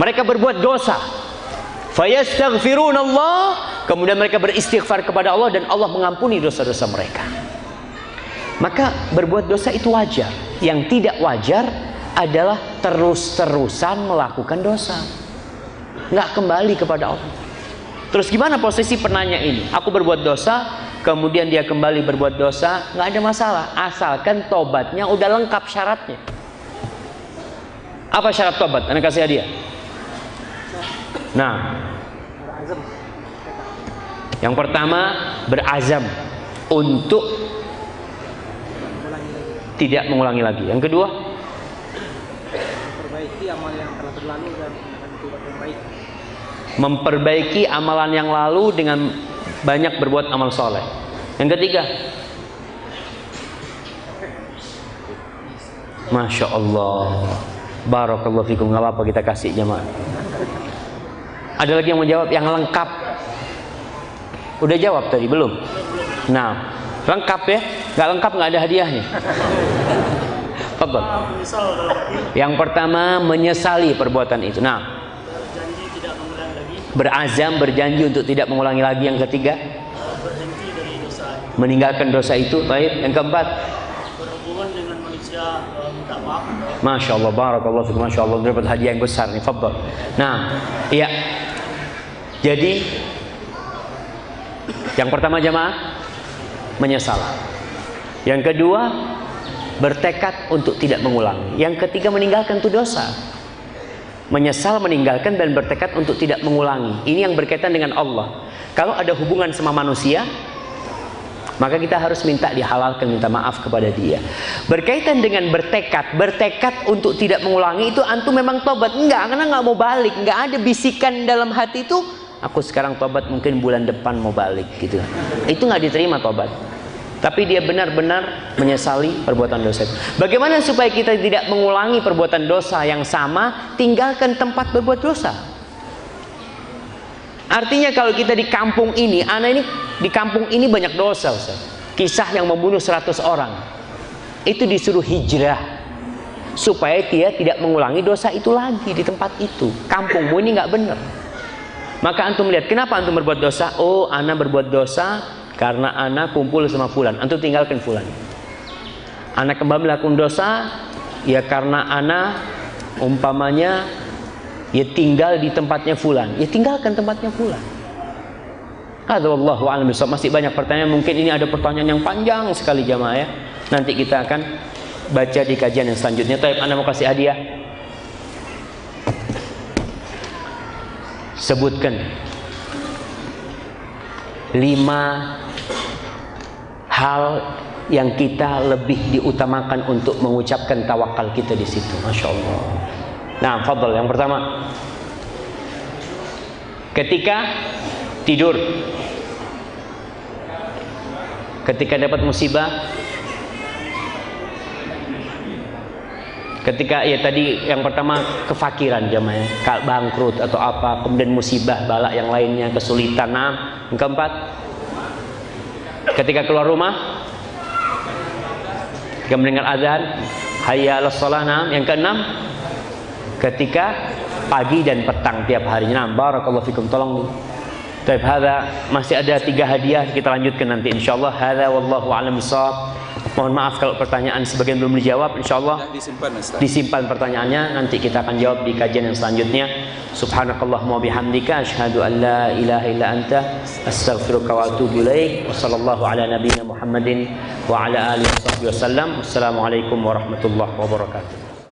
Mereka berbuat dosa. Fayastaghfirun Allah. Kemudian mereka beristighfar kepada Allah dan Allah mengampuni dosa-dosa mereka. Maka berbuat dosa itu wajar. Yang tidak wajar adalah terus-terusan melakukan dosa, nggak kembali kepada Allah. Terus gimana posisi penanya ini? Aku berbuat dosa, kemudian dia kembali berbuat dosa, nggak ada masalah, asalkan tobatnya udah lengkap syaratnya. Apa syarat tobat? Anda kasih hadiah. Nah, yang pertama berazam untuk tidak mengulangi lagi. Yang kedua, memperbaiki amal yang telah berlalu dan tobat yang baik. Memperbaiki amalan yang lalu dengan banyak berbuat amal soleh. Yang ketiga, Masya Allah, barakallahu fikum. Nggak apa-apa, kita kasih jamaah. Ada lagi yang mau jawab yang lengkap? Udah jawab tadi belum? Nah, lengkap ya? Nggak lengkap nggak ada hadiahnya. Fadhal. Yang pertama menyesali perbuatan itu. Nah, berjanji tidak mengulangi lagi. Berazam, berjanji untuk tidak mengulangi lagi. Yang ketiga, berhenti dari dosa. Meninggalkan dosa itu. Baik. Yang keempat, berhubungan dengan manusia, minta maaf. Masya Allah, barakallahu fikum. Masya Allah, dapat hadiah yang besar nih. Fadhal. Nah, iya. Jadi yang pertama jamaah menyesal. Yang kedua bertekad untuk tidak mengulangi. Yang ketiga meninggalkan itu dosa. Menyesal, meninggalkan, dan bertekad untuk tidak mengulangi. Ini yang berkaitan dengan Allah. Kalau ada hubungan sama manusia, maka kita harus minta dihalalkan, minta maaf kepada dia. Berkaitan dengan bertekad untuk tidak mengulangi, itu antum memang tobat? Enggak, karena nggak mau balik. Nggak ada bisikan dalam hati itu, aku sekarang tobat, mungkin bulan depan mau balik gitu. Itu nggak diterima tobat. Tapi dia benar-benar menyesali perbuatan dosa itu. Bagaimana supaya kita tidak mengulangi perbuatan dosa yang sama? Tinggalkan tempat berbuat dosa. Artinya kalau kita di kampung ini, anak ini di kampung ini banyak dosa, Ustaz. Kisah yang membunuh 100 orang. Itu disuruh hijrah supaya dia tidak mengulangi dosa itu lagi di tempat itu. Kampungmu ini nggak benar. Maka antum lihat, kenapa antum berbuat dosa? Oh, ana berbuat dosa karena ana kumpul sama fulan. Antum tinggalkan fulan. Ana kembali melakukan dosa ya karena ana umpamanya ya tinggal di tempatnya fulan. Ya tinggalkan tempatnya fulan. Wallahu a'lam bishawab. Masih banyak pertanyaan, mungkin ini ada pertanyaan yang panjang sekali jamaah ya. Nanti kita akan baca di kajian yang selanjutnya. Taib, ana mau kasih hadiah. Sebutkan 5 hal yang kita lebih diutamakan untuk mengucapkan tawakal kita di situ. Masya Allah. Nah, fadhal. Yang pertama, ketika tidur, ketika dapat musibah, ketika ya tadi yang pertama kefakiran jamaah, bangkrut atau apa, kemudian musibah, bala yang lainnya, kesulitan. Nah, yang keempat, ketika keluar rumah, ketika mendengar azan, hayya 'alas shalah. Nah, yang keenam, ketika pagi dan petang tiap harinya. Nah, barakallahu fikum. Tolong. Baik, hadza masih ada 3 hadiah, kita lanjutkan nanti insyaallah. Hadza wallahu a'lam bishawab. Mohon maaf kalau pertanyaan sebagian belum dijawab. Insyaallah disimpan pertanyaannya, nanti kita akan jawab di kajian yang selanjutnya. Subhanakallahumma bihamdika asyhadu an la ilaha illa anta astaghfiruka wa atubu ilaik. Wa sallallahu ala nabiyyina Muhammadin wa ala alihi wasallam. Wassalamualaikum warahmatullahi wabarakatuh.